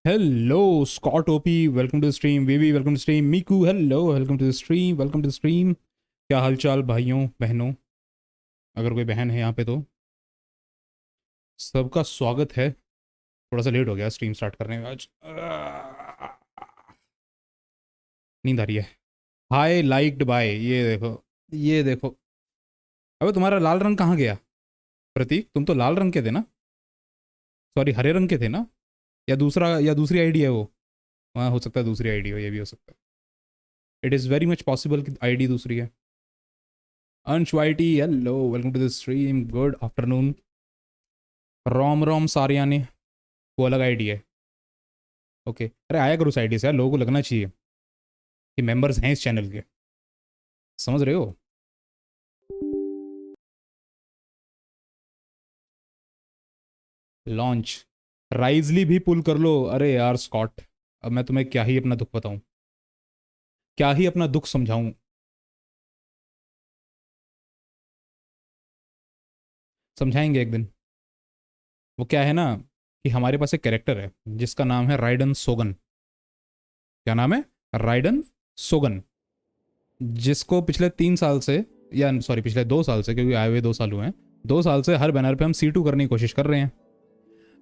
Hello Scott OP, welcome to the stream. Vivi welcome to stream. Miku hello, welcome to the stream, welcome to the stream. क्या हालचाल भाइयों बहनों, अगर कोई बहन है यहाँ पे तो सबका स्वागत है। थोड़ा सा लेट हो गया स्ट्रीम स्टार्ट करने में आज। नींद आ रही है। हाय लाइक्ड बाय, ये देखो, ये देखो। अबे तुम्हारा लाल रंग कहाँ गया? प्रतीक, तुम तो लाल रंग के थे ना? सॉरी, हरे रंग के थे ना? या दूसरा, या दूसरी आईडी है वो? हाँ, हो सकता है दूसरी आईडी हो, ये भी हो सकता है। It is very much possible कि आईडी दूसरी है। Ansh Whitey hello, welcome to the stream, good afternoon. रोम रोम सारियाने, वो अलग आईडी है। ओके, अरे आया करो उस आईडी से यार, लोगों को लगना चाहिए कि मेंबर्स हैं इस चैनल के, समझ रहे हो? लॉन्च राइजली भी पुल कर लो। अरे यार स्कॉट, अब मैं तुम्हें क्या ही अपना दुख बताऊं, क्या ही अपना दुख समझाऊं। समझाएंगे एक दिन। वो क्या है ना, कि हमारे पास एक कैरेक्टर है जिसका नाम है राइडन सोगन। क्या नाम है? राइडन सोगन। जिसको पिछले 3 साल से, या सॉरी पिछले 2 साल से, क्योंकि आए हुए 2 साल हुए हैं, 2 साल से हर बैनर पे हम C2 करने की कोशिश कर रहे हैं।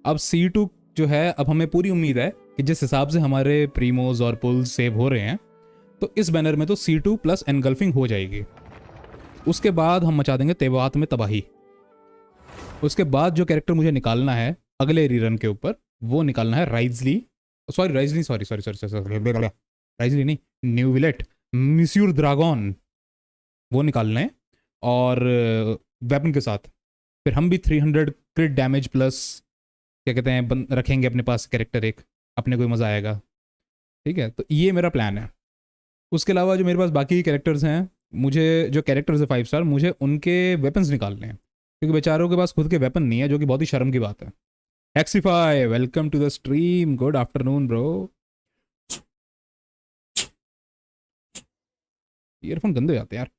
अब C2 जो है, अब हमें पूरी उम्मीद है कि जिस हिसाब से हमारे प्रीमोज और पुल्स सेव हो रहे हैं, तो इस बैनर में तो C2 प्लस एनगल्फिंग हो जाएगी। उसके बाद हम मचा देंगे तेवात में तबाही। उसके बाद जो कैरेक्टर मुझे निकालना है अगले रीरन के ऊपर, वो निकालना है Wriothesley, sorry Wriothesley, sorry sorry sorry sorry, Wriothesley नहीं, न्यूविलेट मिस्यूर ड्रैगन, वो निकालना है। और वेपन के साथ फिर हम भी 300 क्रिट डैमेज प्लस, क्या कहते हैं, रखेंगे अपने पास कैरेक्टर एक, अपने को मज़ा आएगा। ठीक है, तो ये मेरा प्लान है। उसके अलावा जो मेरे पास बाकी कैरेक्टर्स हैं, मुझे जो कैरेक्टर्स है 5 स्टार, मुझे उनके वेपन्स निकालने हैं, क्योंकि बेचारों के पास खुद के वेपन नहीं है, जो कि बहुत ही शर्म की बात है। Exify welcome to the stream, good afternoon bro. Earphone गंदे हो जाते हैं यार।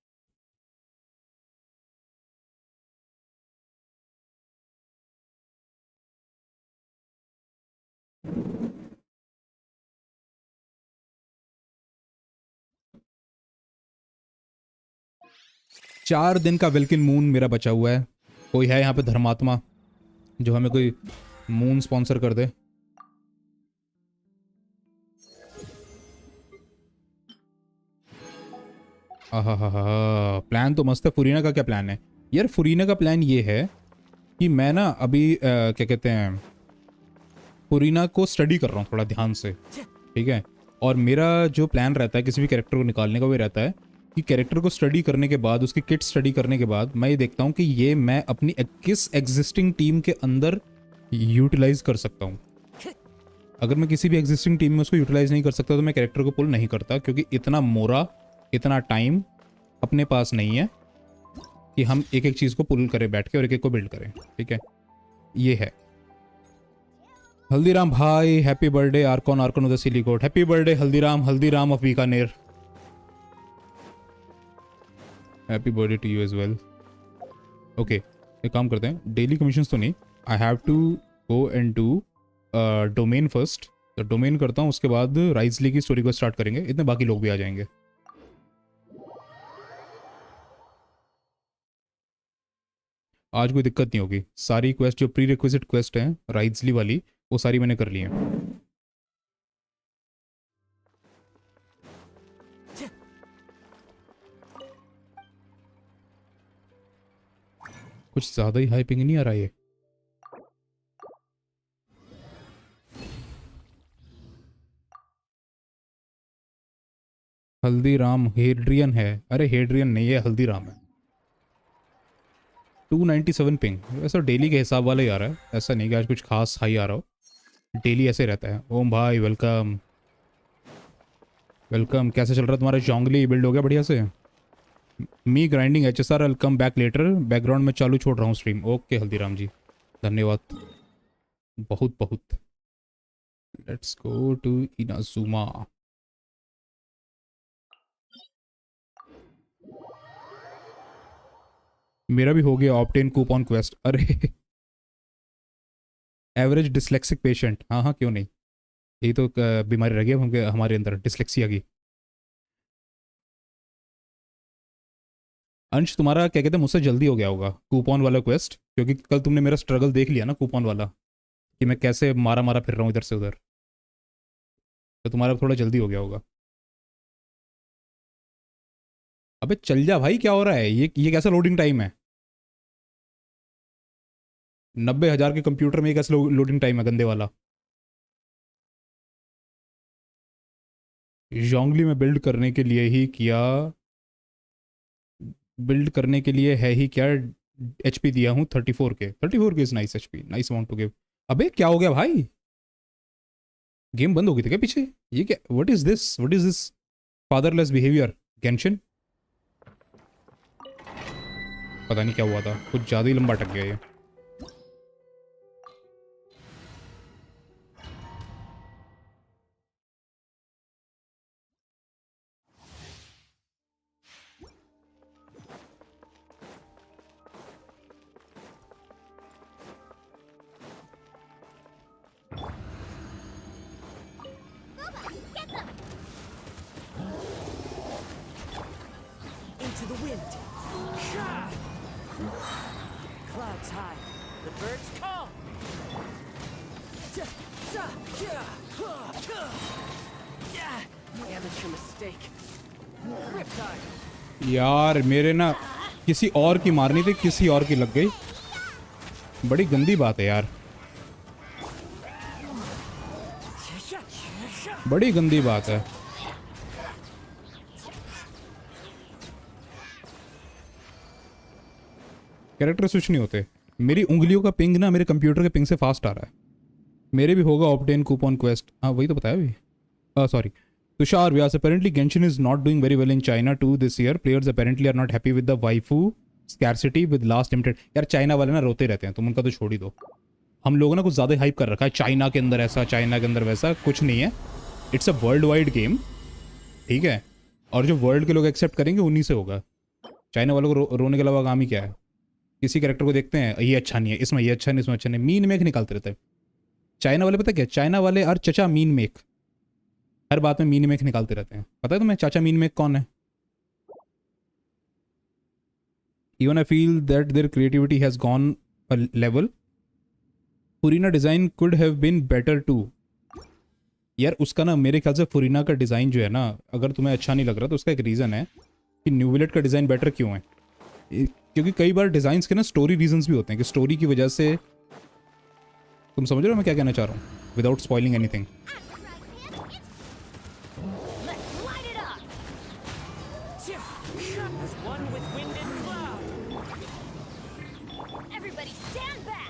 4 दिन का वेल्किन मून मेरा बचा हुआ है। कोई है यहाँ पे धर्मात्मा जो हमें कोई मून स्पॉन्सर कर दे? हाँ, प्लान तो मस्त है। फुरीना का क्या प्लान है यार? फुरीना का प्लान ये है कि मैं ना अभी क्या कहते हैं, फुरीना को स्टडी कर रहा हूँ थोड़ा ध्यान से। ठीक है, और मेरा जो प्लान रहता है किसी भी कैरेक्टर को निकालने का, वो रहता है कि कैरेक्टर को स्टडी करने के बाद, उसकी किट स्टडी करने के बाद, मैं ये देखता हूँ कि ये मैं अपनी किस एग्जिस्टिंग टीम के अंदर यूटिलाइज कर सकता हूँ। अगर मैं किसी भी एग्जिस्टिंग टीम में उसको यूटिलाइज नहीं कर सकता, तो मैं कैरेक्टर को पुल नहीं करता, क्योंकि इतना मोरा, इतना टाइम अपने पास नहीं है कि हम एक एक चीज़ को पुल करें बैठ के और एक एक को बिल्ड करें। ठीक है, ये है। हल्दीराम भाई happy birthday. Archon, archon of the सिलीकोट, happy birthday Haldiram, Haldiram of Bikaner, happy birthday to you as well. Okay, एक काम करते हैं, डेली कमीशंस तो नहीं, I have to go and do domain first. तो डोमेन करता हूँ, उसके बाद राइजली की स्टोरी को स्टार्ट करेंगे, इतने बाकी लोग भी आ जाएंगे। आज कोई दिक्कत नहीं होगी। सारी क्वेस्ट जो प्री रिक्विजिट क्वेस्ट हैं राइजली वाली, वो सारी मैंने कर ली हैं। कुछ ज़्यादा ही हाइपिंग नहीं आ रहा है ये? हल्दीराम हेड्रियन है? अरे हेड्रियन नहीं है, हल्दीराम है। 297 पिंग, वैसा डेली के हिसाब वाला ही आ रहा है, ऐसा नहीं कि आज कुछ खास हाई आ रहा हो, डेली ऐसे रहता है। ओम भाई वेलकम, वेलकम। कैसे चल रहा है तुम्हारा जोंगली? बिल्ड हो गया बढ़िया से? मी ग्राइंडिंग HSR, आई कम बैक लेटर, बैकग्राउंड में चालू छोड़ रहा हूँ स्ट्रीम। ओके हल्दीराम जी, धन्यवाद बहुत बहुत। Let's go to Inazuma. मेरा भी हो गया ऑप्टेन कूपन क्वेस्ट। अरे एवरेज डिसलेक्सिक पेशेंट, हाँ हाँ क्यों नहीं। यही तो बीमारी रह गई अब हमारे अंदर, डिसलेक्सिया की। अंश तुम्हारा क्या कहते हैं, मुझसे जल्दी हो गया होगा कूपन वाला क्वेस्ट, क्योंकि कल तुमने मेरा स्ट्रगल देख लिया ना कूपन वाला, कि मैं कैसे मारा मारा फिर रहा हूँ इधर से उधर। तो तुम्हारा थोड़ा जल्दी हो गया होगा। अबे चल जा भाई, क्या हो रहा है, ये कैसा लोडिंग टाइम है? 90,000 के कंप्यूटर में ये कैसा लोडिंग टाइम है गंदे वाला? जोंगली में बिल्ड करने के लिए ही किया, बिल्ड करने के लिए है ही क्या, एचपी दिया हूँ 34 K, 34 K is nice HP, nice amount to give. अबे क्या हो गया भाई, गेम बंद हो गई थी क्या पीछे? ये क्या, what is this, what is this fatherless behaviour Genshin? पता नहीं क्या हुआ था, कुछ ज़्यादा ही लंबा अटक गया ये। Into the wind. Clouds high. The birds call. Amateur mistake. Riptide. यार मेरे ना किसी और की मारनी थी, किसी और की लग गई, बड़ी गंदी बात है यार, बड़ी गंदी बात है। कैरेक्टर स्विच नहीं होते। मेरी उंगलियों का पिंग ना मेरे कंप्यूटर के पिंग से फास्ट आ रहा है। मेरे भी होगा ऑब्टेन कूपन क्वेस्ट, हाँ वही तो बताया अभी। Sorry Tushar Vyas, apparently Genshin is not doing very well in China too this year. Players apparently are not happy with the waifu scarcity with last limited। यार चाइना वाले ना रोते रहते हैं, तुम उनका तो छोड़ ही दो। हम लोगों ने कुछ ज़्यादा हाइप कर रखा है, चाइना के अंदर ऐसा, चाइना के अंदर वैसा, कुछ नहीं है। It's a world wide game, ठीक है, और जो वर्ल्ड के लोग एक्सेप्ट करेंगे उन्हीं से होगा। चाइना वालों को रोने के अलावा काम ही क्या है? किसी कैरेक्टर को देखते हैं, ये अच्छा नहीं है, इसमें ये अच्छा नहीं, इसमें अच्छा नहीं, मीन मेक निकालते रहते हैं। चाइना वाले पता क्या, चाइना वाले और चचा मीन मेक, हर बात में मीन मेक निकालते रहते हैं। पता है तुम्हें चाचा मीन मेक कौन है? Even I feel that their creativity has gone a level. Furina design could have been better too. यार उसका ना मेरे ख्याल से फुरीना का डिज़ाइन जो है ना, अगर तुम्हें अच्छा नहीं लग रहा तो उसका एक रीज़न है कि न्यूविलेट का डिज़ाइन बेटर क्यों है। क्योंकि कई बार डिज़ाइंस के ना स्टोरी रीजंस भी होते हैं, कि स्टोरी की वजह से, तुम समझ रहे हो मैं क्या कहना चाह रहा हूँ, without spoiling anything. As one with wind and cloud. Everybody stand back!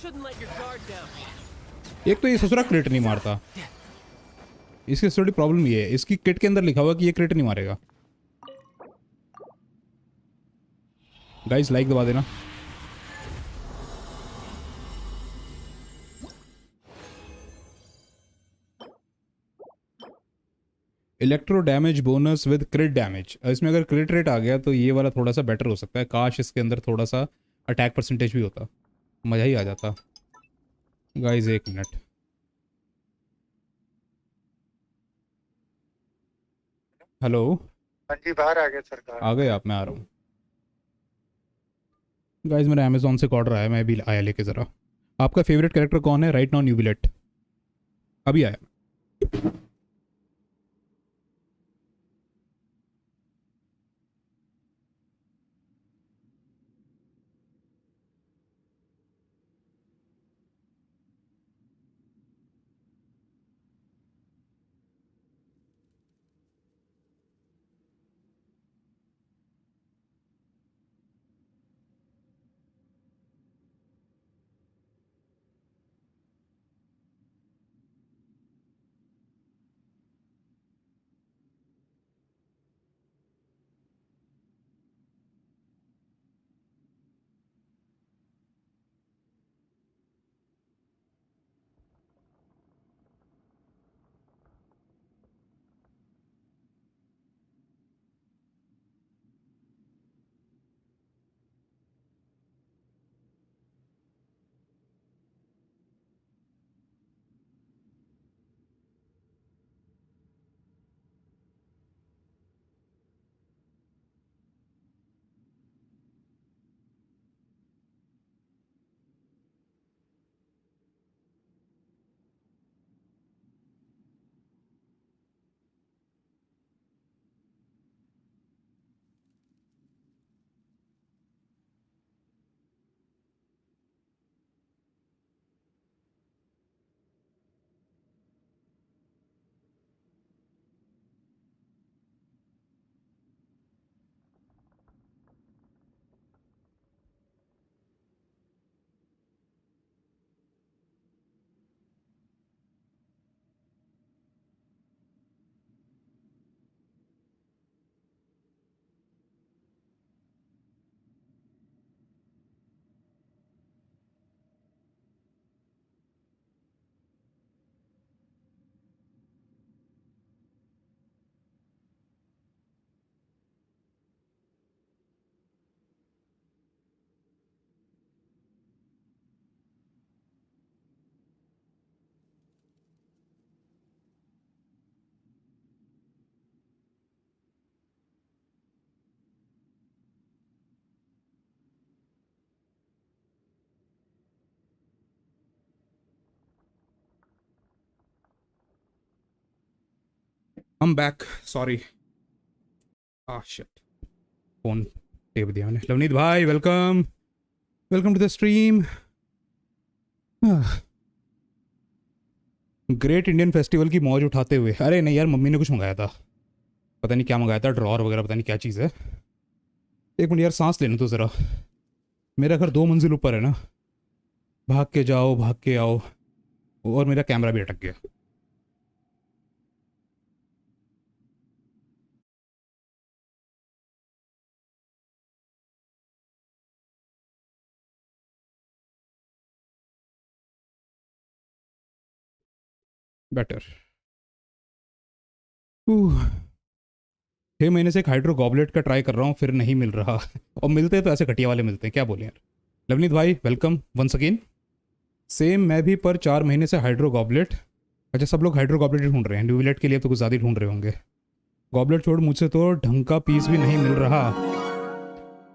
Shouldn't let your guard down. एक तो ये ससुरा क्रिट नहीं मारता, इसकी थोड़ी प्रॉब्लम ये है, इसकी किट के अंदर लिखा हुआ कि ये क्रिट नहीं मारेगा। गाइस लाइक दबा देना। Electro damage bonus with क्रिट damage, इसमें अगर क्रिट रेट आ गया तो ये वाला थोड़ा सा बेटर हो सकता है। काश इसके अंदर थोड़ा सा अटैक परसेंटेज भी होता, मज़ा ही आ जाता। गाइस एक मिनट, हेलो। हाँ जी, बाहर आ गए सरकार। आ गए आप? मैं आ रहा हूँ। गाइस मेरा अमेजोन से ऑर्डर आया, मैं भी आया लेके ज़रा। आपका फेवरेट कैरेक्टर कौन है राइट नाउ? न्यूविलेट अभी आया। I'm back. Sorry. Ah shit. Phone tape दिया मैंने. लवनीत भाई welcome. Welcome to the stream. Great Indian festival की मौज उठाते हुए. अरे नहीं यार, मम्मी ने कुछ मंगाया था, पता नहीं क्या मंगाया था, ड्रॉर वगैरह, पता नहीं क्या चीज़ है. एक मिनट यार, सांस लेने तो ज़रा. मेरा घर 2 मंजिल ऊपर है ना, भाग के जाओ भाग के आओ, और मेरा कैमरा भी अटक गया. बेटर. 6 महीने से एक हाइड्रो गॉबलेट का ट्राई कर रहा हूँ, फिर नहीं मिल रहा. और मिलते हैं तो ऐसे घटिया वाले मिलते हैं, क्या बोले यार. लवनीत भाई वेलकम वंस अगेन. सेम मैं भी पर 4 महीने से हाइड्रो गॉबलेट. अच्छा, सब लोग हाइड्रो गॉबलेट ही ढूंढ रहे हैं. ड्यूलेट के लिए तो कुछ ज़्यादा ही ढूंढ रहे होंगे. गॉबलेट छोड़, मुझसे तो ढंग का पीस भी नहीं मिल रहा.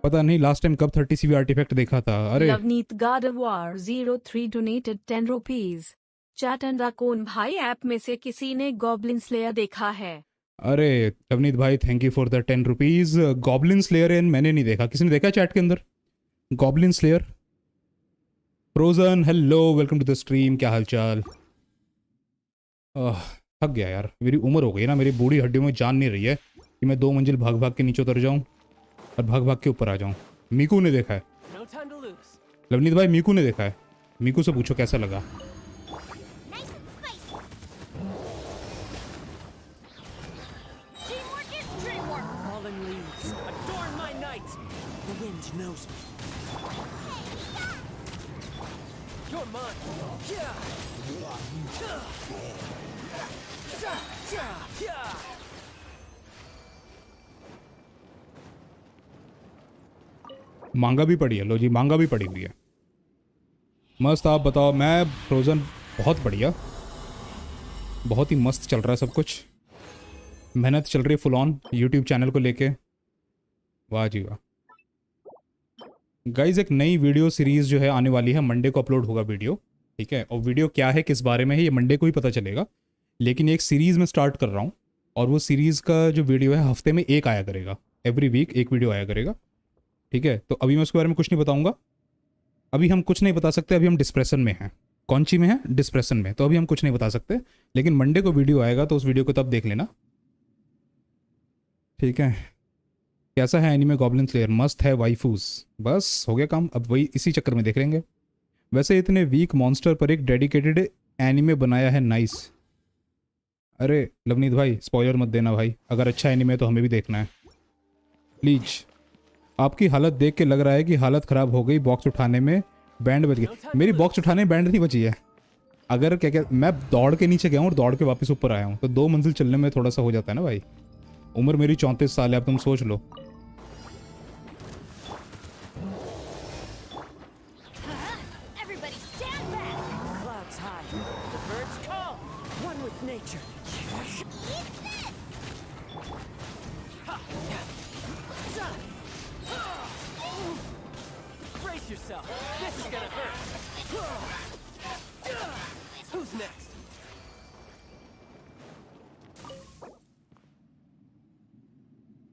पता नहीं लास्ट टाइम कब 30 CV आर्टिफैक्ट देखा था. अरे Navneet God of War 03 donated 10 rupees. Chat and राकोन भाई, ऐप में से किसी ने गॉब्लिन स्लेयर देखा है? अरे लवनीत भाई, thank you for the 10 rupees. Goblin Slayer मैंने नहीं देखा. किसी ने देखा चैट के अंदर Goblin Slayer? Frozen hello, welcome to the stream. क्या हालचाल? थक गया यार, मेरी उम्र हो गई ना, मेरी बूढ़ी हड्डियों में जान नहीं रही है कि मैं 2 मंजिल भाग भाग के नीचे उतर जाऊं और भाग भाग के ऊपर आ जाऊं. मीकू ने देखा है. No time to lose. Lovneet भाई मीकू ने देखा है. मीकू से पूछो कैसा लगा. Teamwork is dreamwork. Fallen leaves, adorn my night. The wind knows me. You're mine. Yeah. मांगा भी पड़ी है. लो जी, मांगा भी पड़ी हुई है. मस्त. आप बताओ. मैं फ्रोज़न बहुत बढ़िया, बहुत ही मस्त चल रहा है सब कुछ. मेहनत चल रही है फुल ऑन यूट्यूब चैनल को लेके. वाह जी वाह. गाइज एक नई वीडियो सीरीज़ जो है आने वाली है. मंडे को अपलोड होगा वीडियो, ठीक है. और वीडियो क्या है, किस बारे में है, ये मंडे को ही पता चलेगा. लेकिन एक सीरीज़ में स्टार्ट कर रहा हूँ, और वो सीरीज़ का जो वीडियो है हफ्ते में एक आया करेगा. एवरी वीक एक वीडियो आया करेगा, ठीक है. तो अभी मैं उसके बारे में कुछ नहीं बताऊंगा. अभी हम कुछ नहीं बता सकते. अभी हम डिस्प्रेशन में हैं. कौन सी में है? डिस्प्रेशन में. तो अभी हम कुछ नहीं बता सकते. लेकिन मंडे को वीडियो आएगा, तो उस वीडियो को तब देख लेना, ठीक है. कैसा है एनीमे गॉब्लिन स्लेयर? मस्त है वाइफूस. बस हो गया काम. अब वही इसी चक्कर में देख लेंगे. वैसे इतने वीक मॉन्स्टर पर एक डेडिकेटेड एनीमे बनाया है. नाइस. अरे लवनीत भाई स्पॉइलर मत देना भाई. अगर अच्छा एनीमे है तो हमें भी देखना है प्लीज. आपकी हालत देख के लग रहा है कि हालत ख़राब हो गई. बॉक्स उठाने में बैंड बच गई. मेरी बॉक्स उठाने में बैंड नहीं बची है. अगर क्या क्या मैं दौड़ के नीचे गया हूँ और दौड़ के वापस ऊपर आया हूँ, तो 2 मंजिल चलने में थोड़ा सा हो जाता है ना भाई. उम्र मेरी 34 साल है. अब तुम सोच लो. Everybody stand back. Clouds high, the birds call. One with nature. Eat this. Brace yourself. This is gonna hurt. Who's next?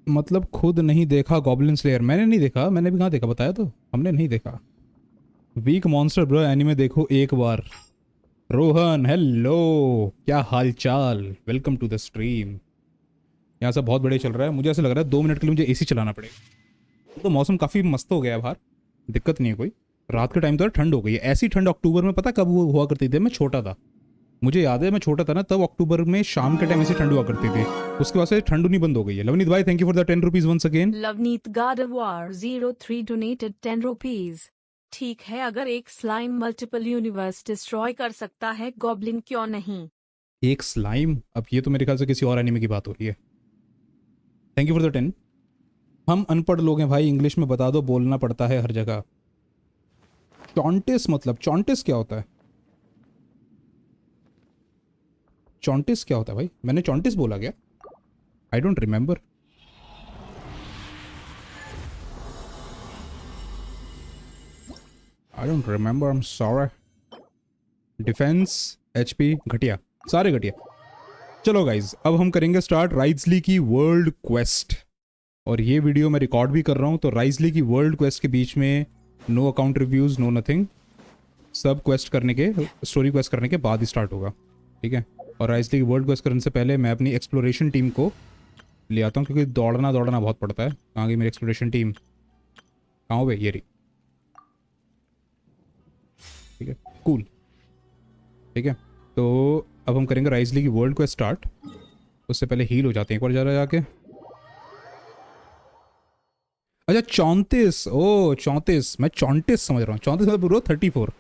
मतलब खुद नहीं देखा गॉब्लिन स्लेयर? मैंने नहीं देखा. मैंने भी कहाँ देखा, बताया तो. हमने नहीं देखा. वीक मॉन्स्टर ब्रो, एनीमे देखो एक बार. रोहन हेलो, क्या हाल चाल? Welcome to the stream. यहाँ सब बहुत बढ़िया चल रहा है. मुझे ऐसा लग रहा है 2 मिनट के लिए मुझे एसी चलाना पड़ेगा. तो मौसम काफ़ी मस्त हो गया है बाहर, दिक्कत नहीं है कोई. रात के टाइम तो ठंड हो गई है. ऐसी ठंड अक्टूबर में पता कब हुआ करती थी? मैं छोटा था, मुझे याद है मैं छोटा था ना, तब अक्टूबर में शाम के टाइम ऐसे ठंड हुआ करती थी. उसके बाद से ठंड नहीं बंद हो गई है. लवनीत भाई thank you for the 10 rupees once again. Navneet God of War 03 donated 10 rupees. ठीक है, अगर एक स्लाइम मल्टीपल यूनिवर्स डिस्ट्रॉय कर सकता है, गॉब्लिन क्यों नहीं? एक स्लाइम? अब ये तो मेरे ख्याल से किसी और एनिमे की बात हो रही है. Thank you for the 10. हम अनपढ़ लोग हैं भाई, इंग्लिश में बता दो, बोलना पड़ता है हर जगह. चॉन्टिस मतलब चॉन्टिस क्या होता है? चॉन्टिस क्या होता है भाई? मैंने चॉन्टिस बोला क्या? I don't remember. I don't remember. I am sorry. Defence, HP घटिया, सारे घटिया. चलो गाइज, अब हम करेंगे स्टार्ट राइजली की वर्ल्ड क्वेस्ट। और ये वीडियो मैं रिकॉर्ड भी कर रहा हूँ, तो राइजली की वर्ल्ड क्वेस्ट के बीच में no account reviews, no nothing, सब क्वेस्ट करने के, स्टोरी क्वेस्ट करने के बाद ही स्टार्ट होगा, ठीक है। और राइजली की वर्ल्ड क्वेस्ट करने से पहले मैं अपनी एक्सप्लोरेशन टीम को ले आता हूँ, क्योंकि दौड़ना बहुत पड़ता है। कहाँ गई मेरी एक्सप्लोरेशन टीम? कहाँ हो भाई? ये रही, ठीक है, कूल, ठीक है। तो अब हम करेंगे राइजली की वर्ल्ड क्वेस्ट स्टार्ट। उससे पहले हील हो जाते हैं एक बार जरा जाके। अच्छा 34, ओ 34, मैं 34 समझ रहा हूँ। 34 मतलब ब्रो 34।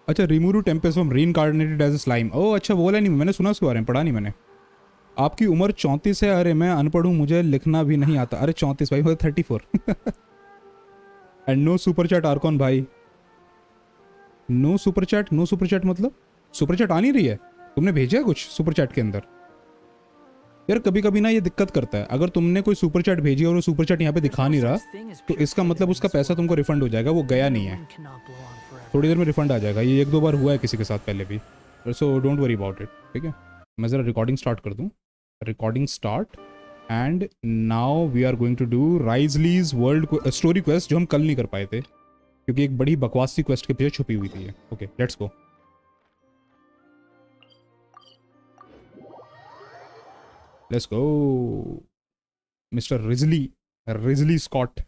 अच्छा, remove Tempest from Reincarnated as a Slime. ओ अच्छा, वो वाला नहीं, मैंने सुना उसके बारे में, पढ़ा नहीं मैंने। आपकी उम्र 34 है? अरे मैं अनपढ़ हूँ, मुझे लिखना भी नहीं आता। अरे 34 भाई, मतलब 34। And no super chat Archon भाई, no super chat. No super chat मतलब सुपर चैट आ नहीं रही है? तुमने भेजा है कुछ सुपर चैट के अंदर? यार कभी कभी ना ये दिक्कत करता है, अगर तुमने कोई सुपर चैट भेजी और वो सुपर चैट यहाँ पे दिखा नहीं रहा, तो इसका मतलब उसका पैसा तुमको रिफंड हो जाएगा, वो गया नहीं है, थोड़ी देर में रिफंड आ जाएगा। ये 1-2 बार हुआ है किसी के साथ पहले भी, so don't worry about it, ठीक है। मैं ज़रा रिकॉर्डिंग स्टार्ट कर दूँ। Recording start, and now we are going to do Wriothesley's world story quest, जो हम कल नहीं कर पाए थे क्योंकि एक बड़ी बकवास सी क्वेस्ट के पीछे छुपी हुई थी। Okay let's go. Let's go mister Ridley Scott.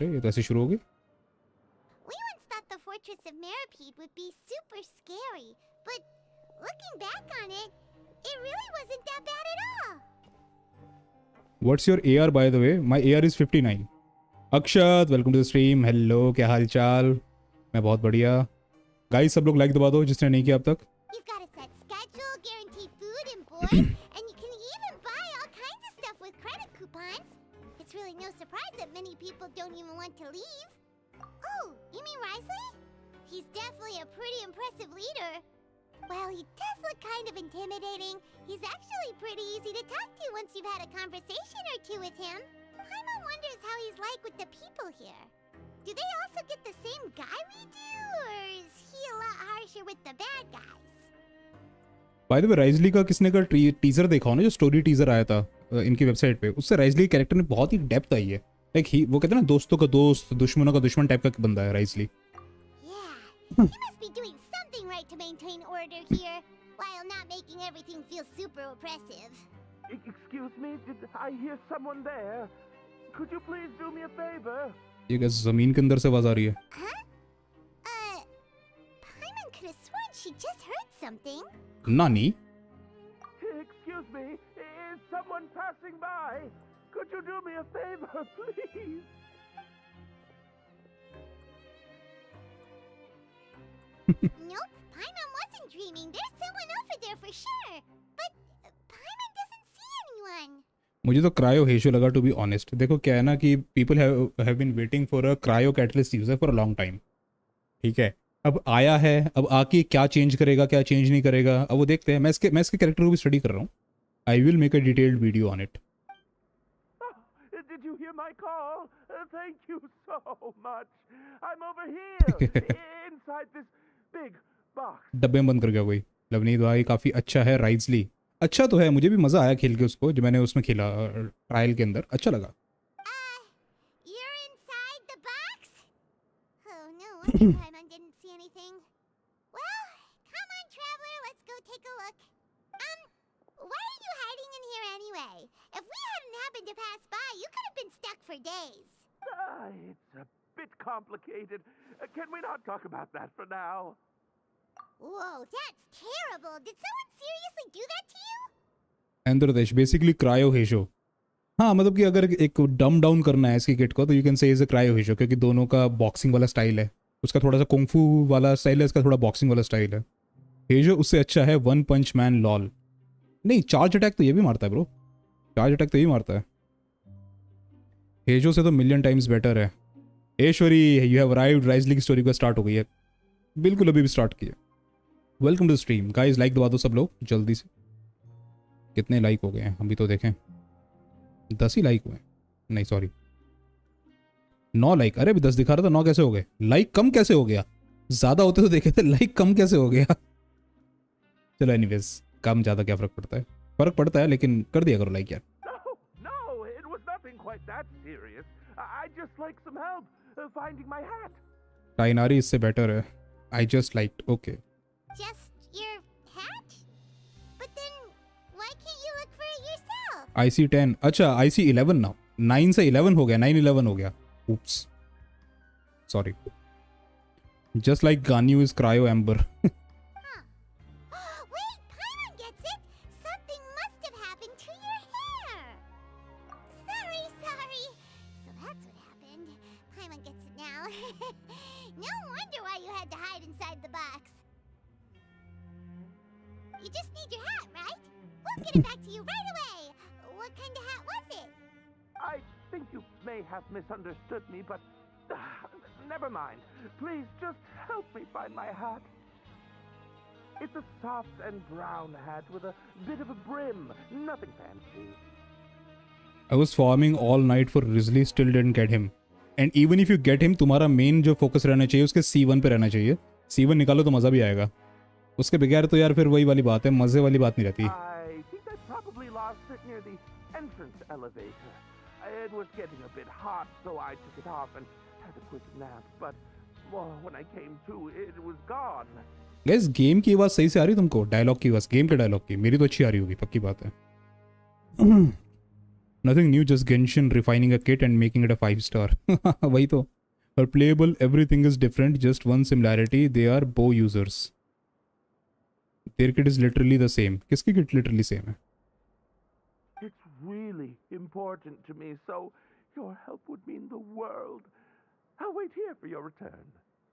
ये तो ऐसे शुरू हो गई। We once thought the fortress of Meripede would be super scary, but looking back on it, it really wasn't that bad at all. What's your AR by the way? My AR is 59. Akshat, welcome to the stream. Hello, क्या हाल चाल? मैं बहुत बढ़िया। Guys सब लोग like दबा दो जिसने नहीं किया अब तक। You've got a set schedule, guaranteed food and board, and you can even buy all kinds of stuff with credit coupons. It's really no surprise that many people don't even want to leave. Oh, you mean Wriothesley? He's definitely a pretty impressive leader. Well, he does look kind of intimidating. He's actually pretty easy to talk to once you've had a conversation or two with him. Paimon wonders how he's like with the people here. Do they also get the same guy we do, or is he a lot harsher with the bad guys? By the way, Wriothesley का किसने का teaser देखा हो ना, जो story teaser आया था इनकी वेबसाइट पे, उससे राइजली के कैरेक्टर में बहुत ही डेप्थ आई है। लाइक ही, वो कहते हैं ना, दोस्तों का दोस्त, दुश्मनों का दुश्मन टाइप का बंदा है राइजली। Yeah, he must be doing something right to maintain order here, while not making everything feel super oppressive. Excuse me, did I hear someone there? Could you please do me a favor? ये क्या जमीन के अंदर से आवाज आ रही है? Huh? Paimon could have sworn she just heard something. नानी? Excuse me, is someone passing by? Could you do me a favor, please? Nope, Paimon wasn't dreaming. There's someone over there for sure. But Paimon doesn't see anyone. मुझे तो cryo हेशो लगा, to be honest. देखो क्या है ना कि people have been waiting for a cryo catalyst user for a long time, ठीक है। अब आया है, अब आके क्या चेंज करेगा, क्या चेंज नहीं करेगा, अब वो देखते हैं। मैं इसके कैरेक्टर को भी स्टडी कर रहा हूँ। I will make a detailed video on it. Did you hear my call? Thank you so much. I'm over here, inside this big box. डब्बे में बंद कर गया कोई। लवनीत भाई काफ़ी अच्छा है राइजली। अच्छा तो है, मुझे भी मज़ा आया खेल के उसको, जो मैंने उसमें खेला ट्रायल के अंदर, अच्छा लगा। You're inside the box? Oh no, wonder Paimon didn't see anything. Well, come on, traveler, let's go take a look. Why are you hiding in here anyway? If we hadn't happened to pass by, you could have been stuck for days. It's a bit complicated. Can we not talk about that for now? Whoa, that's terrible. Did someone seriously do that to you? एंद्रदेश basically cryo Heizou. हाँ मतलब कि अगर एक डम down करना है इसकी किट को, तो you can say is a cryo Heizou, क्योंकि दोनों का बॉक्सिंग वाला स्टाइल है। उसका थोड़ा सा कुंफू वाला स्टाइल है, इसका थोड़ा बॉक्सिंग वाला स्टाइल है। हेजो उससे अच्छा है वन पंच मैन लॉल। नहीं, चार्ज अटैक तो ये भी मारता है ब्रो, चार्ज अटैक तो ये मारता है। हेजो से तो मिलियन टाइम्स बेटर है। ऐश्वरी, यू हैव अराइव्ड। राइजली की स्टोरी को स्टार्ट हो गई है, बिल्कुल अभी भी स्टार्ट किया। Welcome to the stream guys, like दबा दो सब लोग जल्दी से। कितने लाइक हो गए हैं अभी तो देखें, 10 ही लाइक हुए, नहीं सॉरी 9 लाइक, अरे अभी 10 दिखा रहा था, 9 कैसे हो गए? लाइक कम कैसे हो गया? ज़्यादा होते तो देखे थे, लाइक कम कैसे हो गया? चलो एनीवेज, कम ज़्यादा क्या फ़र्क पड़ता है? फ़र्क पड़ता है, लेकिन कर दिया करो लाइक यार। No, no, it was nothing quite that serious. I'd just like some help finding my hat. टाइनारी इससे बेटर है। I just like, okay. Just your hat? But then, why can't you look for it yourself? IC10, अच्छा IC11 ना, 9 से 11 हो गया, 911 हो गया, oops, sorry, just like Ganyu is cryo ember. Wait, Paimon gets it! Something must have happened to your hair! Sorry. So that's what happened. Paimon gets it now. No wonder why you had to hide inside the box. You just need your hat, right? We'll get it back to you right away. What kind of hat was it? I think you may have misunderstood me, but never mind. Please just help me find my hat. It's a soft and brown hat with a bit of a brim. Nothing fancy. I was farming all night for Wriothesley, still didn't get him. And even if you get him, तुम्हारा main जो focus रहना चाहिए उसके C1 पे रहना चाहिए। C1 निकालो तो मज़ा भी आएगा। उसके बगैर तो यार फिर वही वाली बात है, मज़े वाली बात नहीं रहती। I think I probably lost it near the entrance elevator. It was getting a bit hot, so I took it off and had a quick nap. But when I came to, it was gone. Guys, game की आवाज़ सही से आ रही तुमको? Dialogue की आवाज़, game के dialogue की? मेरी तो अच्छी आ रही होगी, पक्की बात है। Nothing new, just Genshin refining a kit and making it a 5-star. वही तो। For playable, everything is different, just one similarity, they are bow users. Their kit is literally the same. किसकी kit literally same है? It's really important to me, so your help would mean the world. I'll wait here for your return.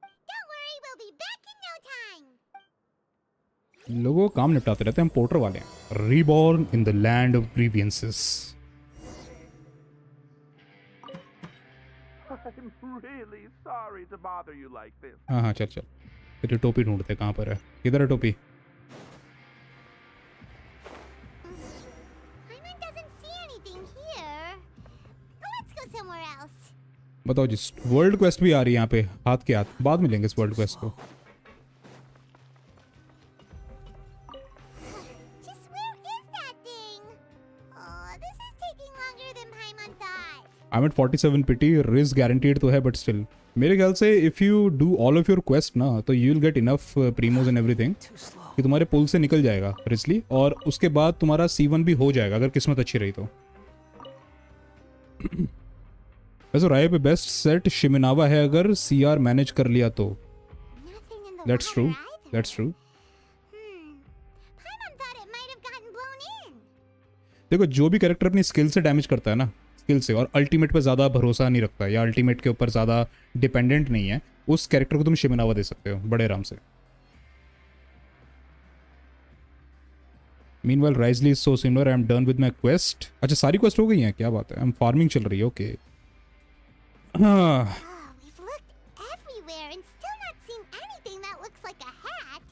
Don't worry, we'll be back in no time. लोगों को काम निपटाते रहते हैं, हम porter वाले हैं। Reborn in the land of grievances. I'm really sorry to bother you like this. हाँ, चल। तेरी टोपी ढूंढते कहाँ पर है? किधर है टोपी? Paimon doesn't see anything here. Let's go somewhere else. बताओ जी, वर्ल्ड क्वेस्ट भी आ रही है यहाँ पे, हाथ के हाथ। बाद में लेंगे इस वर्ल्ड क्वेस्ट को। Just where is that thing? Oh, this is taking longer than Paimon thought. I'm at 47 pity, risk guaranteed तो है, बट स्टिल मेरे ख्याल से if you do all of your quest ना, तो you will get enough primos and everything कि तुम्हारे पुल से निकल जाएगा रिस्ली, और उसके बाद तुम्हारा C1 भी हो जाएगा अगर किस्मत अच्छी रही तो। वैसे राय पे बेस्ट सेट शिमिनावा है अगर CR मैनेज कर लिया तो। Nothing in the that's true, water either. That's true. Paimon thought it might have gotten blown in. देखो, जो भी कैरेक्टर अपनी स्किल से डैमेज करता है ना, स्किल से, और अल्टीमेट पे ज़्यादा भरोसा नहीं रखता है या अल्टीमेट के ऊपर ज़्यादा डिपेंडेंट नहीं है, उस कैरेक्टर को तुम शिमिनावा दे सकते हो बड़े आराम से। Meanwhile Wriothesley is so similar, I am done with my quest. अच्छा, सारी क्वेस्ट हो गई हैं, क्या बात है। आई एम फार्मिंग चल रही है, ओके। हाँ, Oh, we've looked everywhere and still not seen anything that looks like a hat.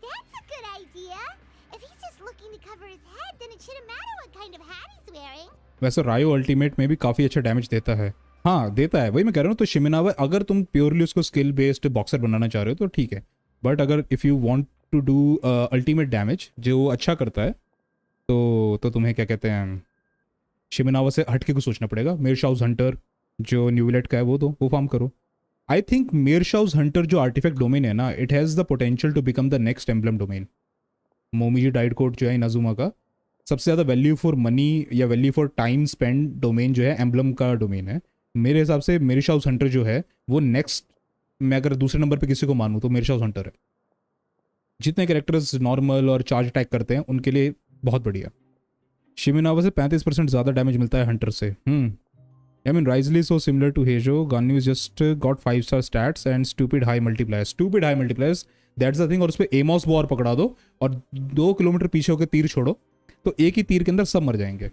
That's a good idea. If he's just looking to cover his head, then it shouldn't matter what kind of hat he's wearing. वैसे रायो ultimate में भी काफ़ी अच्छा damage देता है। हाँ, देता है, वही मैं कह रहा हूँ। तो शिमिनावा अगर तुम प्योरली उसको स्किल बेस्ड बॉक्सर बनाना चाह रहे हो तो ठीक है, बट अगर if you want to do ultimate damage जो अच्छा करता है, तो तुम्हें क्या कहते हैं, शिमिनावा से हट के कुछ सोचना पड़ेगा। मेरशाउस हंटर जो न्यूविलेट का है वो फार्म करो। आई थिंक मेरशाउस हंटर जो आर्टिफैक्ट डोमेन है ना, it has the potential to become the next emblem domain. Momiji dyed court जो है इनाजुमा का, सबसे ज़्यादा वैल्यू फॉर मनी या value for time spend domain जो है एम्बलम का डोमेन है। मेरे हिसाब से मेरशाउस हंटर जो है वो नेक्स्ट, मैं अगर दूसरे नंबर पे किसी को मानूँ तो मेरशाउस हंटर है। जितने कैरेक्टर्स नॉर्मल और चार्ज अटैक करते हैं उनके लिए बहुत बढ़िया। शिमिनावा से 35% ज़्यादा डैमेज मिलता है हंटर से। I mean Wriothesley so similar to Heizou, Ganyu just got 5-star stats and stupid high multipliers, that's the thing. और उस पर एमॉस बॉर पकड़ा दो और 2 किलोमीटर पीछे होकर तीर छोड़ो, तो एक ही तीर के अंदर सब मर जाएंगे।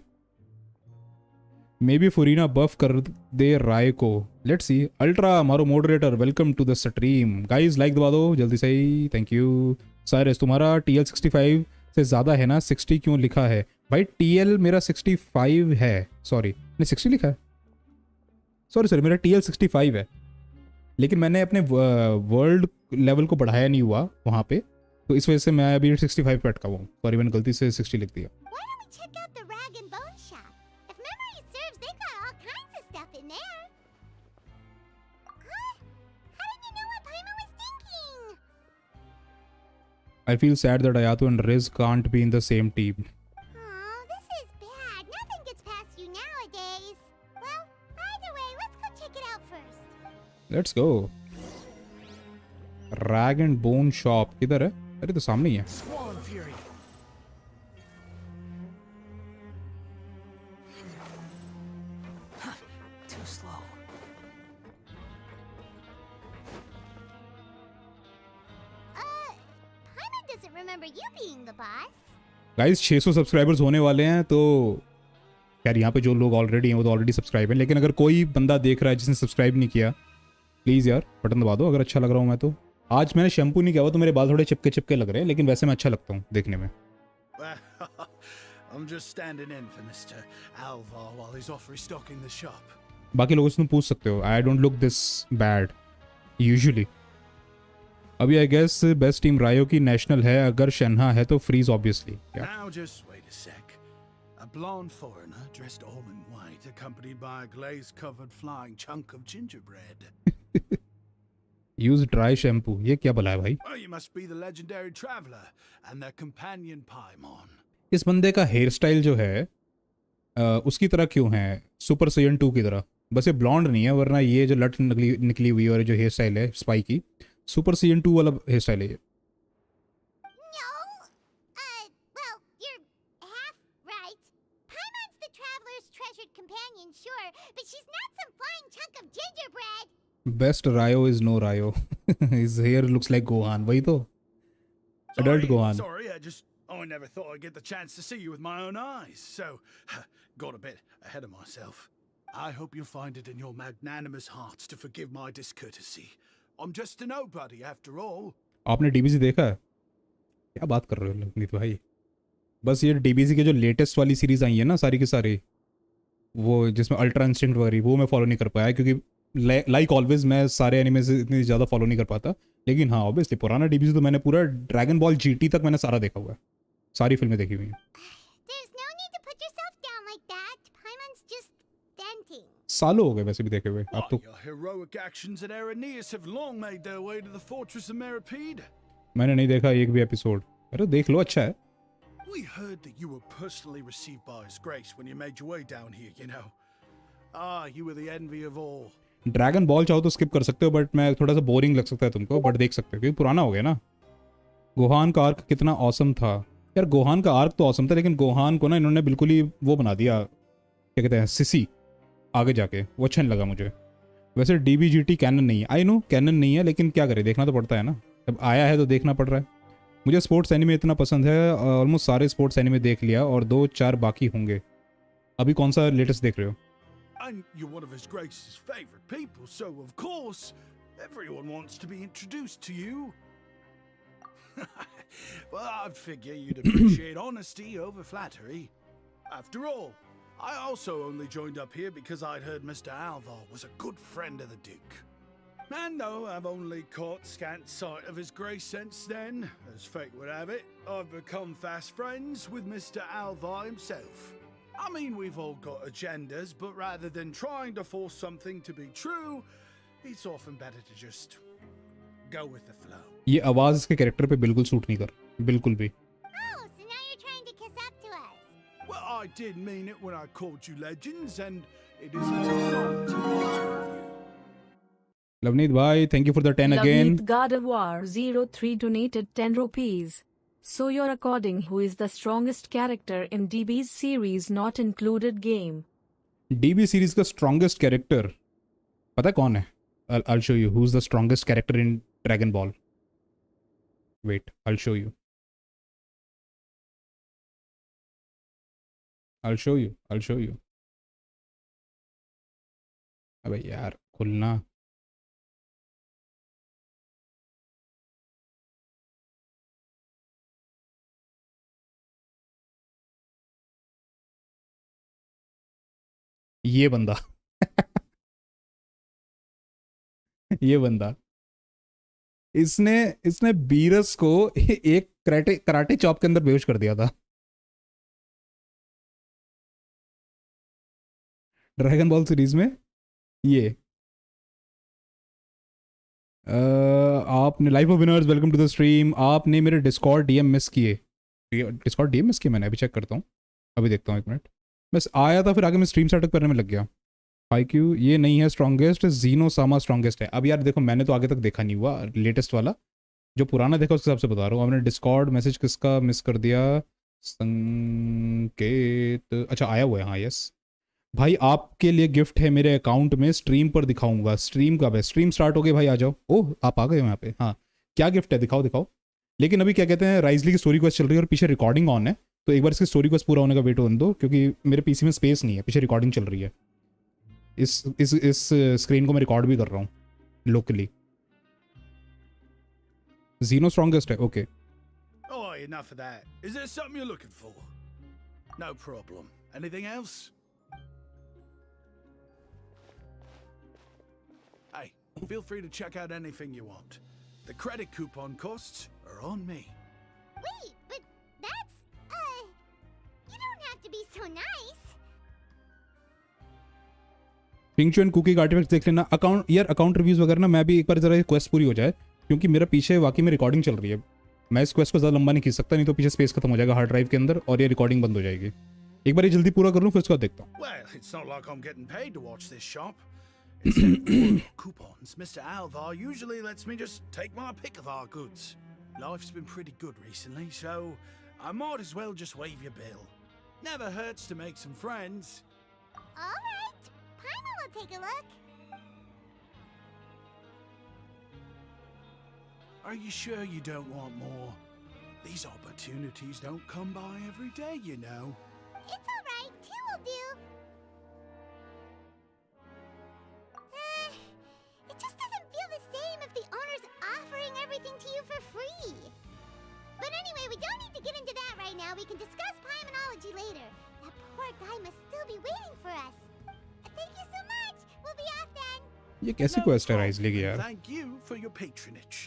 मे बी फुरीना बफ कर दे राय को, लेट्स सी। अल्ट्रा मारो moderator, welcome to the stream. Guys like दबा दो जल्दी से ही, थैंक यू। साइरस तुम्हारा TL 65 से ज़्यादा है ना, 60 क्यों लिखा है भाई? TL मेरा 65 है, सॉरी नहीं 60 लिखा है। सॉरी मेरा TL65 है, लेकिन मैंने अपने वर्ल्ड लेवल को बढ़ाया नहीं हुआ वहाँ पे, तो इस वजह से मैं अभी 65 पे अटका हुआ हूँ। सॉरी मैंने गलती से 60 लिख दिया। Why don't we check out the rag and bone shop? If memory serves, they got all kinds of stuff in there. Huh? How did you know what Paimon was thinking? I feel sad that Ayato and Riz can't be in the same team. Oh, this is bad. Nothing gets past you nowadays. Well, either way, let's go check it out first. Let's go. Rag and Bone Shop किधर है? अरे तो सामने ही है। Squall Fury. Too slow. Paimon doesn't remember you being the boss. Guys 600 subscribers होने वाले हैं, तो यार यहाँ पे जो लोग ऑलरेडी हैं वो तो ऑलरेडी सब्सक्राइब हैं, लेकिन अगर कोई बंदा देख रहा है जिसने सब्सक्राइब नहीं किया, प्लीज़ यार बटन दबा दो अगर अच्छा लग रहा हूँ मैं तो। आज मैंने शैम्पू नहीं किया हुआ तो मेरे बाल थोड़े चिपके चिपके लग रहे हैं, लेकिन वैसे मैं अच्छा लगता हूँ देखने में। I'm just standing in for Mr. Alvar while he's off restocking the shop. बाकी लोगों से तुम पूछ सकते हो, I don't look this bad usually. अभी आई गेस बेस्ट टीम रायो की नेशनल है, अगर शन्हा है तो freeze obviously. Now just wait a sec. A blonde foreigner dressed all in white, accompanied by a glaze-covered flying chunk of gingerbread. Use dry shampoo, ये क्या भला है भाई? Oh, you must be the legendary traveler and their companion Paimon. इस बंदे का hair style जो है उसकी तरह क्यों है, सुपर सायन 2 की तरह। बस ये ब्लॉन्ड नहीं है, वरना ये जो लट निकली हुई और जो हेयर स्टाइल है स्पाई की, सुपर सायन 2 वाला हेयर स्टाइल है ये। No. Well, you're half right. Paimon's the traveler's treasured companion, sure, but she's not some flying chunk of gingerbread. Best Wrio is no Wrio. His hair looks like Gohan, वही तो adult Gohan. Sorry, I never thought I'd get the chance to see you with my own eyes, so got a bit ahead of myself. I hope you find it in your magnanimous hearts to forgive my discourtesy. I'm just a nobody after all. आपने DBC देखा है? क्या बात कर रहे हो लवनीत भाई? बस ये डीबीसी के जो लेटेस्ट वाली सीरीज आई है ना सारी की सारी, वो जिसमें अल्ट्रा इंस्टिंक्ट वगैरह, वो मैं फॉलो नहीं कर पाया क्योंकि लाइक ऑलवेज मैं सारे एनिमे से इतनी ज़्यादा फॉलो नहीं कर पाता। लेकिन हाँ ऑब्वियसली पुराना डीबीसी तो मैंने पूरा ड्रैगन बॉल जीटी तक मैंने सारा देखा हुआ है, सारी फिल्में देखी हुई हैं। There's no need to put yourself down like that. Paimon's just venting. सालों हो गए वैसे भी देखे हुए। आप तो Your heroic actions at Erenius have long made their way to the fortress of Meripede. मैंने नहीं देखा एक भी एपिसोड। अरे देख लो, अच्छा है। We heard that you were personally received by His Grace when you made your way down here, you know. Ah, you were the envy of all. Dragon ball चाहो तो स्किप कर सकते हो, बट मैं थोड़ा सा बोरिंग लग सकता है तुमको, बट देख सकते हो क्योंकि पुराना हो गया ना। गोहान का आर्क कितना ऑसम था यार। गोहान का आर्क तो ऑसम था, लेकिन गोहान को ना इन्होंने बिल्कुल ही वो बना दिया, क्या कहते हैं, सिसी आगे जाके, वो अच्छा नहीं लगा मुझे। वैसे DBGT कैनन नहीं है, आई नो कैनन नहीं है, लेकिन क्या करें, देखना तो पड़ता है ना, जब आया है तो देखना पड़ रहा है। मुझे स्पोर्ट्स एनिमे इतना पसंद है, ऑलमोस्ट सारे स्पोर्ट्स एनिमे देख लिया और 2-4 बाकी होंगे। अभी कौन सा लेटेस्ट देख रहे हो? And you're one of His Grace's favorite people, so of course, everyone wants to be introduced to you. Well, I'd figure you'd appreciate honesty over flattery. After all, I also only joined up here because I'd heard Mr. Alvar was a good friend of the Duke. And though I've only caught scant sight of His Grace since then, as fate would have it, I've become fast friends with Mr. Alvar himself. I mean, we've all got agendas, but rather than trying to force something to be true, it's often better to just go with the flow. ये आवाज़ इसके character पे बिल्कुल suit नहीं कर, बिल्कुल भी। Oh, so now you're trying to kiss up to us. Well, I did mean it when I called you legends, and it isn't an honor to meet you. Lovneet भाई, thank you for the 10 again. Lavneet God of War 03 donated 10 rupees. So you're according who is the strongest character in DB's series not included game? DB series का strongest character पता है कौन है? I'll show you who's the strongest character in Dragon Ball. Wait, I'll show you. I'll show you. अबे यार खुलना। ये बंदा ये बंदा, इसने इसने बीरस को एक कराटे कराटे चॉप के अंदर बेहोश कर दिया था। ड्रैगन बॉल सीरीज में ये आपने live of winners welcome to the stream. आपने मेरे डिस्कॉर्ड डीएम मिस किए। डिस्कॉर्ड डीएम मिस किए मैंने? अभी चेक करता हूँ, अभी देखता हूँ, एक मिनट। बस आया था, फिर आगे मैं स्ट्रीम सेटअप करने में लग गया। हाई क्यू ये नहीं है स्ट्रॉन्गेस्ट, जीनो सामा स्ट्रॉन्गेस्ट है। अब यार देखो, मैंने तो आगे तक देखा नहीं हुआ लेटेस्ट वाला, जो पुराना देखा उसके हिसाब से बता रहा हूँ। आपने डिस्कॉर्ड मैसेज किसका मिस कर दिया? संकेत, अच्छा आया हुआ है, हाँ यस भाई। आपके लिए गिफ्ट है मेरे अकाउंट में, स्ट्रीम पर दिखाऊंगा। स्ट्रीम कब है? स्ट्रीम स्टार्ट हो गई भाई, आ जाओ। ओह आप आ गए हो यहाँ पे, हाँ क्या गिफ्ट है? दिखाओ दिखाओ। लेकिन अभी क्या कहते हैं, राइजली की स्टोरी क्वेस्ट चल रही है और पीछे रिकॉर्डिंग ऑन है, तो एक बार इसकी स्टोरी क्वेस्ट पूरा होने का वेट होने दो, क्योंकि मेरे पीसी में स्पेस नहीं है, पीछे रिकॉर्डिंग चल रही है। इस स्क्रीन को मैं रिकॉर्ड भी कर रहा हूँ लोकली। जीनो स्ट्रॉन्गेस्ट है, okay. Oh, enough of that. Is there something you're looking for? No problem. Anything else? Hey, feel free to check out anything you want. The credit coupon costs are on me. Wait, but that's, you don't have to be so nice. पिंचू and cookie का artifact देख लेना। Account यार, account reviews वगैरह ना, मैं भी एक बार जरा क्वेस्ट पूरी हो जाए, क्योंकि मेरा पीछे वाकई में रिकॉर्डिंग चल रही है। मैं इस क्वेस्ट को ज़्यादा लंबा नहीं खींच सकता, नहीं तो पीछे स्पेस खत्म हो जाएगा हार्ड ड्राइव के अंदर और ये रिकॉर्डिंग बंद हो जाएगी। एक बार ये जल्दी पूरा कर लूँ, फिर उसका देखता हूँ। Well, it's not like I'm getting paid to watch this shop. Except for coupons, Mr. Alvar usually lets me just take my pick of our goods. Life's been pretty good recently, so I might as well just waive your bill. Never hurts to make some friends. All right, Paimon will take a look. Are you sure you don't want more? These opportunities don't come by every day, you know. It's all right, two will do. It just doesn't feel the same if the owner's offering everything to you for free. But anyway, we don't need to get into that right now. We can discuss Paimanology later. That poor guy must still be waiting for us. Thank you so much. We'll be off then. ये कैसी quest है राइजली की यार? Thank you for your patronage.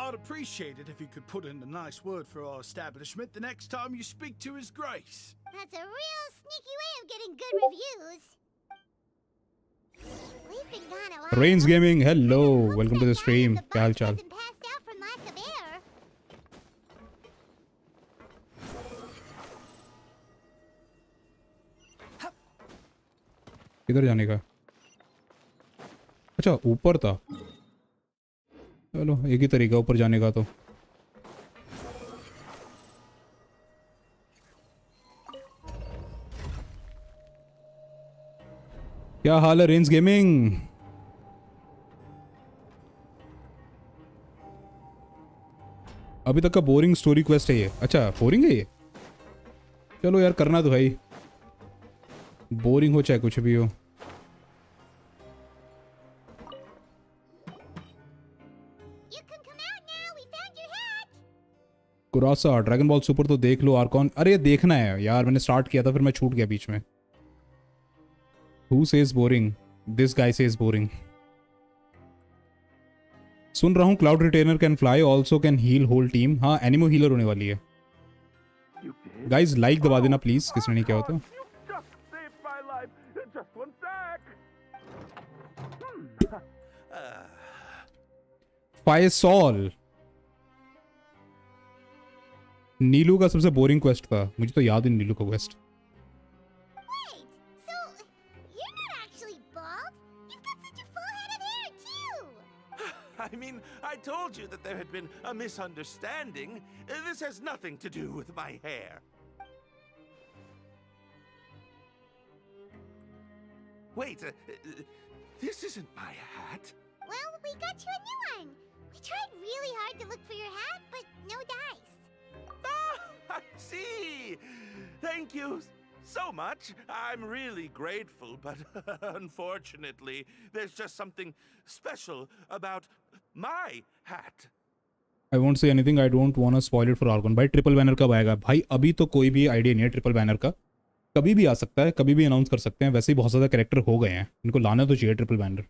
I'd appreciate it if you could put in a nice word for our establishment the next time you speak to His Grace. That's a real sneaky way of getting good reviews. We've been gone a while. Range gaming, hello, welcome to the stream. क्या हाल चाल? Hasn't passed out from lack of air. किधर जाने का? अच्छा ऊपर था, चलो एक ही तरीका ऊपर जाने का। तो क्या हाल है रेंज गेमिंग? अभी तक का बोरिंग स्टोरी क्वेस्ट है ये? अच्छा बोरिंग है ये, चलो यार करना तो भाई, बोरिंग हो चाहे कुछ भी हो। You can come out now. We found your hat. कुरासा ड्रैगन बॉल सुपर तो देख लो। आर्कॉन, अरे देखना है यार, मैंने स्टार्ट किया था फिर मैं छूट गया बीच में। Who says boring? This guy says boring. सुन रहा हूँ Cloud Retainer can fly, also can heal whole team. हाँ एनिमो हीलर होने वाली है। गाइज लाइक दबा देना प्लीज, किसने नहीं किया होता। You just saved my life. Just one sec. फाइसॉल, नीलू का सबसे बोरिंग क्वेस्ट था, मुझे तो याद है नीलू का quest. Wait, so you're not actually bald? You've got such a full head of hair too. I mean, I told you that there had been a misunderstanding. This has nothing to do with my hair. Wait, this isn't my hat. Well, we got you a new one. We tried really hard to look for your hat, but no dice. Ah, I see. Thank you so much. I'm really grateful, but unfortunately, there's just something special about my hat. I won't say anything, I don't want to spoil it for Arkhon। भाई triple banner कब आएगा? भाई अभी तो कोई भी idea नहीं है ट्रिपल बैनर का, कभी भी आ सकता है, कभी भी अनाउंस कर सकते हैं। वैसे ही बहुत ज़्यादा कैरेक्टर हो गए हैं, इनको लाना तो चाहिए triple banner.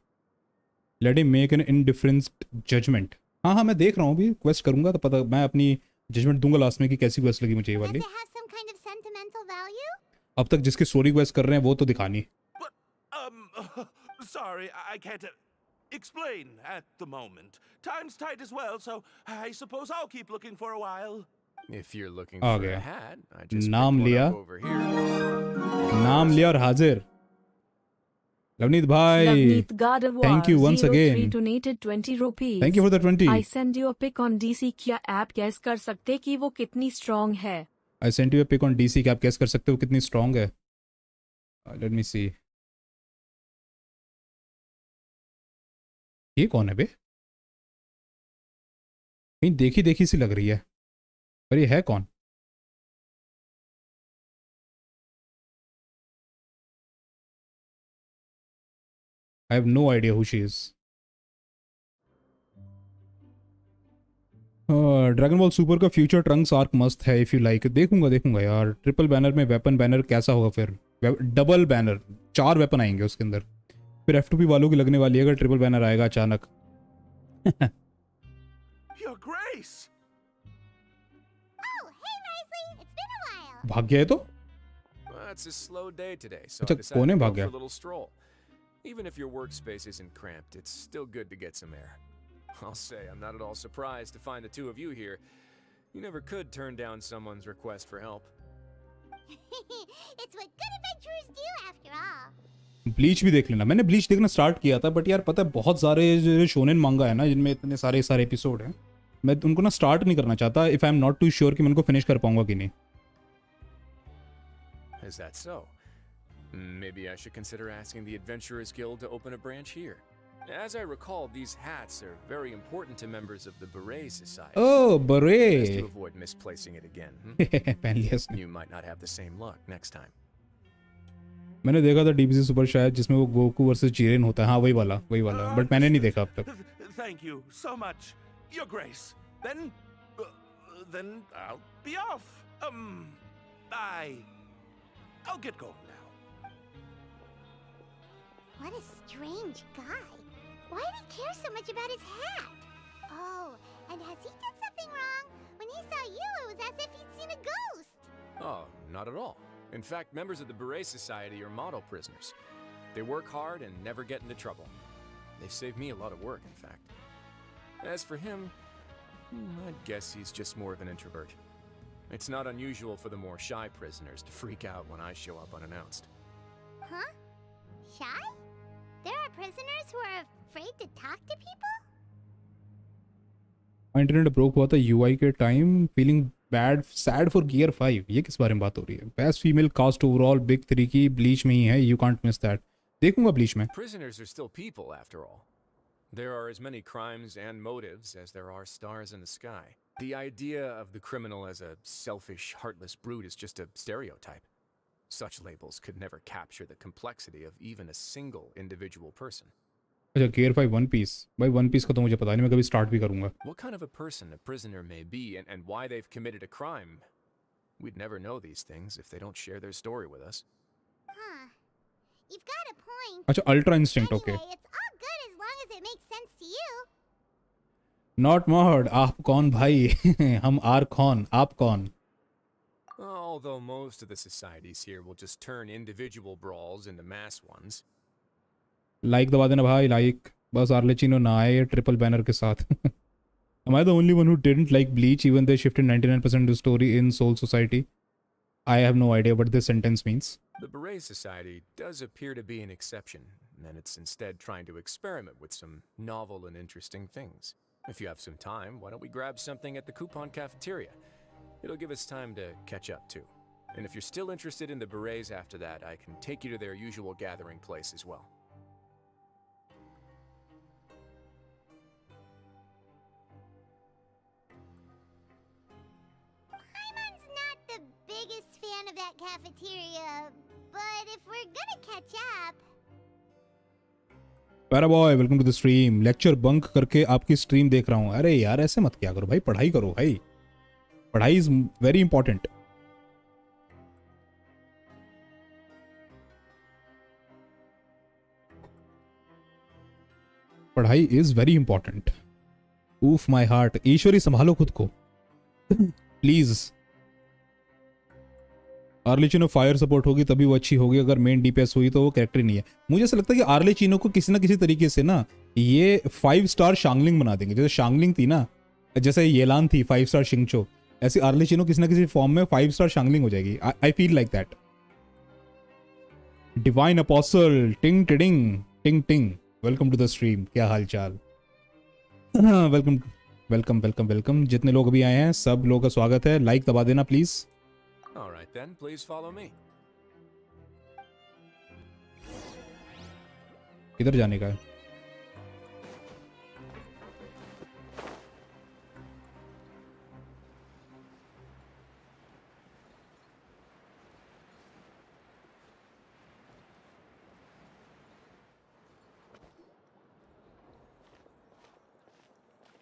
Let him make an indifferent judgement. हाँ हाँ, मैं देख रहा हूँ अभी, क्वेस्ट करूंगा तो पता, मैं अपनी जजमेंट दूंगा लास्ट में कि कैसी क्वेस्ट लगी मुझे ये Does वाली. it have some kind of sentimental value? अब तक जिसकी स्टोरी क्वेस्ट कर रहे हैं वो तो दिखानी. But, sorry, I can't explain at the moment. Time's tight as well, so I suppose I'll keep looking for a while. If you're looking uh for गया. a hat, I just नाम picked one लिया. up over here. नाम लिया और हाजिर. लवनीत भाई, Navneet God of War thank you once 03 again. donated 20 rupees. Thank you for the 20. I send you a pic on DC. क्या आप गैस कर सकते कि वो कितनी स्ट्रॉन्ग है? I sent you a pic on DC कि आप कैस कर सकते हो कितनी स्ट्रांग है. Let me see. ये कौन है बे? कहीं देखी देखी सी लग रही है, पर ये है कौन? I have no idea who she is. Dragon Ball super का फ्यूचर ट्रंक्स आर्क मस्त है. इफ यू लाइक, देखूंगा यार. ट्रिपल बैनर में वेपन बैनर कैसा होगा फिर? डबल बैनर, 4 वेपन आएंगे उसके अंदर. फिर F2P वालों की लगने वाली है अगर ट्रिपल बैनर आएगा अचानक. Your Grace! Oh, hey, Wriothesley. It's been a while. भाग गया है तो? Well, it's a slow day today, so अच्छा, I decided कोने to भाग go गया? for a little stroll. Even if your workspace isn't cramped, it's still good to get some air. I'll say I'm not at all surprised to find the two of you here. You never could turn down someone's request for help. It's what good adventurers do, after all. Bleach भी देख लेना. मैंने bleach देखना start किया था, but यार पता है बहुत सारे जो शोनेन मांगा है ना जिनमें इतने सारे एपिसोड हैं, मैं उनको ना स्टार्ट नहीं करना चाहता if I am not too sure कि मैं उनको फिनिश कर पाऊंगा कि नहीं. Is that so? Maybe I should consider asking the Adventurers Guild to open a branch here. As I recall, these hats are very important to members of the Beret Society. Oh Best बरे. to avoid misplacing it again. पहन लिया इसने. You might not have the same luck next time. मैंने देखा था DBC super शायद जिसमें वो गोकू वर्सेस जीरेन होता है. हाँ वही वाला बट मैंने नहीं देखा अब तक. Thank you so much, Your Grace. Then I'll be off. I'll get going now. What a strange guy. Why did he care so much about his hat? Oh, and has he done something wrong? When he saw you, it was as if he'd seen a ghost. Oh, not at all. In fact, members of the Beret Society are model prisoners. They work hard and never get into trouble. They've saved me a lot of work, in fact. As for him, I'd guess he's just more of an introvert. It's not unusual for the more shy prisoners to freak out when I show up unannounced. Huh? Shy? There are prisoners who are afraid to talk to people? Internet broke हुआ था UI के time. Feeling bad sad for gear 5. ये किस बारे में बात हो रही है? Best female cast overall big 3 की ब्लीच में ही है. You can't miss that. देखूंगा ब्लीच में. Prisoners are still people, after all. There are as many crimes and motives as there are stars in the sky. The idea of the criminal as a selfish, heartless brute is just a stereotype. Such labels could never capture the complexity of even a single individual person. अच्छा gear 5 one piece. भाई one piece का तो मुझे पता नहीं, मैं कभी start भी करूंगा. What kind of a person a prisoner may be and why they've committed a crime, we'd never know these things if they don't share their story with us. Huh. You've got a point. अच्छा ultra instinct. Okay. Anyway, it's all good as long as it makes sense to you. Not mod. आप कौन भाई? हम Arcon. आप कौन? Although most of the societies here will just turn individual brawls into mass ones. Like दबा देना भाई. Like बस आर्लेचिनो ना आए ट्रिपल बैनर के साथ. Am I the only one who didn't like Bleach even they shifted 99% of the story in Soul Society? I have no idea what this sentence means. The Beret Society does appear to be an exception, and it's instead trying to experiment with some novel and interesting things. If you have some time, why don't we grab something at the Coupon Cafeteria? It'll give us time to catch up too. And if you're still interested in the Berets after that, I can take you to their usual gathering place as well. Paimon's not the biggest fan of that cafeteria, but if we're gonna catch up... para boy welcome to the stream. Lecture bunk करके आपकी stream देख रहा हूँ. अरे यार ऐसे मत क्या करो भाई. पढ़ाई करो भाई. पढ़ाई इज वेरी इंपॉर्टेंट. पढ़ाई is very important. Oof my heart. Ishwari संभालो खुद को प्लीज. आर्लेचिनो फायर सपोर्ट होगी तभी वो अच्छी होगी, अगर मेन डीपीएस हुई तो वो कैरेक्टर ही नहीं है. मुझे ऐसा लगता है कि आर्लेचिनो को किसी ना किसी तरीके से ना ये 5 स्टार शांगलिंग बना देंगे. जैसे शांगलिंग थी ना, जैसे येलान थी 5 स्टार शिंगचो, ऐसी आर्लेचिनो किसी ना किसी फॉर्म में 5 स्टार शांगलिंग हो जाएगी. I feel like that. Divine apostle टिंग टिडिंग टिंग टिंग, वेलकम टू द स्ट्रीम. क्या हाल चाल. Welcome welcome welcome welcome. जितने लोग अभी आए हैं सब लोगों का स्वागत है. लाइक दबा देना please. All right then, please follow me. किधर जाने का है?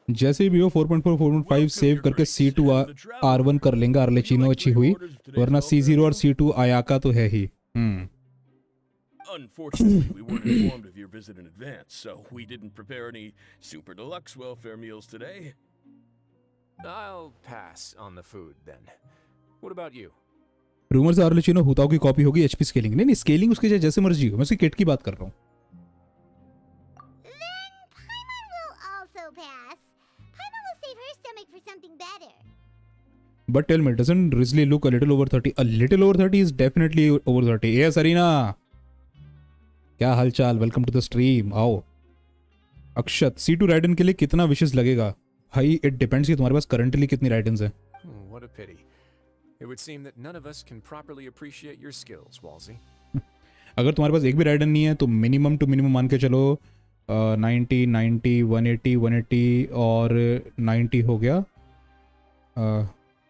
जैसे भी हो 4.4 4.5 सेव करके C2 R1 कर लेंगे. आर्लेचिनो अच्छी हुई, वरना C0 और C2 आयाका तो है ही. Unfortunately, we weren't informed of your visit in advance, so we didn't prepare any super deluxe welfare meals today. I'll pass on the food then. What about you? Rumour से आर्लेचिनो हुताओ की copy होगी. HP scaling नहीं, scaling उसके जैसे मर्जी हो. मैं उसकी किट की बात कर रहा हूँ. Then Paimon will also pass. Paimon will save her stomach for something better. But tell me, doesn't Risley look a little over 30? A little over 30 is definitely over 30. Yes, Arina. क्या हाल चाल. Welcome to the stream. आओ. Akshat, C2 ridden के लिए कितना विशेष लगेगा भाई? It depends कि तुम्हारे पास करंटली कितनी राइडन्स है. What a pity. It would seem that none of us can properly appreciate your skills, Walsey. अगर तुम्हारे पास एक भी राइडन नहीं है तो मिनिमम टू मिनिमम मान के चलो 90 90 180 180 और 90 हो गया.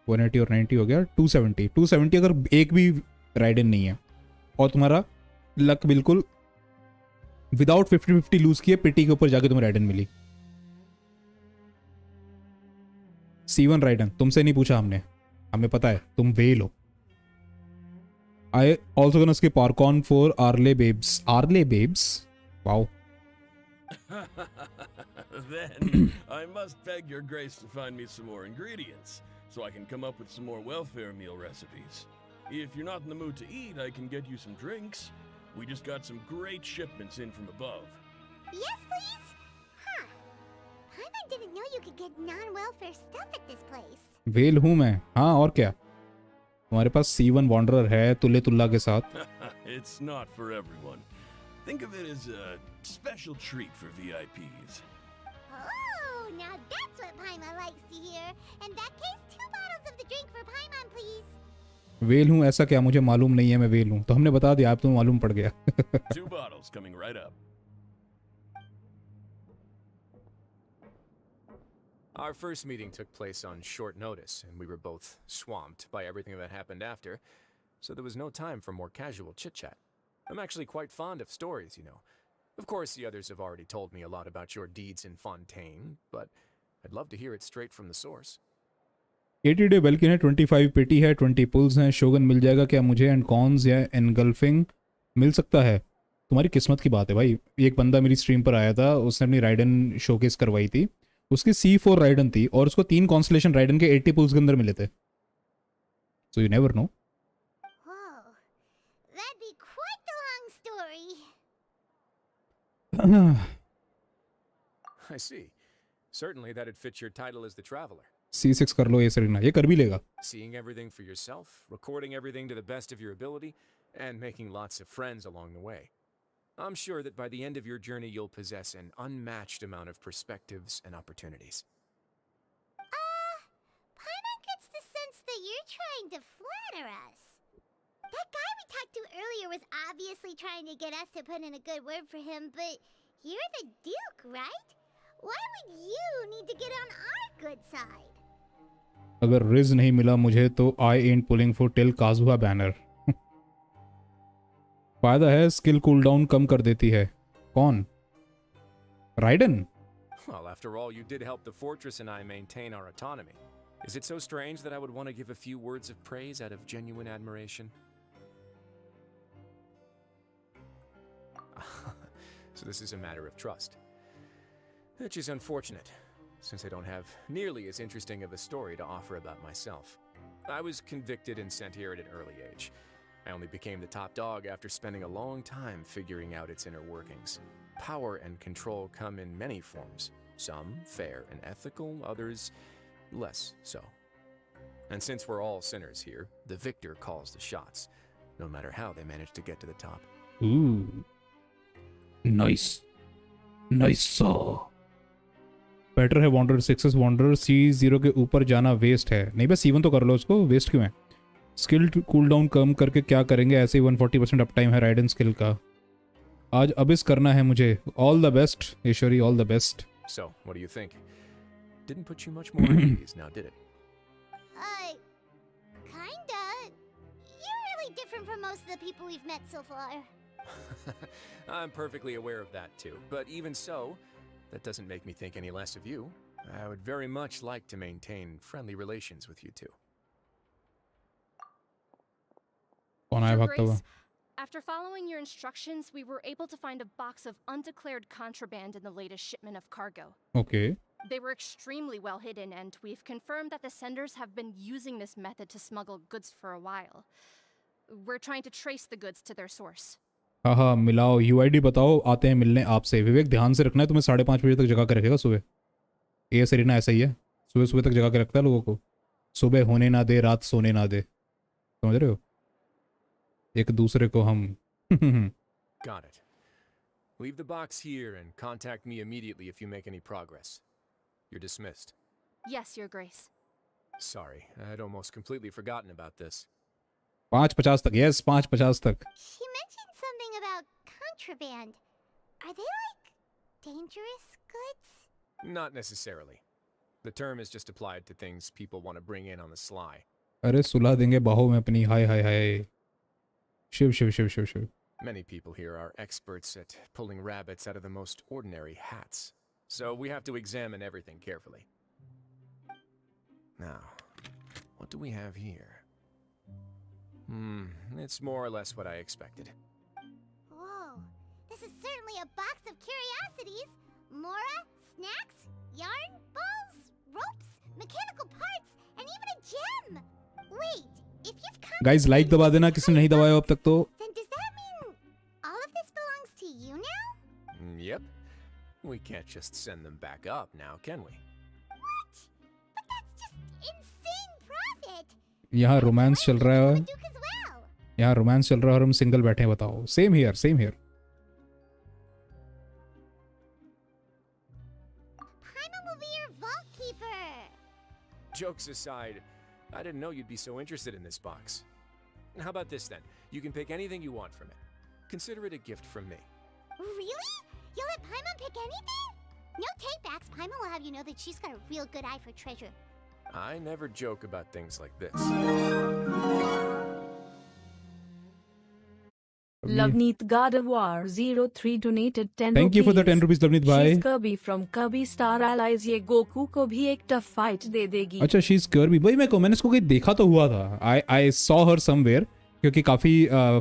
180 और 90 हो गया 270. 270 अगर एक भी राइडन नहीं है और तुम्हारा लक बिल्कुल विदाउट 50-50 लूज किए पिटी के ऊपर जाके तुम्हें राइडन मिली. C1 राइडन तुमसे नहीं पूछा हमने, हमें पता है तुम वेल हो. I also gonna skip Archon for Arle babes. Arle babes, wow. Then I must beg your grace to find me some more ingredients, so I can come up with some more welfare meal recipes. If you're not in the mood to eat, I can get you some drinks. We just got some great shipments in from above. Yes, please? Huh. Paimon didn't know you could get non-welfare stuff at this place. Well हूं मैं. हाँ और क्या, तुम्हारे पास C1 wanderer है तुल्ले तुल्ला के साथ. It's not for everyone. Think of it as a special treat for VIPs. Oh, now that's what Paimon likes to hear. In that case, 2 bottles of the drink for Paimon, please. Well हूं ऐसा क्या? मुझे मालूम नहीं है मैं well हूं, तो हमने बता दिया, आप तुम्हें मालूम पड़ गया. 2 bottles coming right up. Our first meeting took place on short notice, and we were both swamped by everything that happened after, so there was no time for more casual chit-chat. I'm actually quite fond of stories, you know. Of course, the others have already told me a lot about your deeds in Fontaine, but I'd love to hear it straight from the source. 80 day Belkin है, 25 पेटी है, 20 pools हैं. शोगन मिल जाएगा क्या मुझे? And cons या engulfing मिल सकता है. तुम्हारी किस्मत की बात है भाई. एक बंदा मेरी स्ट्रीम पर आया था, उसने अपनी राइडन शोकेस करवाई थी. उसकी C4 राइडन थी और उसको 3 कॉन्स्टलेशन राइडन के 80 पुल्स के अंदर मिले थे. So you never know. Whoa. That'd be quite the long story. I see. Certainly that'd fit your title as the traveler. C6 कर लो ये सरीना, ये कर भी लेगा. Seeing everything for yourself, recording everything to the best of your ability, and making lots of friends along the way. I'm sure that by the end of your journey you'll possess an unmatched amount of perspectives and opportunities. Paimon gets the sense that you're trying to flatter us. That guy we talked to earlier was obviously trying to get us to put in a good word for him, but you're the Duke, right? Why would you need to get on our good side? अगर ridge नहीं मिला मुझे तो आई एंट pulling for tell काजुआ banner. फायदा है skill cooldown कम कर देती है. कौन? Ridden? Well, after all, you did help the fortress and I maintain our autonomy. Is it so strange that I would want to give a few words of praise out of genuine admiration? So this is a matter of trust. Which is unfortunate, since I don't have nearly as interesting of a story to offer about myself. I was convicted and sent here at an early age. I only became the top dog after spending a long time figuring out its inner workings. Power and control come in many forms. Some fair and ethical, others less so. And since we're all sinners here, the victor calls the shots, no matter how they manage to get to the top. Ooh. Nice. Nice saw. Better है wander 6 wander C0 के ऊपर जाना waste है. नहीं बस C1 तो कर लो उसको, वेस्ट क्यों है? स्किल कूल डाउन कम करके क्या करेंगे? ऐसे ही 140% अप टाइम है राइडन स्किल का. आज अबिस करना है मुझे. All the best Ishwari, all the best. So, what do you think? Didn't put you much more at ease now, did it? Kinda. You're really different from most of the people we've met so far. I'm perfectly aware of that too, but even so, that doesn't make me think any less of you. I would very much like to maintain friendly relations with you two. कौन आया Your भागता हुआ? Grace, after following your instructions, we were able to find a box of undeclared contraband in the latest shipment of cargo. Okay. They were extremely well hidden, and we've confirmed that the senders have been using this method to smuggle goods for a while. We're trying to trace the goods to their source. हाँ मिलाओ, UID बताओ, आते हैं मिलने आपसे. विवेक ध्यान से रखना है, तुम्हें 5:30 बजे तक जगा के रखेगा सुबह. ये सरीना ऐसा ही है, सुबह तक जगा के रखता है लोगों को. सुबह होने ना दे, रात सोने ना दे. समझ रहे हो? एक दूसरे को हम Got it. Leave the box here and contact me immediately if you make any progress. You're dismissed. Yes, Your Grace. Sorry, I'd almost completely forgotten about this. 5:50 तक. यस 5:50 तक. She mentioned something about contraband. Are they like dangerous goods? Not necessarily. The term is just applied to things people want to bring in on the sly. अरे सुला देंगे बाहों में अपनी. हाय हाय हाय. Shiv. Many people here are experts at pulling rabbits out of the most ordinary hats, so we have to examine everything carefully. Now, what do we have here? It's more or less what I expected. Whoa, this is certainly a box of curiosities. Mora, snacks, yarn, balls, ropes, mechanical parts, and even a gem. Wait, if you've come... guys like दबा देना किसी ने नहीं दबाया अब तक तो. Then does that mean all of this belongs to you now? Yep. We can't just send them back up now, can we? What? But that's just insane profit. यहाँ रोमांस चल रहा है. Duke as well. यहाँ romance चल रहा है और हम सिंगल बैठे हैं. बताओ. Same here. Paimon will be your vault keeper. Jokes aside, I didn't know you'd be so interested in this box. How about this then? You can pick anything you want from it. Consider it a gift from me. Really? You'll let Paimon pick anything? No takebacks. Paimon will have you know that she's got a real good eye for treasure. I never joke about things like this. Lavneet God of War 03 donated 10 Thank you for the 10 rupees Lavneet bhai. She's Kirby from Kirby Star Allies. ये Goku को भी एक tough fight दे देगी. अच्छा she's Kirby. भाई मैंने इसको कहीं देखा तो हुआ था. I saw her somewhere क्योंकि काफी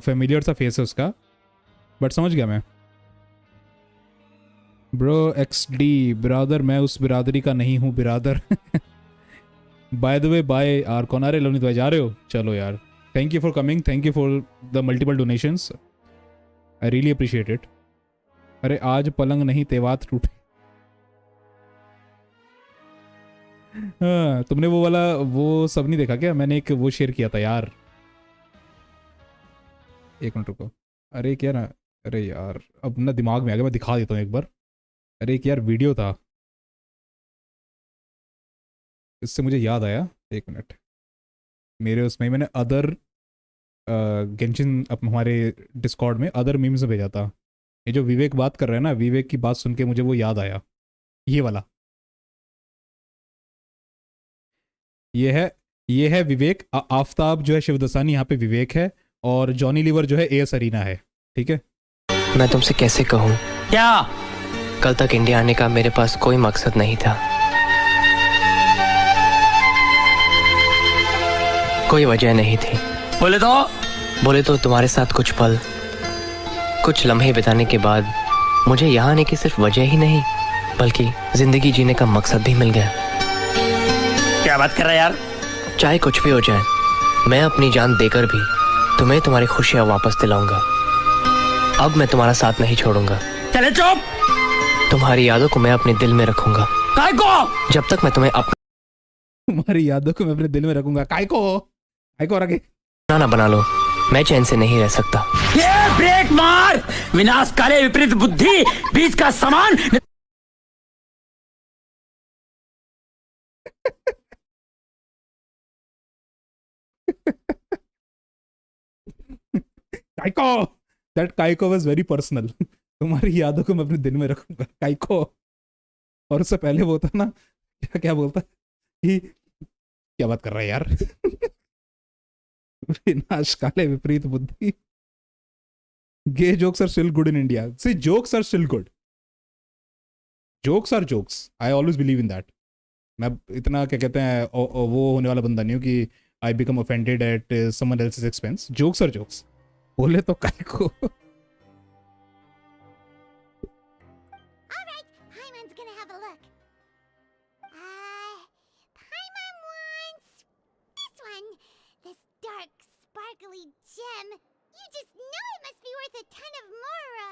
familiar सा फेस है उसका. बट समझ गया मैं. Bro XD ब्रादर, मैं उस बिरादरी का नहीं हूँ बिरादर. By the way, bye Arkhon. अरे लवनीत भाई जा रहे हो? चलो यार. Thank you for coming. Thank you for the multiple donations. I really appreciate it. अरे आज पलंग नहीं तेवात टूटे. हाँ, तुमने वो वाला वो सब नहीं देखा क्या? मैंने एक वो शेयर किया था यार. एक मिनट रुको. अरे क्या ना, अरे यार अब ना दिमाग में आ गया, मैं दिखा देता हूँ एक बार. अरे एक यार वीडियो था, इससे मुझे याद आया. एक मिनट. मेरे उसमें मैंने अदर गेंशिन हमारे डिस्कॉर्ड में अदर मीम्स में भेजा था. ये जो विवेक बात कर रहे हैं ना, विवेक की बात सुन के मुझे वो याद आया. ये वाला ये है विवेक. आफ्ताब जो है शिवदसानी यहाँ पे विवेक है, और जॉनी लीवर जो है AS अरीना है. ठीक है. मैं तुमसे कैसे कहूँ, क्या? कल तक इंडिया आने का मेरे पास कोई मकसद नहीं था. कोई वजह नहीं थी. बोले तो तुम्हारे साथ कुछ पल, कुछ लम्हे बिताने के बाद मुझे यहाँ आने की सिर्फ वजह ही नहीं, बल्कि जिंदगी जीने का मकसद भी मिल गया। क्या बात कर रहा है यार? चाहे कुछ भी हो जाए, मैं अपनी जान देकर भी तुम्हें तुम्हारी खुशियां वापस दिलाऊंगा। अब मैं तुम्हारा साथ नहीं छोड़ूंगा। चले चुप। तुम्हारी यादों को मैं अपने दिल में रखूंगा। काय को? जब तक मैं तुम्हें अपना तुम्हारी यादों को मैं अपने दिल में रखूंगा। काय को रखे ना बना लो, मैं चैन से नहीं रह सकता। ये ब्रेक मार। विनाश काले विपरीत बुद्धि, बीच का समान। काइको, दैट काइको वाज वेरी पर्सनल। तुम्हारी यादों को मैं अपने दिल में रखूंगा काइको। और उससे पहले वो था ना, क्या बोलता कि क्या बात कर रहा है यार? विनाश काले विपरीत बुद्धि। Gay jokes are still good in India. See jokes are still good. Jokes are jokes. I always believe in that. मैं इतना क्या कहते हैं वो होने वाला बंदा नहीं हूँ कि I become offended at someone else's expense. Jokes are jokes. बोले तो काय को। Alright, Paimon's gonna have a look. Paimon wants this one. This dark, sparkly gem. You just know it must be worth a ton of mora.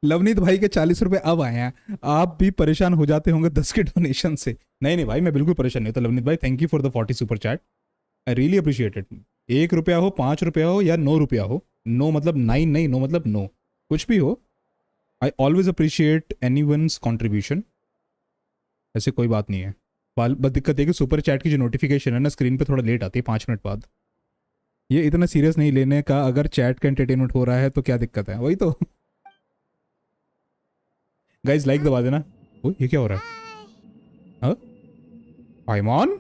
Lovneet भाई के 40 रुपए अब आए हैं। आप भी परेशान हो जाते होंगे 10 के डोनेशन से। नहीं भाई, मैं बिल्कुल परेशान नहीं होता लवनीत भाई। Thank you for the 40 super chat. I really appreciate it. 1 रुपया हो, 5 रुपया हो या 9 रुपया हो, नो मतलब 9 नहीं, नो मतलब नो, कुछ भी हो, I always appreciate any one's contribution. ऐसे कोई बात नहीं है। बस दिक्कत है कि सुपर चैट की जो नोटिफिकेशन है ना, स्क्रीन पे थोड़ा लेट आती है, 5 मिनट बाद। ये इतना सीरियस नहीं लेने का। अगर चैट का एंटरटेनमेंट हो रहा है तो क्या दिक्कत है? वही तो। गाइज लाइक दबा देना। ओ, ये क्या हो रहा है? हाँ पाइमॉन,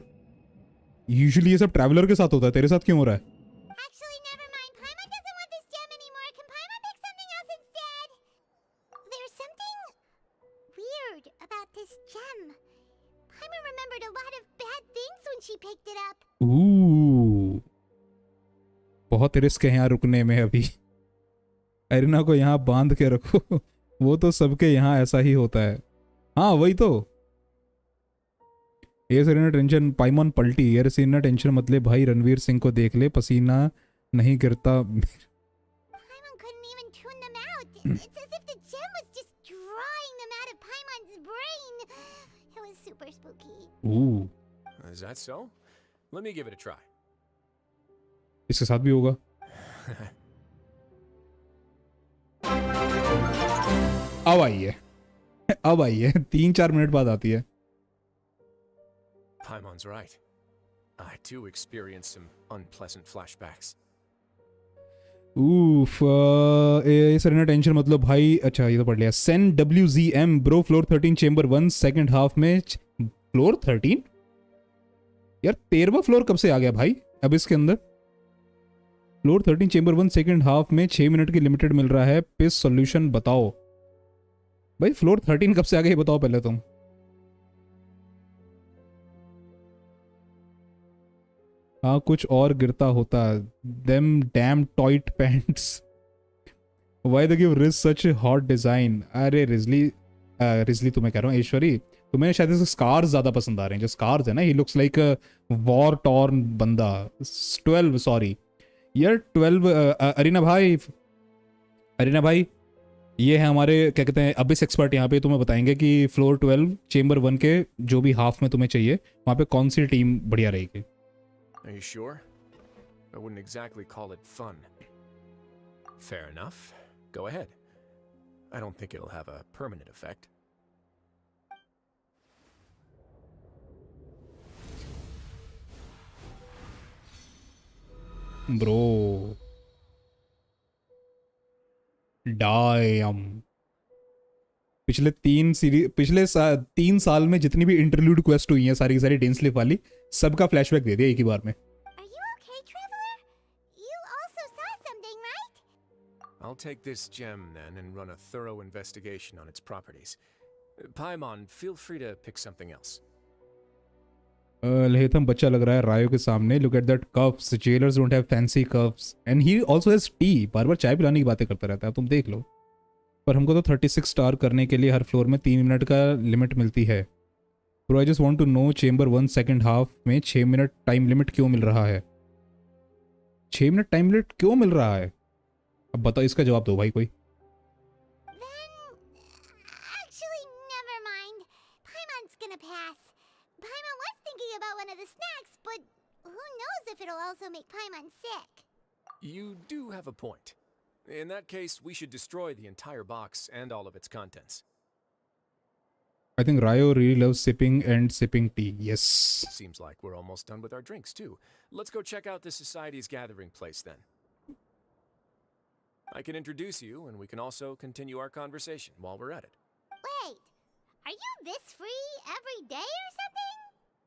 यूजुअली ये सब ट्रैवलर के साथ होता है, तेरे साथ क्यों हो रहा है? Actually, never mind. Paimon doesn't want this gem anymore. Can Paimon pick something else instead? There's something weird about this gem. Paimon remembered a lot of bad things when she picked it up. बहुत risk है यहाँ रुकने में अभी। Aryna को यहाँ बांध के रखो। वो तो सबके यहाँ ऐसा ही होता है। हाँ वही तो। ये सरीना टेंशन, पाइमॉन पलटी। ये सरीना टेंशन मत ले भाई, रणवीर सिंह को देख ले, पसीना नहीं गिरता। Paimon couldn't even tune them out. It's as if the gem was just drawing them out of Paimon's brain. It was super spooky. Ooh. Is that so? Let me give it a try. इसके साथ भी होगा। अब आई है 3-4 minute बाद आती है। Paimon's right. I too experienced some unpleasant flashbacks. सरीना टेंशन मतलब भाई। अच्छा ये तो पढ़ लिया। सेन WZM bro floor 13 chamber 1 second half में। फ्लोर 13 यार, 13वां फ्लोर कब से आ गया भाई अब इसके अंदर? फ्लोर 13 चेंबर 1 सेकंड हाफ में 6 मिनट की लिमिटेड मिल रहा है। पिस सॉल्यूशन बताओ भाई। फ्लोर 13 कब से आ गया ये बताओ पहले तुम। हाँ कुछ और गिरता होता। Them dam टॉइट pants. Why they give ridge such hot design. अरे रिजली तुम्हें कह रहा हूँ ऐश्वरी, तुम्हें शायद इसके स्कार्स ज्यादा पसंद आ रहे हैं। जो स्कार्स है ना, he looks like war torn बंदा। 12 सॉरी यार 12। अरीना भाई ये है हमारे क्या कहते हैं अबिस एक्सपर्ट। यहाँ पे तुम्हें बताएंगे कि फ्लोर 12 चेंबर 1 के जो भी हाफ में तुम्हें चाहिए वहाँ पे कौन सी टीम बढ़िया रहेगी। Are you sure? I wouldn't exactly call it fun. Fair enough. Go ahead. I don't think it'll have a permanent effect. Bro. Damn. पिछले 3 साल में जितनी भी इंटरल्यूड क्वेस्ट हुई हैं सारी की सारी डेन स्लिप वाली, सबका फ्लैशबैक दे दिया एक ही बार में। Are you okay, traveler? You also saw something, right? I'll take this gem then and run a thorough investigation on its properties. Paimon, feel free to pick something else. लेथम बच्चा लग रहा है रायो के सामने। Look at that cuffs, jailers don't have fancy cuffs and he also has tea. बार बार चाय पिलाने की बातें करता रहता है, तुम देख लो। पर हमको तो 36 स्टार करने के लिए हर फ्लोर में 3 मिनट का लिमिट मिलती है। Bro I just want to know chamber 1 second half में 6 मिनट टाइम लिमिट क्यों मिल रहा है? 6 मिनट टाइम लिमिट क्यों मिल रहा है? अब बताओ, इसका जवाब दो भाई कोई। Actually, never mind. Paimon's gonna pass. Paimon was thinking about one of the snacks, but who knows if it'll also make Paimon sick. You do have a point. In that case, we should destroy the entire box and all of its contents. I think Ryo really loves sipping and sipping tea. Yes. Seems like we're almost done with our drinks, too. Let's go check out the Society's gathering place, then. I can introduce you, and we can also continue our conversation while we're at it. Wait, are you this free every day or something?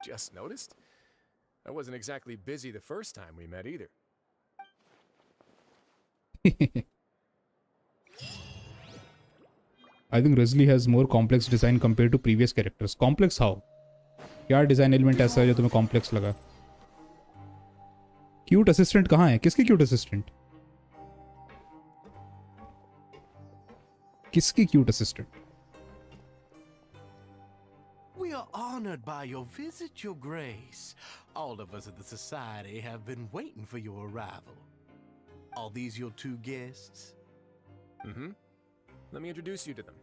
Just noticed? I wasn't exactly busy the first time we met either. I think Wriothesley has more complex design compared to previous characters. Complex how? क्या design element ऐसा है जो तुम्हें complex लगा? Cute assistant कहाँ है? किसकी cute assistant? किसकी cute assistant? We are honored by your visit, Your Grace. All of us at the Society have been waiting for your arrival. Are these your two guests? Mm-hmm. Let me introduce you to them.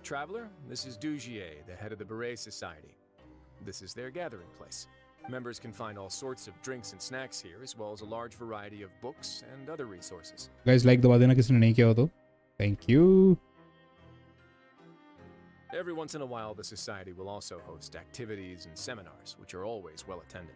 Traveler, this is Dugier, the head of the Beret Society. This is their gathering place. Members can find all sorts of drinks and snacks here, as well as a large variety of books and other resources. Guys, like दबा देना किसने नहीं किया हो तो. Thank you. Every once in a while, the Society will also host activities and seminars, which are always well attended.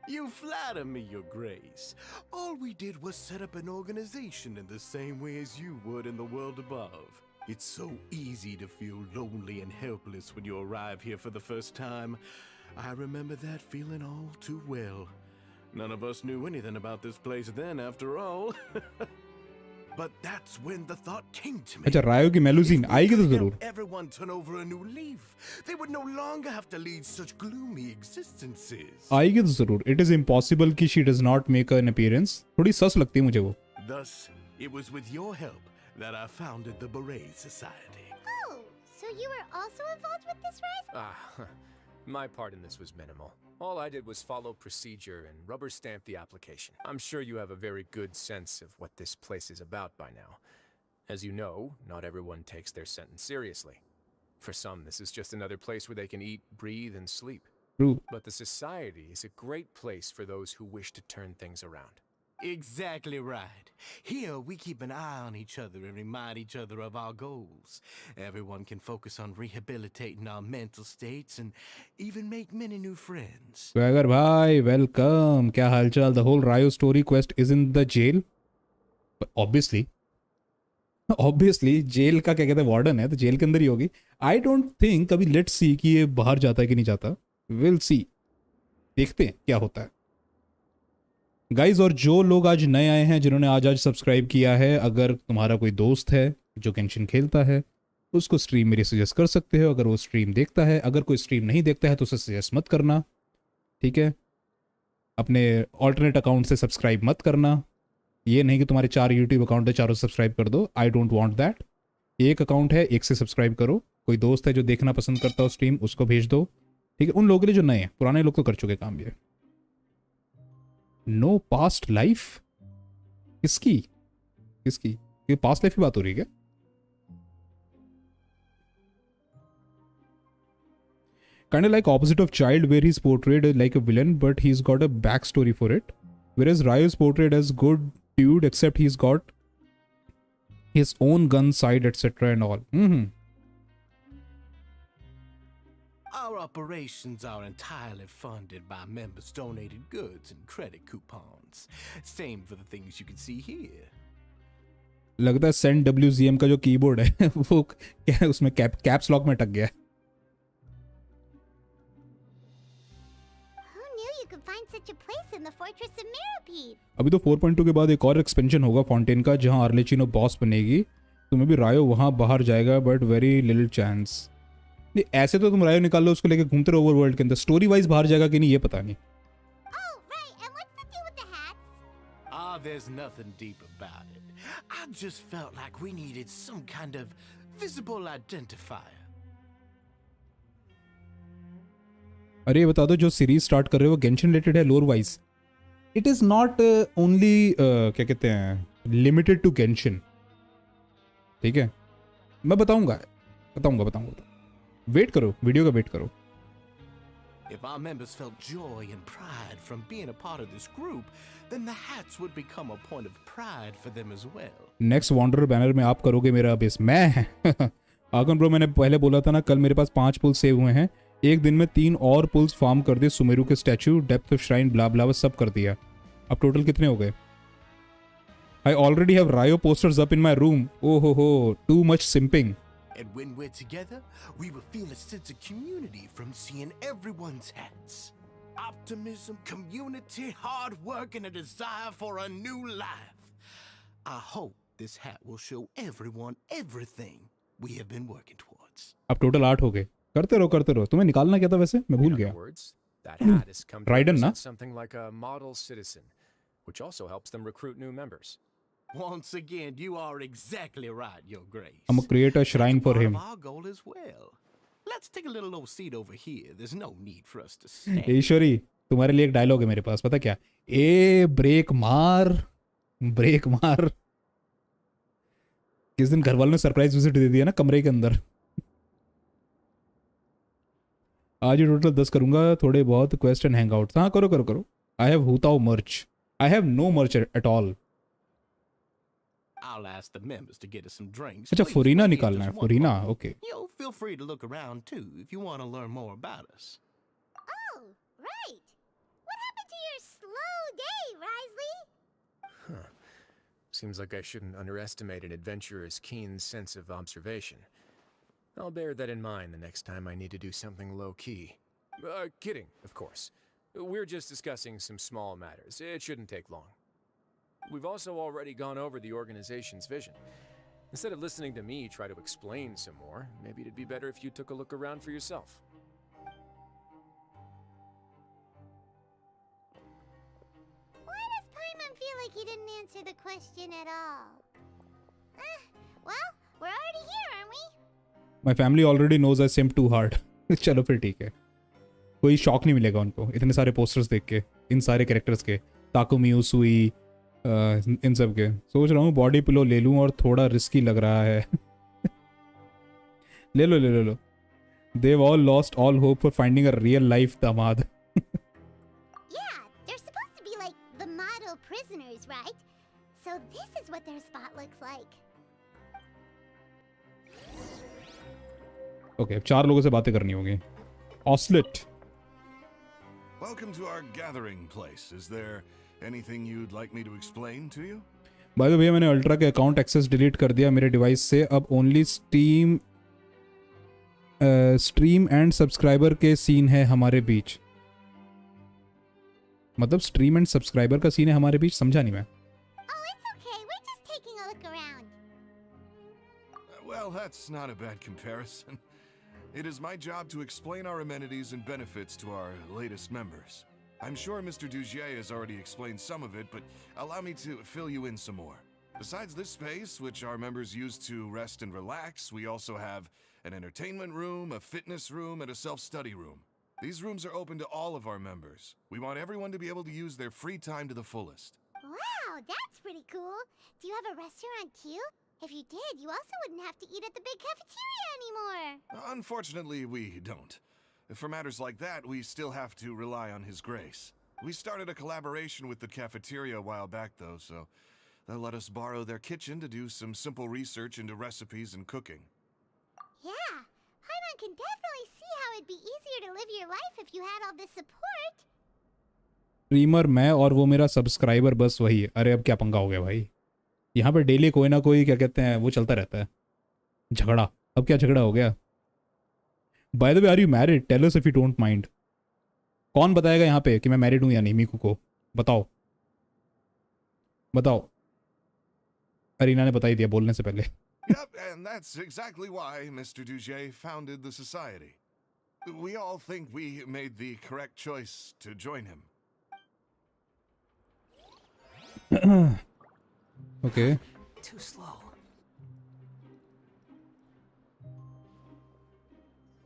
You flatter me, Your Grace. All we did was set up an organization in the same way as you would in the world above. It's so easy to feel lonely and helpless when you arrive here for the first time. I remember that feeling all too well. None of us knew anything about this place then, after all. But that's when the thought came to me. अच्छा, रायो की मेलुजीन आएगी तो जरूर. Everyone turn over a new leaf. They would no longer have to lead such gloomy existences. आएगी तो जरूर. It is impossible कि she does not make an appearance. थोड़ी सस लगती है मुझे वो. Thus, it was with your help that I founded the Beret Society. Oh, so you were also involved with this, Rise? My part in this was minimal. All I did was follow procedure and rubber stamp the application. I'm sure you have a very good sense of what this place is about by now. As you know, not everyone takes their sentence seriously. For some, this is just another place where they can eat, breathe, and sleep. True. But the Society is a great place for those who wish to turn things around. Exactly right. Here we keep an eye on each other and remind each other of our goals. Everyone can focus on rehabilitating our mental states and even make many new friends. Swagger bhai, welcome. क्या हालचाल? The whole Ryo story quest is in the jail. But obviously, jail का क्या कहते हैं, warden है तो jail के अंदर ही होगी. I don't think. अभी let's see कि ये बाहर जाता है कि नहीं जाता. We'll see. देखते हैं क्या होता है. गाइज, और जो लोग आज नए आए हैं जिन्होंने आज सब्सक्राइब किया है, अगर तुम्हारा कोई दोस्त है जो गेंशिन खेलता है, उसको स्ट्रीम मेरी सजेस्ट कर सकते हो अगर वो स्ट्रीम देखता है. अगर कोई स्ट्रीम नहीं देखता है तो उसे सजेस्ट मत करना, ठीक है? अपने ऑल्टरनेट अकाउंट से सब्सक्राइब मत करना. ये नहीं कि तुम्हारे 4 यूट्यूब अकाउंट है, चारों सब्सक्राइब कर दो. आई डोंट वांट दैट. एक अकाउंट है, एक से सब्सक्राइब करो. कोई दोस्त है जो देखना पसंद करता हो स्ट्रीम, उसको भेज दो, ठीक है? उन लोगों के लिए जो नए हैं, पुराने लोग तो कर चुके काम ये. No past life? किसकी ये पास्ट लाइफ की बात हो रही है क्या? Kind of like opposite of Child, where he's portrayed like a villain, but he's got a backstory for it. Whereas Ryo is portrayed as good dude, except he's got his own gun side, etc. and all. Our operations are entirely funded by members' donated goods and credit coupons. Same for the things you can see here. लगता है send WZM का जो keyboard है वो क्या है, उसमें caps lock में अटक गया है. Who knew you could find such a place in the fortress of Mirapede? अभी तो 4.2 के बाद एक और एक्सपेंशन होगा फॉन्टेन का, जहां आर्लेचिनो बॉस बनेगी. तो मे भी रायो वहां बाहर जाएगा, बट वेरी लिटिल चांस. नहीं, ऐसे तो तुम रायो निकाल लो, उसको लेके घूमते रहो ओवरवर्ल्ड के अंदर. स्टोरी वाइज बाहर जाएगा कि नहीं ये पता नहीं. Oh, right. And what's the deal with the hats? there's nothing deep about it. I just felt like we needed some kind of visible identifier. अरे ये बता दो जो सीरीज स्टार्ट कर रहे हो गेंशिन रिलेटेड है लोर wise. It is not only क्या कहते हैं लिमिटेड टू गेंशिन. ठीक है मैं बताऊंगा. वेट करो वीडियो का वेट करो. If our members felt joy and pride from being a part of this group, then the hats would become a point of pride for them as well. Next wonder banner में आप करोगे मेरा base. मैं Arkan bro मैंने पहले बोला था ना कल मेरे पास 5 पुल्स सेव हुए हैं. एक दिन में 3 और पुल्स फार्म कर दिए. सुमेरु के statue depth of shrine blah blah सब कर दिया. अब टोटल कितने हो गए? I already have Wrio posters up in my room. ओ हो too much simping. And when we're together, we will feel a sense of community from seeing everyone's hats. Optimism, community, hard work, and a desire for a new life. I hope this hat will show everyone everything we have been working towards. अब total 8 हो गए. करते रहो. तुम्हें निकालना क्या था वैसे? मैं भूल गया. राइडन ना? Something like a model citizen, which also helps them recruit new members. Once again, you are exactly right, Your Grace. I'm gonna create a shrine for him. Our goal as well. Let's take a little old seat over here. There's no need for us to stand. ईश्वरी तुम्हारे लिए एक dialogue है मेरे पास. पता क्या? ए break मार. किस दिन घर वालों ने सरप्राइज विजिट दे दिया ना कमरे के अंदर. आज ही टोटल 10 करूंगा. थोड़े बहुत क्वेस्ट एंड हैंगआउट. हाँ करो. आई हैव हुताओ मर्च. आई हैव नो मर्च at all. I'll ask the members to get us some drinks. अच्छा फुरीना निकालना है. फुरीना okay. Feel free to look around too if you want to learn more about us. Oh, right. What happened to your slow day, Wriothesley? Huh. Seems like I shouldn't underestimate an adventurer's keen sense of observation. I'll bear that in mind the next time I need to do something low-key. Kidding, of course. We're just discussing some small matters. It shouldn't take long. We've also already gone over the organization's vision. Instead of listening to me try to explain some more, maybe it'd be better if you took a look around for yourself. Why does Paimon feel like he didn't answer the question at all? Well, we're already here, aren't we? My family already knows I simp too hard. चलो फिर ठीक है. कोई shock नहीं मिलेगा उनको इतने सारे पोस्टर्स देख के इन सारे कैरेक्टर्स के. ताकुमी उसूई इन सब के. सोच रहा हूँ बॉडी पिलो ले लूँ और थोड़ा रिस्की लग रहा है. ले लो. They've all lost all hope for finding a real life दामाद. Yeah, they're supposed to be like the model prisoners, right? So this is what their spot looks like. Okay अब 4 लोगों से बातें करनी होगी. ऑस्लेट. Welcome to our gathering place. Is there anything you'd like me to explain to you? Bye the वे मैंने ultra के account access delete कर दिया मेरे डिवाइस से. अब ओनली स्ट्रीम एंड सब्सक्राइबर के सीन है हमारे बीच. मतलब स्ट्रीम एंड सब्सक्राइबर का सीन है हमारे बीच. समझा नहीं मैं. Oh, it's okay. We're just taking a look around. Well, that's not a bad comparison. It is my job to explain our amenities and benefits to our latest members. I'm sure Mr. Dugier has already explained some of it, but allow me to fill you in some more. Besides this space, which our members use to rest and relax, we also have an entertainment room, a fitness room, and a self-study room. These rooms are open to all of our members. We want everyone to be able to use their free time to the fullest. Wow, that's pretty cool. Do you have a restaurant too? If you did, you also wouldn't have to eat at the big cafeteria anymore. Unfortunately, we don't. For matters like that, we still have to rely on His Grace. We started a collaboration with the cafeteria a while back, though, so they'll let us borrow their kitchen to do some simple research into recipes and cooking. Yeah, Paimon can definitely see how it'd be easier to live your life if you had all this support. Streamer मैं और वो मेरा subscriber बस वही है. अरे अब क्या पंगा हो गया भाई. यहाँ पर डेली कोई ना कोई क्या कहते हैं वो चलता रहता है झगड़ा. अब क्या झगड़ा हो गया? By the way are you married? Tell us if you don't mind. कौन बताएगा यहाँ पे कि मैं मैरिड हूँ या नहीं? मीकू को बताओ. अरीना ने बता ही दिया बोलने से पहले. Yep, and that's exactly why Mr. Dugier founded the society. We all think we made the correct choice to join him. Okay Too slow.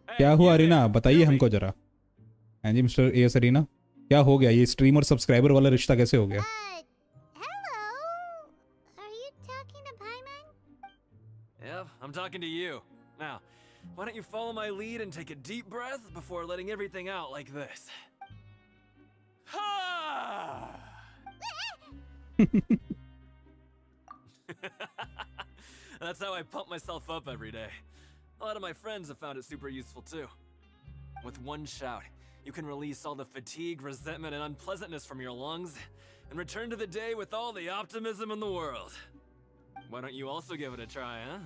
क्या हुआ अरीना, बताइए हमको जरा। हाँ जी मिस्टर एस अरीना, क्या हो गया? ये स्ट्रीम और सब्सक्राइबर वाला रिश्ता कैसे हो गया? Hello? Are you talking to Paimon? Yep, I'm talking to you. Now, why don't you follow my lead and take a deep breath before letting everything out like this? Ha! That's how I pump myself up every day. A lot of my friends have found it super useful too. With one shout, you can release all the fatigue, resentment, and unpleasantness from your lungs and return to the day with all the optimism in the world. Why don't you also give it a try, huh?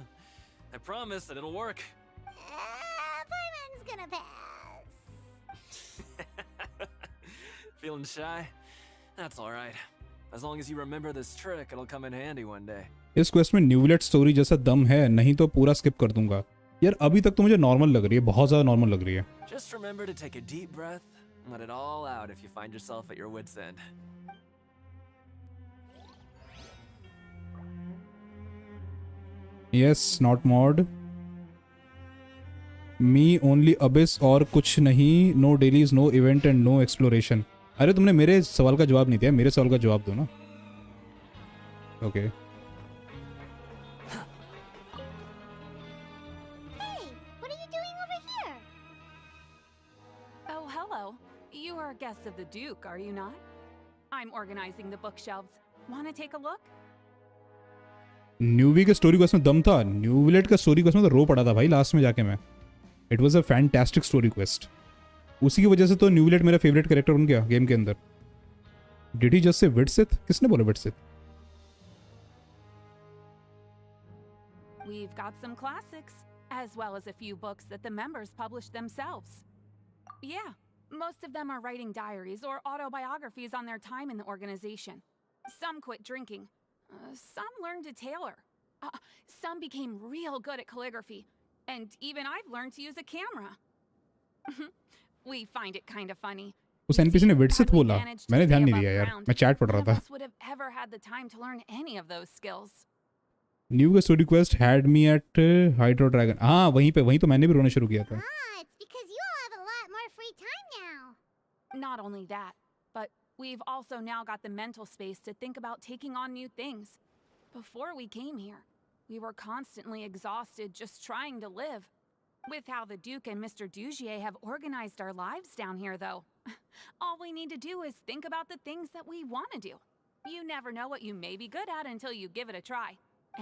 I promise that it'll work. Paimon's gonna pass. Feeling shy? That's alright. As long as you remember this trick, it'll come in handy one day. इस quest में न्यूविलेट story जैसा दम है, नहीं तो पूरा skip कर दूंगा। यार अभी तक तो मुझे नॉर्मल लग रही है, बहुत ज़्यादा नॉर्मल लग रही है। Just remember to take a deep breath and let it all out if you find yourself at your wit's end. Yes, not mod. Me only abyss और कुछ नहीं, no dailies, no event and no exploration. अरे तुमने मेरे सवाल का जवाब नहीं दिया, मेरे सवाल का जवाब दो ना। Okay Hey, what are you doing over here? Oh, hello. You are a guest of the Duke, are you not? I'm organizing the bookshelves. Want to take a look? न्यूवी के स्टोरी क्वेस्ट में दम था, न्यूविलेट का story quest में तो रो पड़ा था भाई लास्ट में जाके मैं। It was a fantastic story quest. उसी की वजह से तो न्यूविलेट मेरा फेवरेट कैरेक्टर बन गया गेम के अंदर। Did he just say विटसिथ? किसने बोला विटसिथ? We've got some classics, as well as a few books that the members publish themselves. Yeah, most of them are writing diaries or autobiographies on their time in the organization. Some quit drinking. Some learned to tailor. Some became real good at calligraphy. And even I've learned to use a camera. We find it kind of funny. उस NPC ने विटसिथ बोला, मैंने ध्यान नहीं दिया यार, मैं chat पढ़ रहा था। Would have ever had the time to learn any of those skills. New का story quest had me at hydro dragon. हाँ वहीं तो मैंने भी रोना शुरू किया था। It's because you all have a lot more free time now. Not only that, but we've also now got the mental space to think about taking on new things. Before we came here, we were constantly exhausted just trying to live. With how the Duke and Mr. Dugier have organized our lives down here, though, all we need to do is think about the things that we want to do. You never know what you may be good at until you give it a try.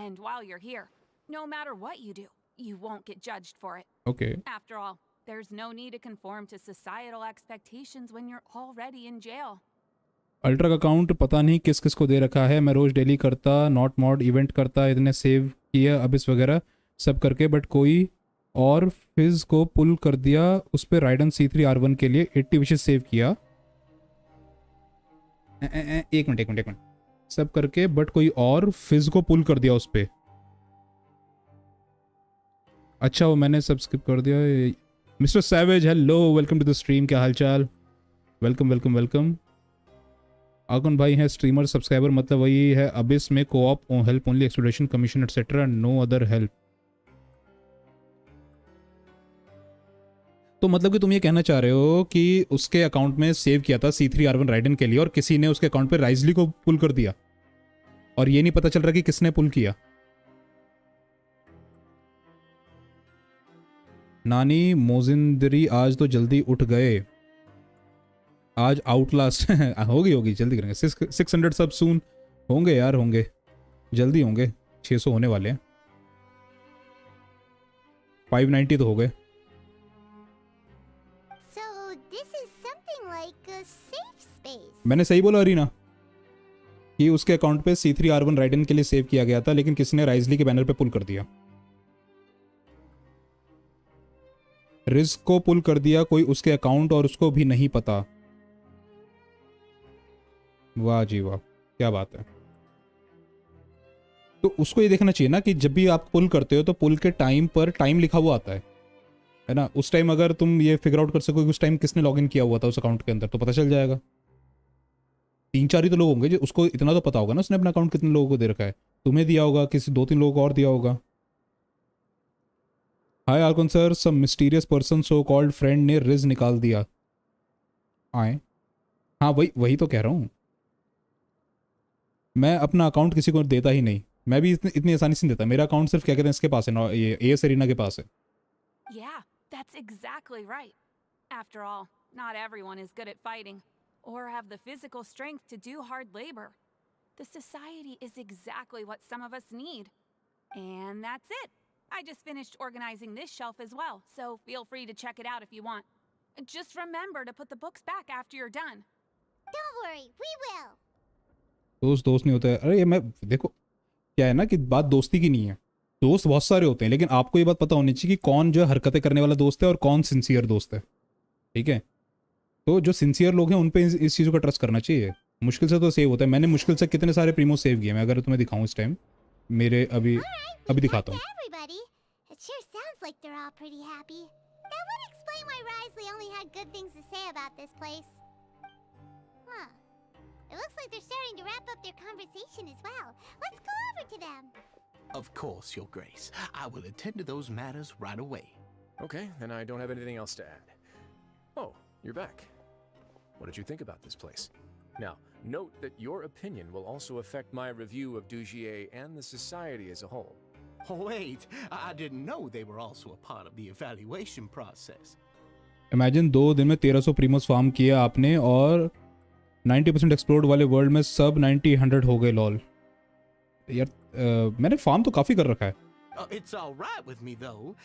And while you're here, no matter what you do, you won't get judged for it. Okay. After all, there's no need to conform to societal expectations when you're already in jail. Ultra का account पता नहीं किस किस को दे रखा है। मैं रोज daily करता, नॉट मॉड इवेंट करता, इतने सेव किया अबिस वगैरह सब करके, बट कोई और फिज को पुल कर दिया उस पर राइडन C3R1 के लिए 80 विशेष सेव किया। एक मिनट सब करके, बट कोई और फिज को पुल कर दिया उस पर। अच्छा वो मैंने सब्सक्राइब कर दिया। Mister Savage hello, welcome to the stream, क्या हालचाल? वेलकम। आर्कन भाई है स्ट्रीमर सब्सक्राइबर, मतलब वही है अबिस में co-op help only, exploration commission etcetera, no other help. तो मतलब कि तुम ये कहना चाह रहे हो कि उसके अकाउंट में सेव किया था C3R1 राइडन के लिए और किसी ने उसके अकाउंट पे राइजली को पुल कर दिया और ये नहीं पता चल रहा कि किसने पुल किया। नानी मोजिंदरी आज तो जल्दी उठ गए, आज आउटलास्ट होगी जल्दी करेंगे। 600 सब सून होंगे यार, होंगे जल्दी होंगे, 600 होने वाले हैं। 590 तो हो गए। So this is something like a safe space. मैंने सही बोला अरीना कि उसके अकाउंट पे C3R1 राइडन के लिए सेव किया गया था, लेकिन किसी ने राइजली के बैनर पे पुल कर दिया। रिस्क को पुल कर दिया कोई उसके अकाउंट और उसको भी नहीं पता। वाह जी वाह, क्या बात है। तो उसको ये देखना चाहिए ना कि जब भी आप पुल करते हो तो पुल के टाइम पर टाइम लिखा हुआ आता है ना। उस टाइम अगर तुम ये फिगर आउट कर सको कि उस टाइम किसने लॉगिन किया हुआ था उस अकाउंट के अंदर, तो पता चल जाएगा। 3-4 ही तो लोग होंगे जो उसको इतना तो पता होगा ना उसने अपना अकाउंट कितने लोगों को दे रखा है। तुम्हें दिया होगा, किसी 2-3 लोगों को और दिया होगा। Hi Archon sir, some mysterious person so called friend ने रिज निकाल दिया। आए हाँ वही तो कह रहा हूँ, मैं अपना अकाउंट किसी को देता ही नहीं। मैं भी इतनी आसानी से नहीं देता। मेरा अकाउंट सिर्फ क्या कहते हैं इसके पास है ना, ये एस एरिना के पास है। Yeah, that's exactly right. After all, not everyone is good at fighting or have the physical strength to do hard labor. The society is exactly what some of us need. And that's it. I just finished organizing this shelf as well, so feel free to check it out if you want. Just remember to put the books back after you're done. Don't worry, we will. दोस्त नहीं होता है। अरे ये मैं देखो क्या है ना कि बात दोस्ती की नहीं है। दोस्त बहुत सारे होते हैं, लेकिन आपको ये बात पता होनी चाहिए कि कौन जो हरकतें करने वाला दोस्त है और कौन सिंसियर दोस्त है। ठीक है, तो जो सिंसियर लोग हैं उन पे इस चीज़ों का ट्रस्ट करना चाहिए। मुश्किल से तो सेव होता है। मैंने मुश्किल से कितने सारे प्रीमो सेव किए। मैं अगर तुम्हें दिखाऊं इस टाइम मेरे अभी दिखाता हूँ। Everybody, it sure sounds like they're all pretty happy. That would explain why Wriothesley only had good things to say about this place. Huh. It looks like they're starting to wrap up their conversation as well. Let's go over to them. Of course, Your Grace. I will attend to those matters right away. Okay, then I don't have anything else to add. Oh, you're back. What did you think about this place? Now, note that your opinion will also affect my review of Dugier and the society as a whole. Oh, wait, I didn't know they were also a part of the evaluation process. Imagine 2 दिन में 1300 प्रीमोस farm किया आपने और 90% explored वाले world में सब 90-100 हो गए। लॉल यार मैंने फार्म तो काफ़ी कर रखा है। It's all right with me, though.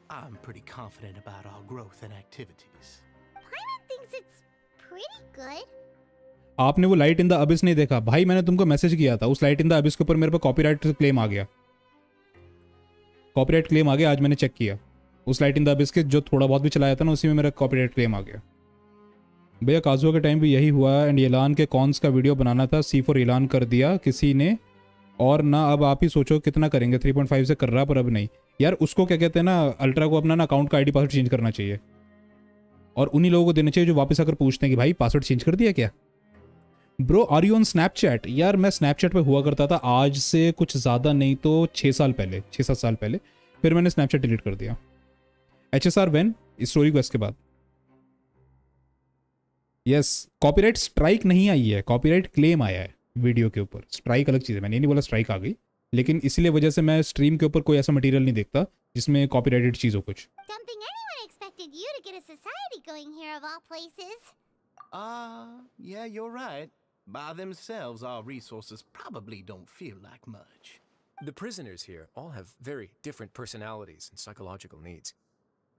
I'm pretty confident about our growth and activities. Paimon thinks it's pretty good. आपने वो लाइट इन द अबिस नहीं देखा भाई? मैंने तुमको मैसेज किया था। उस लाइट इन द अबिस के ऊपर मेरे पे कॉपीराइट क्लेम आ गया। कॉपीराइट क्लेम आ गया, आज मैंने चेक किया। उस लाइट इन द अबिस के जो थोड़ा बहुत भी चलाया था ना, उसी में मेरा कॉपीराइट क्लेम आ गया। भैया काजुआ के टाइम भी यही हुआ एंड ऐलान के कॉन्स का वीडियो बनाना था, C4 ऐलान कर दिया किसी ने, और ना अब आप ही सोचो कितना करेंगे। 3.5 से कर रहा पर अब नहीं। यार उसको क्या कहते हैं ना, अल्ट्रा को अपना ना अकाउंट का आईडी पासवर्ड चेंज करना चाहिए, और उन्हीं लोगों को देना चाहिए जो वापस आकर पूछते हैं कि भाई पासवर्ड चेंज कर दिया क्या। Bro are you on Snapchat? यार मैं स्नैपचैट पे हुआ करता था आज से कुछ ज़्यादा नहीं तो 6-7 साल पहले, फिर मैंने स्नैपचैट डिलीट कर दिया। HSR व्हेन इस स्टोरी क्वेस्ट के बाद। यस, कॉपीराइट स्ट्राइक नहीं आई है, कॉपीराइट क्लेम आया है वीडियो के ऊपर। स्ट्राइक अलग चीज़ है, मैंने नहीं बोला स्ट्राइक आ गई, लेकिन इसीलिए वजह से मैं स्ट्रीम के ऊपर कोई ऐसा मटेरियल नहीं देखता जिसमें कॉपीराइटेड चीज़ हो कुछ। Don't think anyone expected you to get a society going here of all places. Yeah, you're right. By themselves, our resources probably don't feel like much. The prisoners here all have very different personalities and psychological needs.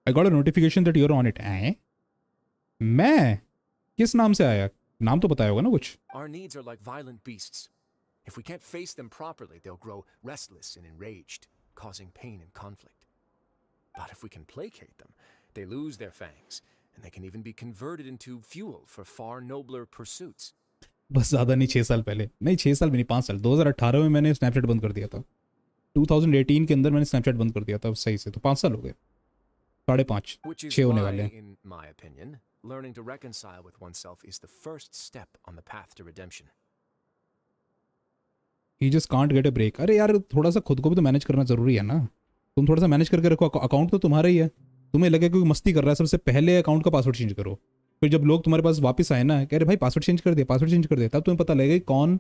I got a notification that you're on it. मैं किस नाम से आया? नाम तो बताया होगा ना कुछ। Our needs are like violent beasts. If we can't face them properly, they'll grow restless and enraged, causing pain and conflict. But if we can placate them, they lose their fangs, and they can even be converted into fuel for far nobler pursuits. बस ज़्यादा नहीं, 6 साल पहले, नहीं 6 साल भी नहीं, 5 साल, 2018 में मैंने स्नैपचैट बंद कर दिया था। 2018 के अंदर मैंने स्नैपचैट बंद कर दिया था सही से, तो 5 साल हो गए, 5.5 6 होने वाले हैं। In my opinion, learning to reconcile with oneself is the first step on the path to redemption. He just can't get a break. अरे यार थोड़ा सा खुद को भी तो मैनेज करना जरूरी है ना। तुम थोड़ा सा मैनेज करके रखो, अकाउंट तो तुम्हारा ही है। तुम्हें लगे कोई मस्ती कर रहा है, सबसे पहले अकाउंट का पासवर्ड चेंज करो। फिर जब लोग तुम्हारे पास वापस आए ना, कह रहे भाई पासवर्ड चेंज कर दिया, तब तुम्हें पता लगेगा कौन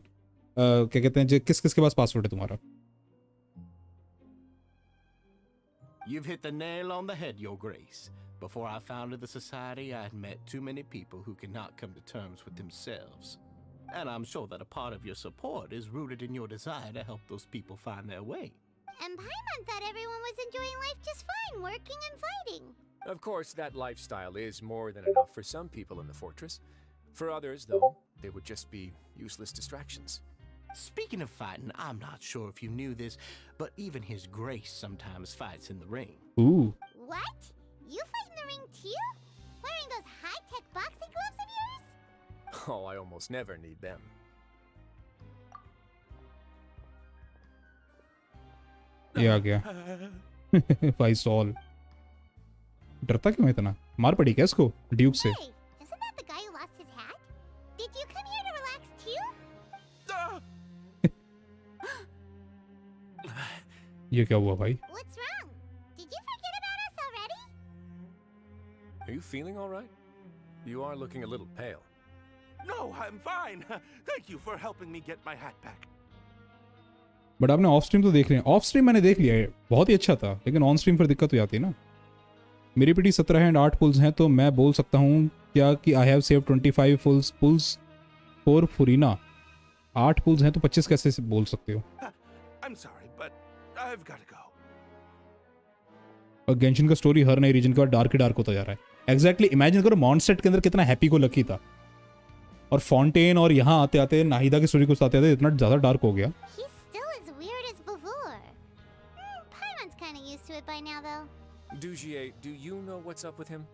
क्या कहते हैं किस किस के पास पासवर्ड है तुम्हारा। You've hit the nail on the head, Your Grace. Before I founded the society, I had met too many people who could not come to terms with themselves. And I'm sure that a part of your support is rooted in your desire to help those people find their way. And Paimon thought everyone was enjoying life just fine, working and fighting. Of course, that lifestyle is more than enough for some people in the fortress. For others, though, they would just be useless distractions. Speaking of fighting, I'm not sure if you knew this, but even His Grace sometimes fights in the ring. Ooh. What? You fight in the ring too? Wearing those high-tech boxing gloves of yours? Oh, I almost never need them. ये आ गया फाइसॉल। डरता क्यों है इतना? मार पड़ी क्या इसको ड्यूक से? Hey, isn't that the guy who lost his hat? Did you come here to relax too? ये क्या हुआ भाई? What's wrong? Did you forget about us already? Are you feeling all right? You are looking a little pale. No, I'm fine. Thank you for helping me get my hat back. But आपने of stream तो देख लिया। Of stream मैंने देख लिया है, बहुत ही अच्छा था, लेकिन ऑन स्ट्रीम फिर दिक्कत हो जाती है ना। मेरी पिटी 17 एंड 8 पुल्स हैं, तो मैं बोल सकता हूँ क्या कि I have save 25 pulls for Furina. 8 pulls हैं तो 25 कैसे बोल सकते हो? I'm sorry, but I've got to go. और गेंशिन का स्टोरी हर नए रीजन के बाद डार्क ही डार्क होता जा रहा है। एग्जैक्टली इमेजिन करो मॉन्स्टेट के अंदर कितना हैप्पी को लकी था, और फॉन्टेन और यहाँ आते आते नाहिदा की स्टोरी को आते आते इतना ज्यादा डार्क हो गया। He's still as weird as before. Paimon's kind of used to it by now, though. Dujier, do you know what's up with him?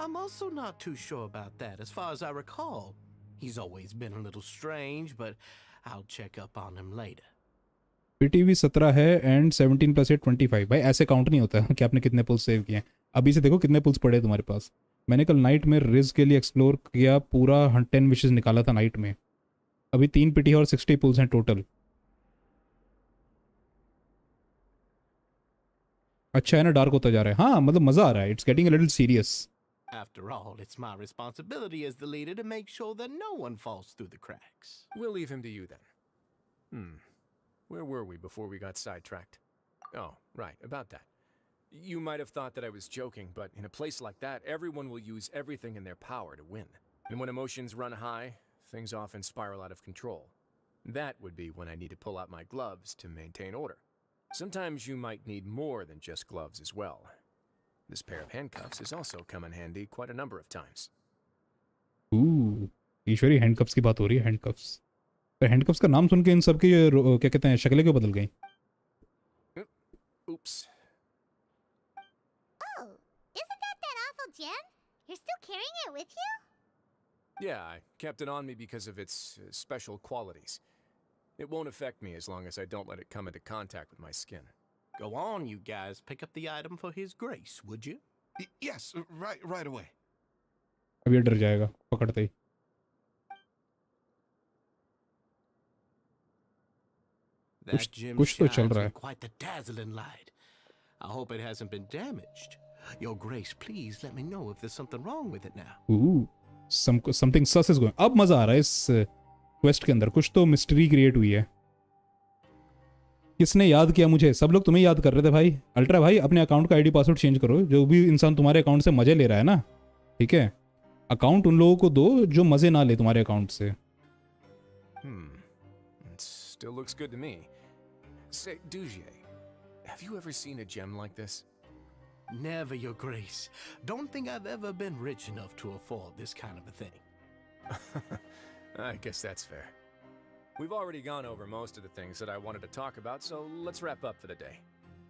I'm also not too sure about that. As far as I recall, he's always been a little strange, but I'll check up on him later. PTV 17 है and 17 + 8 25। भाई ऐसे count नहीं होता कि आपने कितने pools save किए हैं। अभी से देखो कितने पुल्स पड़े तुम्हारे पास। मैंने कल नाइट में रिज के लिए एक्सप्लोर किया, पूरा 10 विशेस निकाला था नाइट में। अभी 3 पीटी और 60 पुल्स हैं टोटल। अच्छा है ना, डार्क होता जा रहा है। हाँ मतलब मजा आ रहा है। It's getting a little serious. After all, it's my responsibility as the leader to make sure that no one falls through the cracks. We'll leave him to you then. Where were we before we got sidetracked? Oh, right, about that. You might have thought that I was joking, but in a place like that, everyone will use everything in their power to win. And when emotions run high, things often spiral out of control. That would be when I need to pull out my gloves to maintain order. Sometimes you might need more than just gloves as well. This pair of handcuffs has also come in handy quite a number of times. Ishwari handcuffs की बात हो रही है। Handcuffs, तो handcuffs का नाम सुन के इन सब की क्या कहते हैं शक्लें क्यों बदल गई? Oops. Oh, isn't that awful gem? You're still carrying it with you? Yeah, I kept it on me because of its special qualities. It won't affect me as long as I don't let it come into contact with my skin. Go on, you guys. Pick up the item for his grace, would you? Yes, right away. अब ये डर जाएगा पकड़ते ही। That gem कुछ तो चल shines रहा है। with quite the dazzling light. I hope it hasn't been damaged. Your grace, please let me know if there's something wrong with it now. Something sus is going. अब मजा आ रहा है इस क्वेस्ट के अंदर। कुछ तो मिस्ट्री क्रिएट हुई है। किसने याद किया मुझे? सब लोग तुम्हें याद कर रहे थे भाई। अल्ट्रा भाई अपने अकाउंट का आईडी पासवर्ड चेंज करो। जो भी इंसान तुम्हारे अकाउंट से मजे ले रहा है ना, ठीक है, अकाउंट उन लोगों को दो जो मजे ना ले तुम्हारे अकाउंट से। It still looks good to me. Say, Dujier, have you ever seen a gem like this? Never, your grace. Don't think I've ever been rich enough to afford this kind of a thing. I guess that's fair. We've already gone over most of the things that I wanted to talk about, so let's wrap up for the day.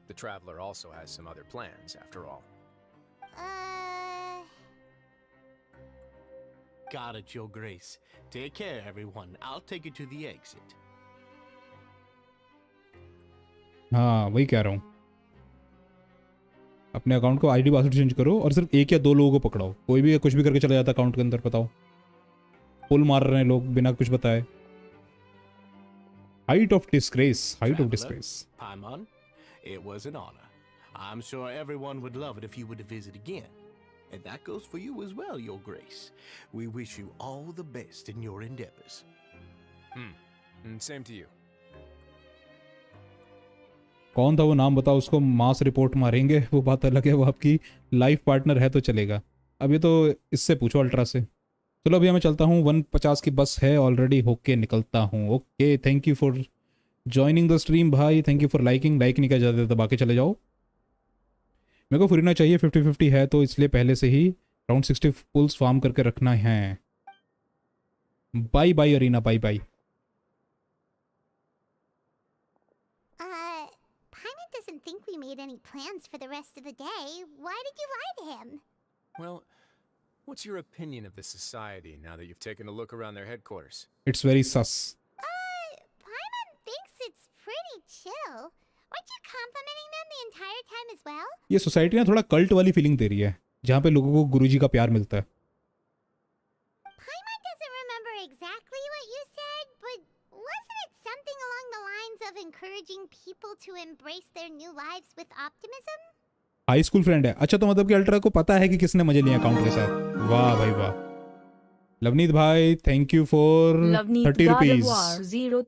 The Traveler also has some other plans, after all. Got it, your grace. Take care, everyone. I'll take you to the exit. हाँ वही कह रहा हूँ। अपने account को ID password change करो और सिर्फ 1 या 2 लोगों को पकड़ाओ। कोई भी कुछ भी करके चला जाता अकाउंट के अंदर, बताओ। पुल मार रहे हैं लोग बिना कुछ बताए। Height of disgrace. Height of disgrace. Paimon, it was an honor. I'm sure everyone would love it if you were to visit again. And that goes for you as well, your grace. We wish you all the best in your endeavors. And same to you. कौन था वो? नाम बताओ उसको। मास report मारेंगे, वो बात अलग है। वो आपकी लाइफ पार्टनर है तो चलेगा। अब ये तो इससे पूछो अल्ट्रा से। चलो अभी मैं चलता हूँ। 150 की बस है ऑलरेडी, होके निकलता हूँ। Okay, thank you for joining the stream भाई। Thank you for liking. Like नहीं किया जाता दबा के चले जाओ। मेरे को फुरीना चाहिए। 50-50 है तो इसलिए पहले से ही अराउंड 60 पुल्स फार्म करके रखना है। Bye bye Arina, bye bye. Paimon doesn't think we made any plans for the rest of the day. Why did you lie to him? Well, what's your opinion of the society now that you've taken a look around their headquarters? It's very sus. Paimon thinks it's pretty chill. Weren't you complimenting them the entire time as well? ये society ना थोड़ा cult वाली feeling दे रही है, जहाँ पे लोगों को गुरुजी का प्यार मिलता है। Paimon doesn't remember exactly what you said, but wasn't it something along the lines of encouraging people to embrace their new lives with optimism? High school friend है। अच्छा, तो मतलब कि अल्ट्रा को पता है कि किसने मजे लिए अकाउंट के साथ। वाह भाई वाह। लवनीत भाई thank you for 30 rupees.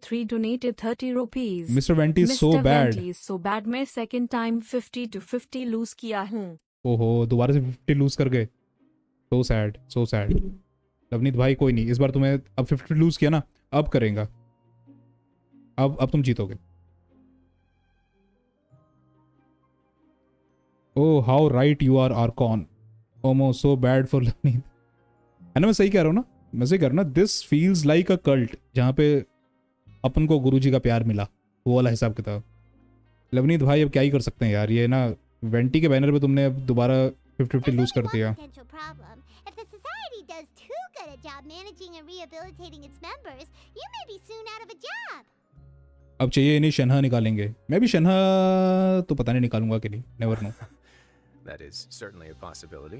03 donated 30 rupees. Mister Venti so bad. So bad मैं सेकंड टाइम 50 to 50 लूज किया हूँ। ओहो, दोबारा से 50 लूज कर गए। So sad, so sad. Lovneet भाई कोई नहीं, इस बार तुम्हें अब 50 लूज किया ना, अब करेगा। अब तुम जीतोगे। Oh how right you are Archon. ओमो सो बैड फॉर लवनीत। है ना, मैं सही कह रहा हूँ ना? मैं सही कह रहा हूँ ना? This feels like a cult, जहाँ पे अपन को गुरुजी का प्यार मिला, वो वाला हिसाब किताब। लवनीत भाई अब क्या ही कर सकते हैं यार, ये ना वेंटी के बैनर पे तुमने अब दोबारा 50-50 लूज कर दिया। If the society does too good a job managing and rehabilitating its members, you may be soon out of a job. अब चाहिए इन्हें शनहा निकालेंगे। मैं भी शनहा तो पता नहीं निकालूंगा कि नहीं, never know. That is certainly a possibility.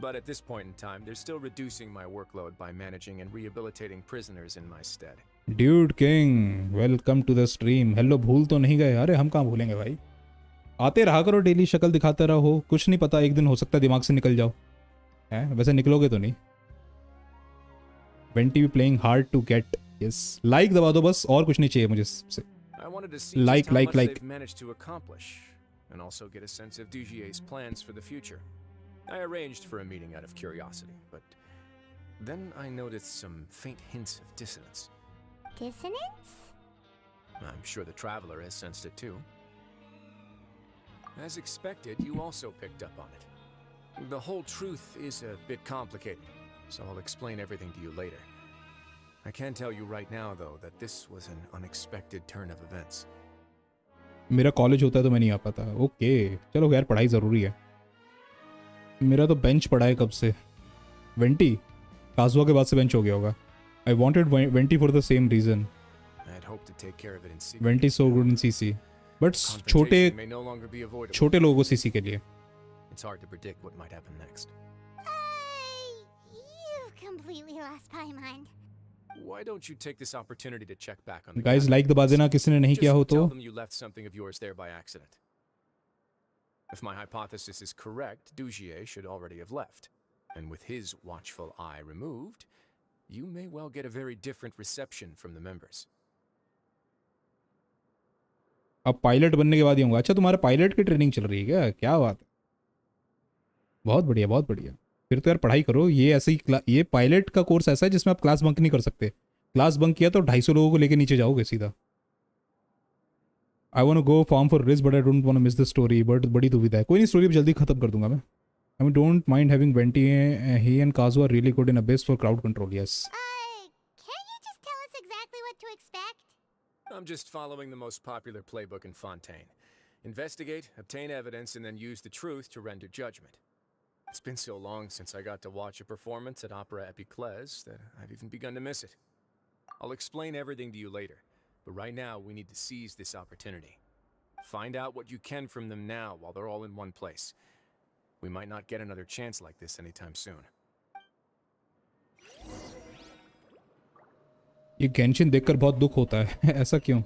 But at this point in time, they're still reducing my workload by managing and rehabilitating prisoners in my stead. Dude King, welcome to the stream. Hello, भूल तो नहीं गए? अरे हम कहाँ भूलेंगे भाई, आते रहा करो, डेली शक्ल दिखाते रहो। कुछ नहीं पता, एक दिन हो सकता है दिमाग से निकल जाओ। हैं, वैसे निकलोगे तो नहीं। वेंटी भी playing hard to get. Yes, like दबा दो बस, और कुछ नहीं चाहिए मुझे से। Like like like. And also get a sense of Dugier's plans for the future. I arranged for a meeting out of curiosity, but then I noticed some faint hints of dissonance. Dissonance? I'm sure the Traveler has sensed it too. As expected, you also picked up on it. The whole truth is a bit complicated, so I'll explain everything to you later. I can tell you right now, though, that this was an unexpected turn of events. मेरा college होता है तो मैं नहीं आ पाता। Okay चलो यार, पढ़ाई ज़रूरी है। मेरा तो बेंच पड़ा है कब से। वेंटी काजुआ के बाद से बेंच हो गया होगा। I wanted Venti for the same reason. Venti so good in CC, but छोटे लोगों को सीसी के लिए। It's hard to predict what might happen next. You've completely lost my mind. Why don't you take this opportunity to check back on the guys? Like दबा देना किसी ने नहीं किया हो तो। Tell them you left something of yours there by accident. If my hypothesis is correct, Dugier should already have left, and with his watchful eye removed, you may well get a very different reception from the members. अब pilot बनने के बाद ही होगा। अच्छा, तुम्हारा pilot की training चल रही है क्या? क्या बात है, बहुत बढ़िया बहुत बढ़िया। फिर तो यार पढ़ाई करो। ये ऐसे ही ये पायलट का कोर्स ऐसा है जिसमें आप क्लास बंक नहीं कर सकते। क्लास बंक किया तो 250 लोगों को लेके नीचे जाओगे सीधा। I want to go farm for risk but I don't want to miss the story. But बड़ी दुविधा है। कोई नहीं, स्टोरी जल्दी खत्म कर दूंगा मैं। I mean don't mind having Venti, he and Kazu are really good in abyss for crowd control. Yes. Can you just tell us exactly what to expect? I'm just following the most popular playbook in Fontaine. Investigate, obtain evidence, and then use the truth to render judgment. It's been so long since I got to watch a performance at Opera Epiclese that I've even begun to miss it. I'll explain everything to you later, but right now we need to seize this opportunity. Find out what you can from them now while they're all in one place. We might not get another chance like this anytime soon. ये Genshin देखकर बहुत दुख होता है। ऐसा क्यों?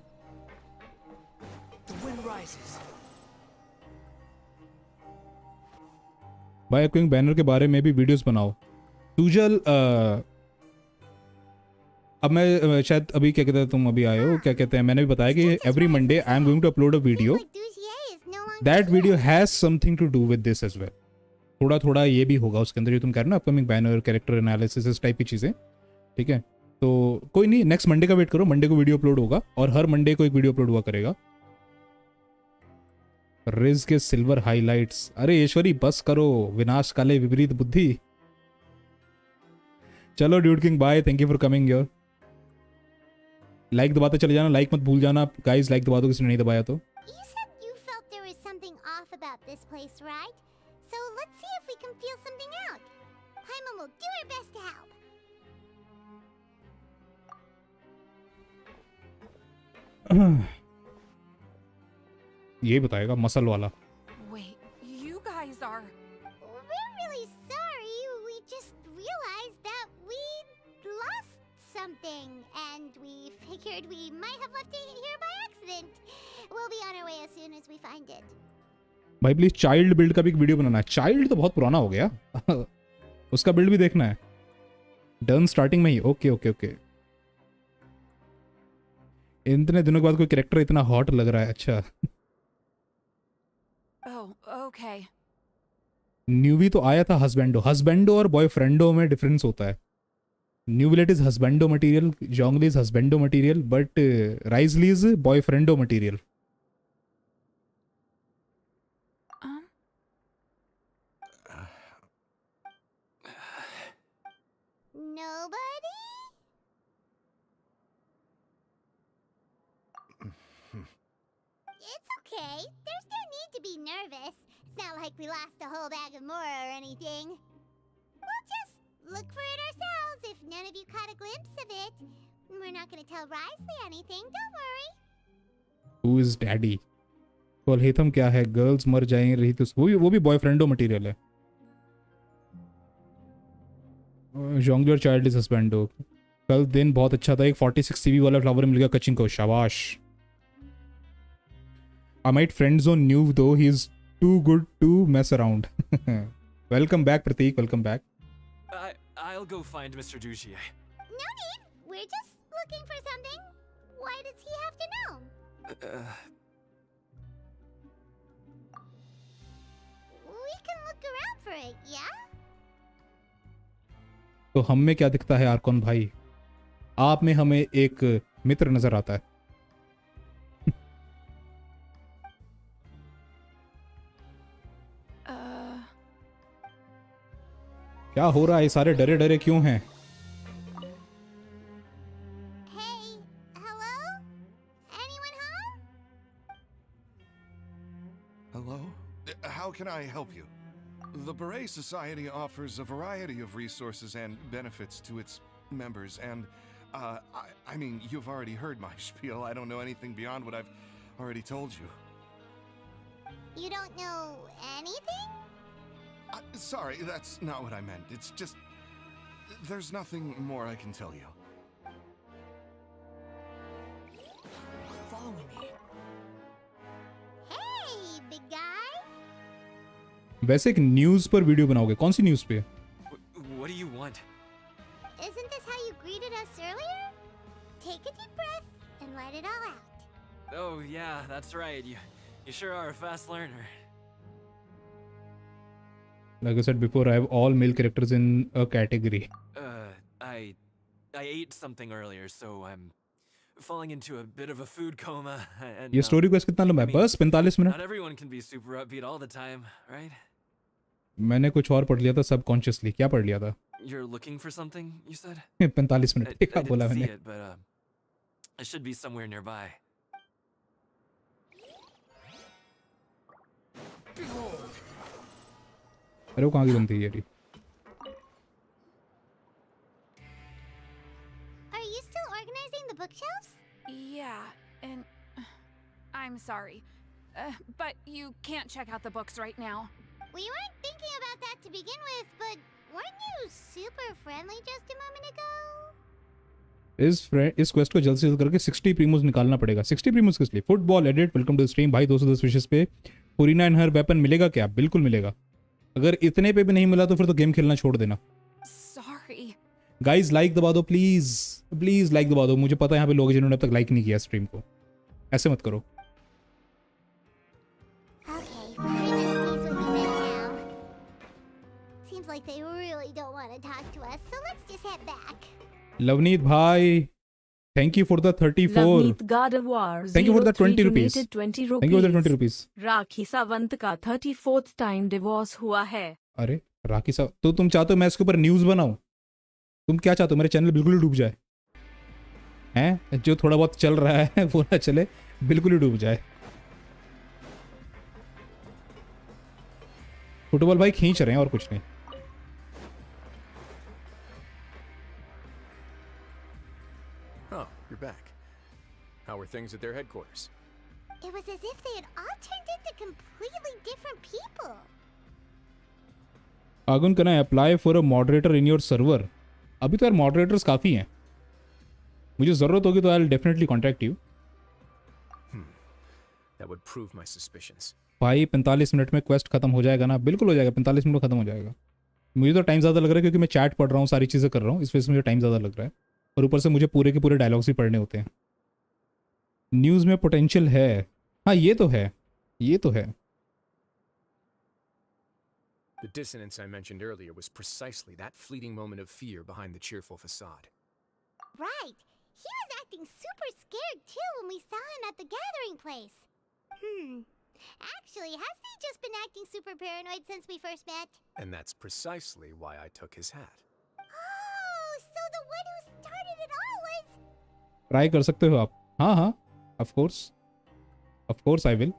भाई Qing banner के बारे में भी वीडियोस बनाओ। सूजल अब मैं शायद अभी क्या कहते हैं, तुम अभी आए हो, क्या कहते हैं, मैंने भी बताया कि every Monday I am going to upload a video. That video has something to do with this as well. थोड़ा थोड़ा ये भी होगा उसके अंदर, जो तुम कह रहे हो ना, अपकमिंग बैनर, कैरेक्टर एनालिसिस, इस टाइप की चीज़ें। ठीक है, तो कोई नहीं, नेक्स्ट मंडे का वेट करो। मंडे को वीडियो अपलोड होगा और हर मंडे को एक वीडियो अपलोड हुआ करेगा। रिज के सिल्वर हाइलाइट्स। अरे ईश्वरी बस करो, विनाश काले विपरीत बुद्धि। चलो dude king bye, thank you for coming your. Like दबाते चले जाना, लाइक मत भूल जाना गाइस, लाइक दबा दो किसी ने नहीं दबाया तो। ये बताएगा मसल वाला। Wait, you guys are... We're really sorry. We just realized that we lost something, and we figured we might have left it here by accident. We'll be away as soon as we find it. भाई please child build का भी एक video बनाना है। Child तो बहुत पुराना हो गया उसका बिल्ड भी देखना है। डन स्टार्टिंग में ही। Okay okay okay. इतने दिनों के बाद कोई कैरेक्टर इतना हॉट लग रहा है। अच्छा Oh, okay. न्यूवी तो आया था हस्बैंडो। हस्बैंडो और बॉयफ्रेंडो में डिफरेंस होता है। Neuvillette is husbando material, Zhongli is husbando material, but Wriothesley is boyfriendo material. Nobody? It's okay. There's no need to be nervous. It's not like we lost a whole bag of Mora or anything. We'll just look for it ourselves if none of you caught a glimpse of it. We're not going to tell Wriothesley anything, don't worry. Who is daddy? Call Haitham क्या है? Girls मर जाएंगे रही तो वो भी बॉयफ्रेंडो material है। जोंगली child is हस्बैंडो। कल दिन बहुत अच्छा था। एक 46 सीबी वाला फ्लावर मिल गया कचिंग को। शाबाश। I might friend zone New though. He's too good to mess around. Welcome back, Prateek. Welcome back. I'll go find Mr. Dugier. No need. We're just looking for something. Why does he have to know? We can look around for it, yeah? तो हम में क्या दिखता है Arcon भाई? आप में हमें एक मित्र नजर आता है। क्या हो रहा है? सारे डरे डरे क्यों हैं? Hey, hello? Anyone home? Hello? How can I help you? The Beret Society offers a variety of resources and benefits to its members, and I mean, you've already heard my spiel. I don't know anything beyond what I've already told you. You don't know anything? Sorry, that's not what I meant. It's just... there's nothing more I can tell you. Follow me. Hey, big guy. वैसे एक news पर video बनाओगे? कौन सी news पे? What do you want? Isn't this how you greeted us earlier? Take a deep breath and let it all out. Oh yeah, that's right. You sure are a fast learner. Like I said before, I have all male characters in a category. I ate something earlier, so I'm falling into a bit of a food coma. And ये story को कितना लंबा है? बस 45 minute. Not everyone can be super upbeat all the time, right? मैंने कुछ और पढ़ लिया था सबकॉन्शियसली। क्या पढ़ लिया था? You're looking for something, you said? 45 minute I क्या बोला didn't see मैंने? it, but it should be somewhere nearby. अरे वो कहाँ की बनती है ये? Are you still organizing the bookshelves? Yeah, and I'm sorry, but you can't check out the books right now. We weren't thinking about that to begin with, but weren't you super friendly just a moment ago? इस quest को जल्द से जल्द करके 60 प्रीमोस निकालना पड़ेगा। 60 primos किस लिए? Football edit welcome to stream भाई। 210 विशेष पे फुरीना इन हर वेपन मिलेगा क्या? बिल्कुल मिलेगा। अगर इतने पे भी नहीं मिला तो फिर तो गेम खेलना छोड़ देना। Sorry. गाइस लाइक दबा दो प्लीज, प्लीज लाइक दबा दो। मुझे पता है यहाँ पे लोग जिन्होंने अब तक लाइक नहीं किया स्ट्रीम को। ऐसे मत करो। Okay, Furina sees what we meant now. Seems like they really don't want to talk to us, so let's just head back. Lovneet भाई, thank you for the 34. Lavneet God of War Thank you for the 20 03 rupees. donated 20 Thank you for the 20 rupees. Rakhi Sawant का 34th time divorce हुआ है। अरे राखी साहब, तो तुम चाहते हो मैं इसके ऊपर न्यूज़ बनाऊं? तुम क्या चाहते हो? मेरे चैनल बिल्कुल ही डूब जाए हैं? जो थोड़ा बहुत चल रहा है वो ना चले, बिल्कुल ही डूब जाए। फुटबॉल भाई खींच रहे हैं और कुछ नहीं। Oh, you're back. How were things at their headquarters? It was as if they had all turned into completely different people. Arkhon, can I apply for a moderator in your server? अभी तो यार moderators काफ़ी हैं। मुझे ज़रूरत होगी तो I will definitely contact you. that would prove my suspicions. भाई 45 मिनट में क्वेस्ट खत्म हो जाएगा ना? बिल्कुल हो जाएगा, 45 मिनट में खत्म हो जाएगा। मुझे तो टाइम ज़्यादा लग रहा है क्योंकि मैं चैट पढ़ रहा हूँ, सारी चीज़ें कर रहा हूँ, इस वजह से मुझे टाइम ज़्यादा लग रहा है। और ऊपर से मुझे पूरे के पूरे डायलॉग्स भी पढ़ने होते हैं। न्यूज़ में पोटेंशियल है, हाँ ये तो है, ये तो है। The dissonance I mentioned earlier was precisely that fleeting moment of fear behind the cheerful facade. Right. He was acting super scared too when we saw him at the gathering place. Actually, hasn't he just been acting super paranoid since we first met? And that's precisely why I took his hat. Oh, so the one who started it all was... try कर सकते हो आप। हाँ हाँ, of course I will.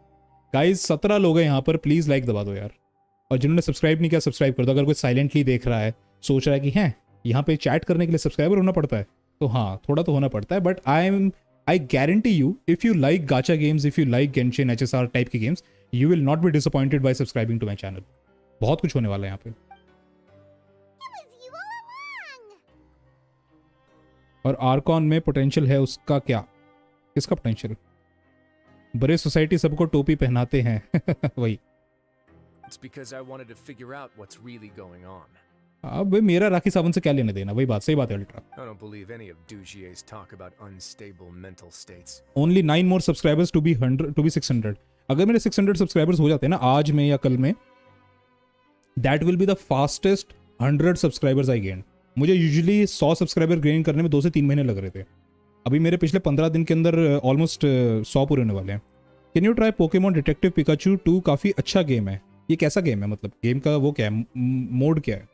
Guys 17 लोग हैं यहाँ पर, प्लीज़ लाइक दबा दो यार। और जिन्होंने सब्सक्राइब नहीं किया सब्सक्राइब कर दो। अगर कोई साइलेंटली देख रहा है, सोच रहा है कि हैं यहाँ पे चैट करने के लिए सब्सक्राइबर होना पड़ता है, तो हाँ थोड़ा तो होना पड़ता है। But I guarantee you, if you like gacha games, if you like Genshin HSR type की games, you will not be disappointed by subscribing to my channel. बहुत कुछ होने वाला है यहाँ पे। और आर्कॉन में पोटेंशियल है, उसका क्या? किसका पोटेंशियल? बड़े सोसाइटी सबको टोपी पहनाते हैं वही। It's because I wanted to figure out what's really going on. अब मेरा राखी सावंत से क्या लेने देना? वही बात, सही बात है ultra. I don't believe any of Dugier's talk about unstable mental states. Only 9 more subscribers to be 600. अगर मेरे 600 सब्सक्राइबर्स हो जाते हैं ना आज में या कल में, that will be the fastest 100 subscribers I gained. मुझे यूजुअली 100 सब्सक्राइबर गेन करने में 2 से 3 महीने लग रहे थे। अभी मेरे पिछले 15 दिन के अंदर ऑलमोस्ट 100 पूरे होने वाले हैं। Can you try Pokemon detective Pikachu 2? काफ़ी अच्छा गेम है। ये कैसा गेम है? मतलब गेम का वो क्या है, मोड क्या है?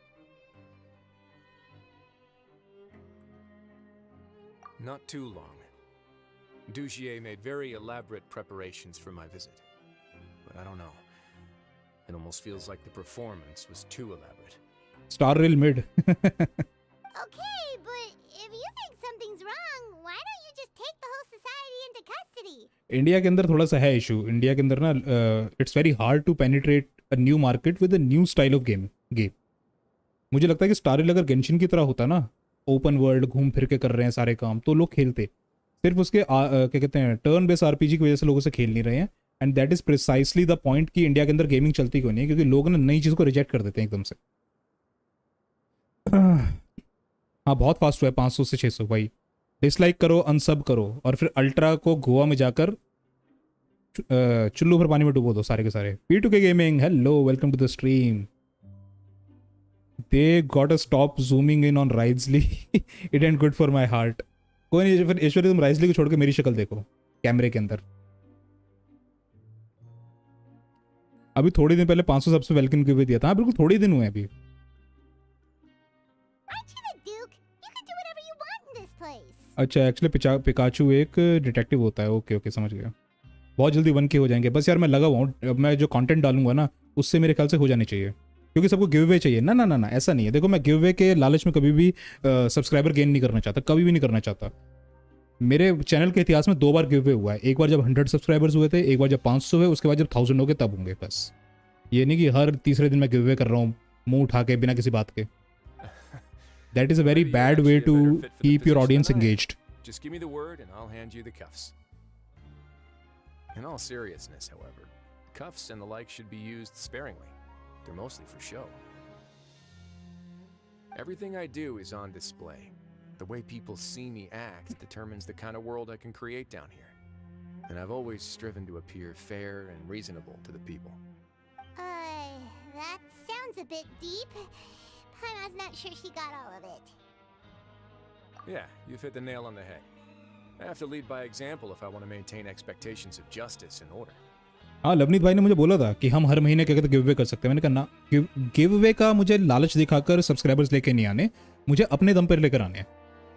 Not too long. Dugier made very elaborate preparations for my visit. But I don't know. It almost feels like the performance was too elaborate. Star Rail mid. Okay, but if you think something's wrong, why don't you just take the whole society into custody? India के अंदर थोड़ा सा है issue. India के अंदर ना it's very hard to penetrate a new market with a new style of game. मुझे लगता है कि स्टार रेल अगर गेंशिन की तरह होता ना, ओपन वर्ल्ड घूम फिर के कर रहे हैं सारे काम, तो लोग खेलते। सिर्फ उसके क्या कहते हैं, टर्न बेस RPG की वजह से लोगों से खेल नहीं रहे हैं। And that is precisely the point कि इंडिया के अंदर गेमिंग चलती क्यों नहीं है, क्योंकि लोग ना नई चीज़ को रिजेक्ट कर देते हैं एकदम से। हाँ बहुत फास्ट हुआ है, 500 से 600 भाई। डिसलाइक करो, अनसब करो, और फिर अल्ट्रा को गोवा में जाकर चुल्लू भर पानी में डुबो दो सारे के सारे। P2K gaming, hello, welcome to the stream. They got to stop zooming in on Wriothesley. It ain't good for my heart. कोई नहीं, फिर ऐश्वर्या तुम Wriothesley को छोड़ के मेरी शक्ल देखो कैमरे के अंदर। अभी थोड़े दिन पहले 500 सबसे वेलकम गिव दिया था। हाँ बिल्कुल, थोड़े दिन हुए अभी। अच्छा, एक्चुअली पिकाचू एक डिटेक्टिव होता है। ओके ओके, समझ गया। बहुत जल्दी 1K हो जाएंगे। बस यार मैं लगा हुआ हूँ, मैं जो कंटेंट डालूंगा ना उससे मेरे ख्याल से हो जाने चाहिए, क्योंकि सबको गिव अवे चाहिए। ना ना ना ना, ऐसा नहीं है। देखो, मैं गिव अवे के लालच में कभी भी सब्सक्राइबर गेन नहीं करना चाहता, कभी भी नहीं करना चाहता। मेरे चैनल के इतिहास में 2 बार गिव अवे हुआ है। एक बार जब 100 सब्सक्राइबर्स हुए थे, एक बार जब 500 हुए, उसके बाद जब 1000 हो गए तब होंगे। बस ये नहीं कि हर तीसरे दिन मैं गिव अवे कर रहा हूँ मुंह उठा के बिना किसी बात के। That is a very bad way to keep your audience engaged. Just give me the word and I'll hand you the cuffs. In all seriousness, however, cuffs and the like should be used sparingly. They're mostly for show. Everything I do is on display. The way people see me act determines the kind of world I can create down here. And I've always striven to appear fair and reasonable to the people. That sounds a bit deep. Paima's not sure she got all of it. Yeah, you've hit the nail on the head. I have to lead by example if I want to maintain expectations of justice and order. हाँ, लवनीत भाई ने मुझे बोला था कि हम हर महीने क्या कहते गिव अवे कर सकते हैं। मैंने कहा ना, गिव अवे का मुझे लालच दिखाकर सब्सक्राइबर्स लेके नहीं आने, मुझे अपने दम पर लेकर आने हैं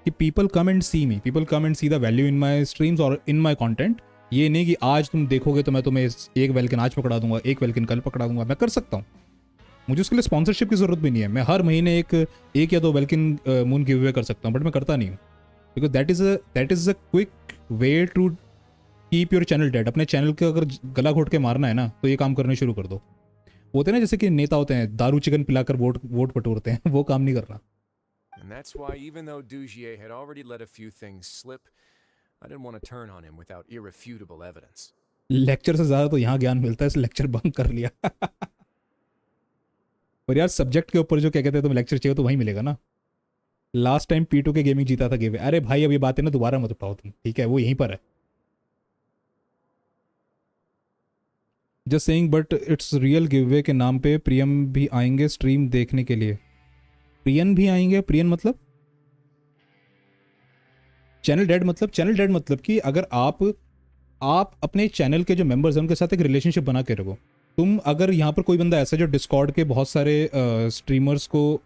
कि people come and see me, people come and see the value in my streams और इन माई कंटेंट। ये नहीं कि आज तुम देखोगे तो मैं तुम्हें एक वेलकिन आज पकड़ा दूंगा, एक वेलकिन कल पकड़ा दूंगा। मैं कर सकता हूँ, मुझे उसके लिए स्पॉन्सरशिप की जरूरत भी नहीं है। मैं हर महीने एक या 2 वेलकिन मून गिव अवे कर सकता हूँ, बट मैं करता नहीं हूँ, because that is a quick way to keep your channel dead. अपने चैनल का अगर गला घोट के मारना है ना, तो ये काम करने शुरू कर दो। होते हैं ना जैसे कि नेता होते हैं, दारू चिकन पिलाकर वोट बटोरते हैं, वो काम नहीं करना। And that's why even though Dugier had already let a few things slip, I didn't want to turn on him without irrefutable evidence. Lecture से ज़्यादा तो यहाँ ज्ञान मिलता है, इस लेक्चर बंक कर लिया। और यार सब्जेक्ट के ऊपर जो क्या कहते हैं तुम लेक्चर चाहिए तो वहीं मिलेगा ना। लास्ट टाइम P2 के गेमिंग जीता था गिवे। अरे भाई अब ये बात है ना दोबारा मत उठाओ तुम, ठीक है, वो यहीं पर है। Just saying but it's real giveaway के नाम पे प्रियम भी आएंगे स्ट्रीम देखने के लिए। प्रियन भी आएंगे? प्रियन मतलब चैनल डेड? मतलब चैनल डेड मतलब कि अगर आप अपने चैनल के जो मेंबर्स हैं उनके साथ एक रिलेशनशिप बना के रखो। तुम अगर यहाँ पर कोई बंदा ऐसा जो डिस्कॉर्ड के बहुत सारे स्ट्रीमर्स को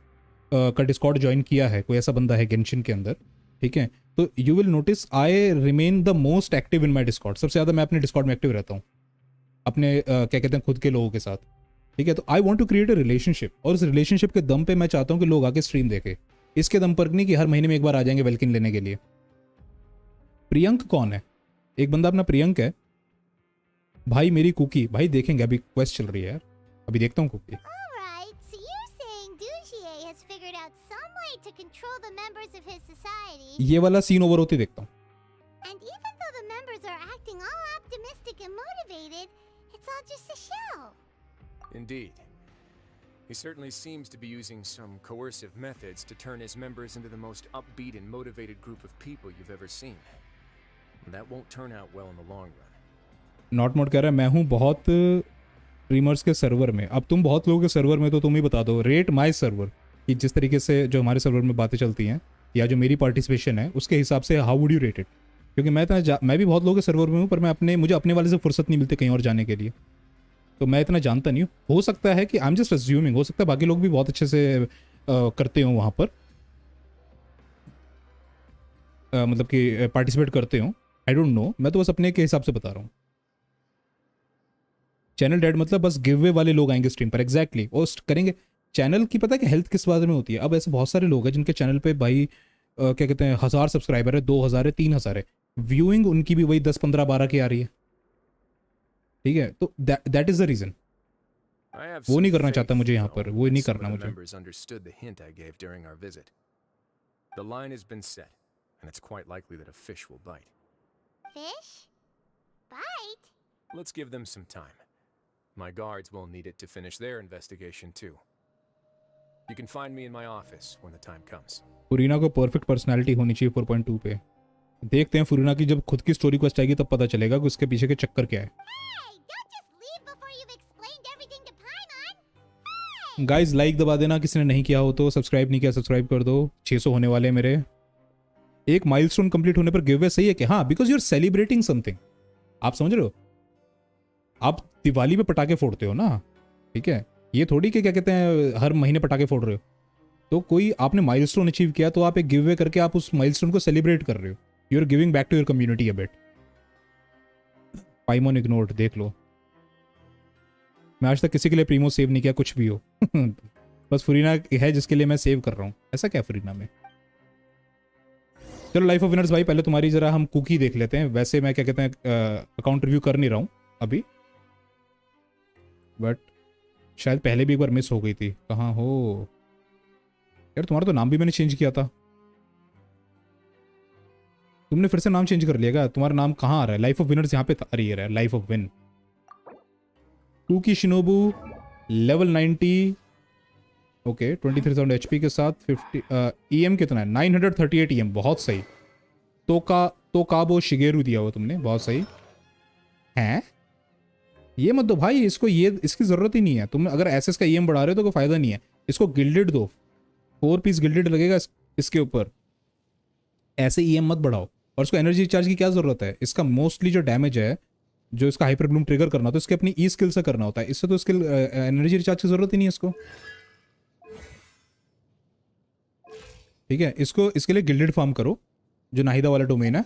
का डिस्कॉर्ड ज्वाइन किया है, कोई ऐसा बंदा है गेंशिन के अंदर, ठीक है, तो you will notice I remain the most active in my Discord. सबसे ज़्यादा मैं अपने डिस्कॉर्ड में एक्टिव रहता हूँ अपने क्या कहते हैं खुद के लोगों के साथ, ठीक है। तो I want to create a relationship, और उस रिलेशनशिप के दम पे मैं चाहता हूँ कि लोग आके स्ट्रीम देखे। इसके दम पर नहीं कि हर महीने में एक बार आ जाएंगे वेलकिन लेने के लिए। प्रियंक कौन है? एक बंदा अपना प्रियंक है भाई। मेरी कुकी भाई देखेंगे, अभी क्वेस्ट चल रही है यार, अभी देखता हूँ cookie. Alright, so you're saying Dujier has figured out some way to control the members of his society. ये वाला सीन ओवर होते देखता हूँ। And even though the members are acting all optimistic and motivated, it's all just a show. Indeed. He certainly seems to be using some coercive methods to turn his members into the most upbeat and motivated group of people you've ever seen. And that won't turn out well in the long run. Not mode कह रहा है मैं हूँ बहुत streamers के server में। अब तुम बहुत लोगों के सर्वर में, तो तुम ही बता दो रेट माय सर्वर कि जिस तरीके से जो हमारे सर्वर में बातें चलती हैं या जो मेरी पार्टिसिपेशन है उसके हिसाब से how would you rate it. क्योंकि मैं भी बहुत लोगों के सर्वर में हूँ, पर मुझे अपने वाले से फुर्सत नहीं मिलती कहीं और जाने के लिए, तो मैं इतना जानता नहीं हूँ। हो सकता है कि आई एम जस्ट अज्यूमिंग, हो सकता है बाकी लोग भी बहुत अच्छे से करते हो वहाँ पर, मतलब कि पार्टिसिपेट करते हो। आई डोंट नो, मैं तो बस अपने के हिसाब से बता रहा हूँ। चैनल डेड मतलब बस गिव वे वाले लोग आएंगे स्ट्रीम पर, एग्जैक्टली पोस्ट करेंगे। चैनल की पता है कि हेल्थ किस बारे में होती है। अब ऐसे बहुत सारे लोग हैं जिनके चैनल पे भाई क्या कहते हैं 1000 सब्सक्राइबर है, 2000 है, 3000 है, व्यूइंग उनकी भी वही 10 15 12 की आ रही है, ठीक है। तो दैट इज द रीजन। वो नहीं करना चाहता मुझे यहाँ पर, वो नहीं करना मुझे। The line has been set, and it's quite likely that a fish will bite. Fish? Bite? Let's give them some time. My guards will need it to finish their investigation too. You can find me in my office when the time comes. फुरीना को perfect personality होनी चाहिए 4.2 पे। देखते हैं फुरीना की जब खुद की स्टोरी क्वेस्ट आएगी तब पता चलेगा कि उसके पीछे के चक्कर क्या है। गाइज लाइक दबा देना, किसी ने नहीं किया हो तो। सब्सक्राइब नहीं किया सब्सक्राइब कर दो। 600 होने वाले मेरे। एक माइलस्टोन कंप्लीट होने पर गिव अवे सही है कि हाँ, because you are celebrating something. आप समझ रहे हो, आप दिवाली पे पटाखे फोड़ते हो ना, ठीक है, ये थोड़ी कि क्या कहते हैं हर महीने पटाखे फोड़ रहे हो। तो कोई आपने माइलस्टोन अचीव किया तो आप एक गिव अवे करके आप उस माइलस्टोन को सेलिब्रेट कर रहे हो। You are giving back to your community a bit. Paimon ignored, देख लो। मैं आज तक किसी के लिए प्रीमो सेव नहीं किया, कुछ भी हो। बस फुरीना है जिसके लिए मैं सेव कर रहा हूँ। ऐसा क्या फुरीना में। चलो लाइफ ऑफ विनर्स भाई, पहले तुम्हारी जरा हम कुकी देख लेते हैं। वैसे मैं क्या कहते हैं अकाउंट रिव्यू कर नहीं रहा हूँ अभी, बट शायद पहले भी एक बार मिस हो गई थी। कहाँ हो यार, तुम्हारा तो नाम भी मैंने चेंज किया था। तुमने फिर से नाम चेंज कर लिया क्या? तुम्हारा नाम कहाँ आ रहा है? लाइफ ऑफ विनर्स यहाँ पे आ रही है, लाइफ ऑफ विन। टू की शिनोबू लेवल 90, ओके 23,000 HP के साथ 50 EM कितना है? 938 EM, बहुत सही। तो काबो शिगेरू दिया हो तुमने, बहुत सही हैं। ये मत दो भाई इसको, ये इसकी जरूरत ही नहीं है। तुम अगर एसएस का EM बढ़ा रहे हो तो कोई फायदा नहीं है। इसको गिल्डेड दो, 4 पीस गिल्डेड लगेगा इसके ऊपर। ऐसे EM मत बढ़ाओ। और इसको एनर्जी रिचार्ज की क्या जरूरत है? इसका मोस्टली जो डैमेज है, जो इसका हाइपर ब्लूम ट्रिगर करना होता है, इसके अपनी ई स्किल से करना होता है। इससे तो स्किल एनर्जी रिचार्ज की जरूरत ही नहीं है इसको, ठीक है। इसको इसके लिए गिल्डेड फार्म करो, जो नाहिदा वाला डोमेन है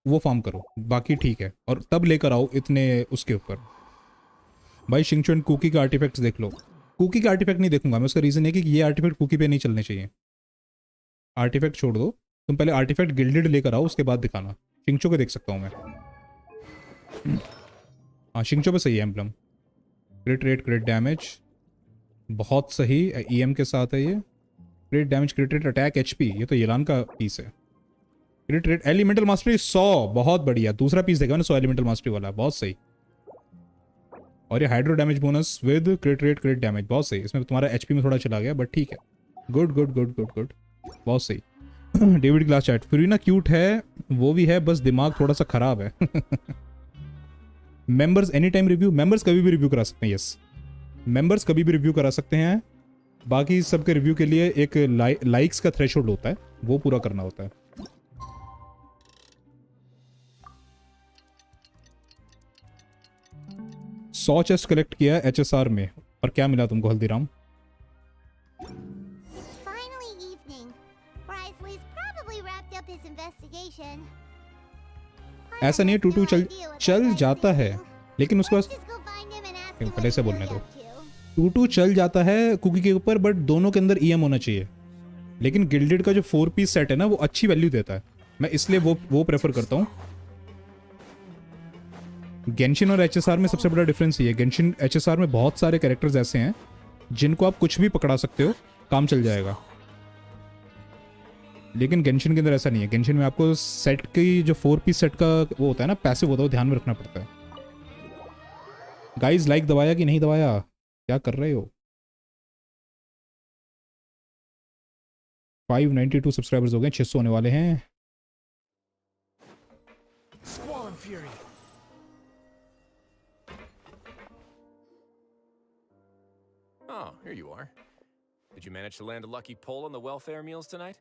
वो फार्म करो, बाकी ठीक है। और तब लेकर आओ इतने उसके ऊपर। भाई शिंगचू एंड कुकी का आर्टिफैक्ट्स देख लो। कुकी का आर्टिफैक्ट नहीं देखूंगा मैं, उसका रीजन है कि ये आर्टिफैक्ट कुकी पे नहीं चलने चाहिए। आर्टिफैक्ट छोड़ दो, तुम पहले आर्टिफैक्ट गिल्डेड लेकर आओ, उसके बाद दिखाना। शिंगचू को देख सकता हूँ मैं। हाँ शिंगचू पे सही है एम्ब्लम। क्रिट रेट, क्रिट डैमेज, बहुत सही। EM के साथ है ये। क्रिट डैमेज, क्रिट रेट, अटैक, HP, ये तो येलान का पीस है। क्रिट रेट, एलिमेंटल मास्टरी 100, बहुत बढ़िया। दूसरा पीस देखा मैंने 100 एलिमेंटल मास्टरी वाला, बहुत सही। और ये hydro damage bonus with क्रिट rate क्रिट damage, बहुत सही। इसमें तुम्हारा एचपी में थोड़ा चला गया बट ठीक है, good good good good good, बहुत सही। डेविड क्लास चैट, फुरीना क्यूट है, वो भी है, बस दिमाग थोड़ा सा खराब है। Members any time review, members कभी भी रिव्यू करा सकते हैं, यस मेंबर्स कभी भी रिव्यू करा सकते हैं। बाकी सबके रिव्यू के लिए एक लाइक्स का थ्रेशोल्ड होता है, वो पूरा करना होता है। सौ चेस्ट कलेक्ट किया HSR में, और क्या मिला तुमको Haldiram? Finally evening. Wriothesley's probably wrapped up his investigation. ऐसा नहीं है, टूटू चल जाता है, लेकिन उसके पास पहले से बोलने दो। टूटू चल जाता है कुकी के ऊपर, बट दोनों के अंदर EM होना चाहिए। लेकिन गिल्डेड का जो 4 पीस सेट है ना, वो अच्छी वैल्यू देता है, मैं इसलिए वो प्रेफर करता हूँ। गेंशिन और HSR में सबसे बड़ा डिफरेंस ये है, गेंशिन HSR में बहुत सारे कैरेक्टर्स ऐसे हैं जिनको आप कुछ भी पकड़ा सकते हो, काम चल जाएगा। लेकिन गेंशिन के अंदर ऐसा नहीं है। गेंशिन में आपको सेट की जो 4 पीस सेट का वो होता है ना, पैसिव होता है, वो ध्यान में रखना पड़ता है। गाइस लाइक दबाया कि नहीं दबाया, क्या कर रहे हो? 592 सब्सक्राइबर्स हो गए, 600 होने वाले हैं। Oh, here you are. Did you manage to land a lucky pull on the welfare meals tonight?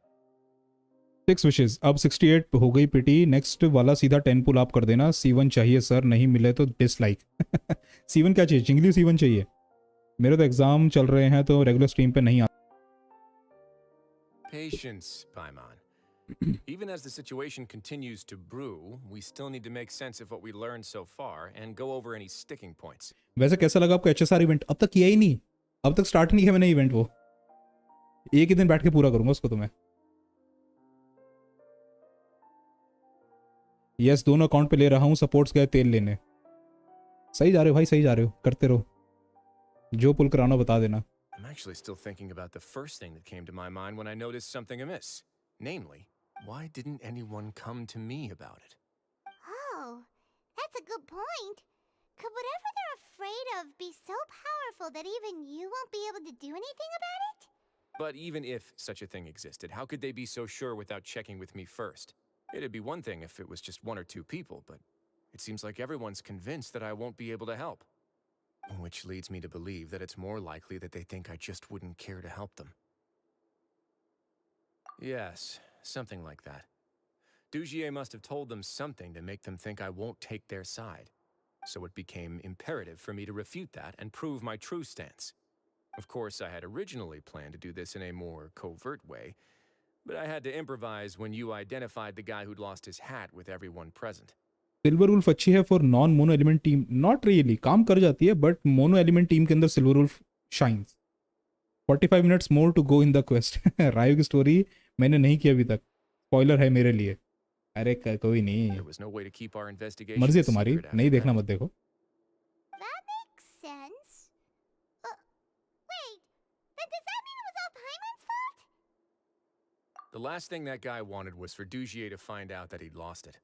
6 wishes, अब 68 हो गई पिटी। नेक्स्ट वाला सीधा 10 पुल आप कर देना। C1 चाहिए सर, नहीं मिले तो डिसलाइक। C1 क्या चाहिए? चिंगली C1 चाहिए। मेरे तो एग्जाम चल रहे हैं तो रेगुलर स्ट्रीम पे नहीं आ। Patience, Paimon. Even as the situation continues to brew, we still need to make sense of what we learned so far and go over any sticking points. वैसे कैसा लगा आपको HSR इवेंट? अब तक किया ही नहीं, अब तक स्टार्ट नहीं किया मैंने इवेंट। वो एक ही दिन बैठ के पूरा करूंगा उसको तो मैं। यस, दोनों अकाउंट पे ले रहा हूँ, सपोर्ट्स गए तेल लेने। सही जा रहे हो भाई, सही जा रहे हो, करते रहो, जो पुल कराना बता देना। I'm actually still thinking about the first thing that came to my mind when I noticed something amiss. Namely, why didn't anyone come to me about it? Oh, that's a good point. Could whatever they're afraid of be so powerful that even you won't be able to do anything about it? But even if such a thing existed, how could they be so sure without checking with me first? It'd be one thing if it was just 1 or 2 people, but it seems like everyone's convinced that I won't be able to help. Which leads me to believe that it's more likely that they think I just wouldn't care to help them. Yes, something like that. Dugier must have told them something to make them think I won't take their side. So it became imperative for me to refute that and prove my true stance. Of course, I had originally planned to do this in a more covert way, but I had to improvise when you identified the guy who'd lost his hat with everyone present. Silver Wolf अच्छी है for non mono element team, not really, काम कर जाती है, but mono element team के अंदर Silver Wolf shines. 45 minutes more to go in the quest. Wrio की story मैंने नहीं की अभी तक, स्पॉइलर है मेरे लिए। अरे कोई नहीं, मर्जी है तुम्हारी, नहीं देखना मत देखो। That makes sense. Wait, then does that mean it was all Paimon's fault? The last thing that guy wanted was for Dugier to find out that he'd lost it.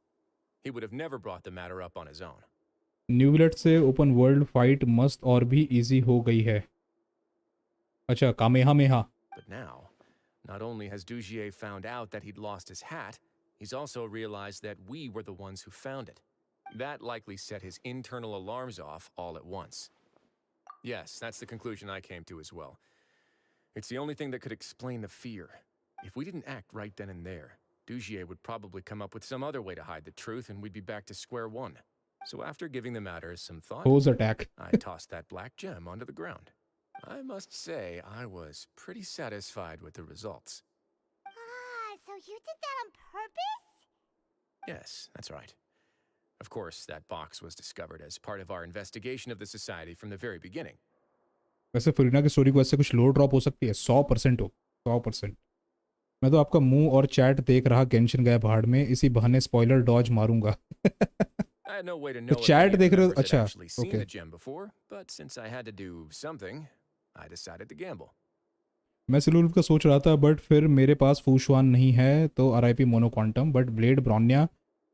He would have never brought the matter up on his own. न्यूविलेट से open world fight मस्त और भी easy हो गई है। अच्छा, Kamehameha. But now, not only has Dugier found out that he'd lost his hat, he's also realized that we were the ones who found it. That likely set his internal alarms off all at once. Yes, that's the conclusion I came to as well. It's the only thing that could explain the fear. If we didn't act right then and there, Dugier would probably come up with some other way to hide the truth and we'd be back to square one. So after giving the matter some thought, Pose attack. I tossed that black gem onto the ground. I must say I was pretty satisfied with the results. Ah, so you did that on purpose? Yes, that's right. Of course, that box was discovered as part of our investigation of the society from the very beginning. वैसे फरीना की story को ऐसे कुछ लो drop हो सकती है? 100% हो, 100%। मैं तो आपका मुंह और चैट देख रहा, गेंशिन गया भाड़ में, इसी बहाने स्पॉइलर डॉज मारूंगा। तो चैट देख रहे हो? अच्छा, ओके। मैं सिल्वर का सोच रहा था, बट फिर मेरे पास फूशवान नहीं है तो RIP mono quantum, but Blade Bronya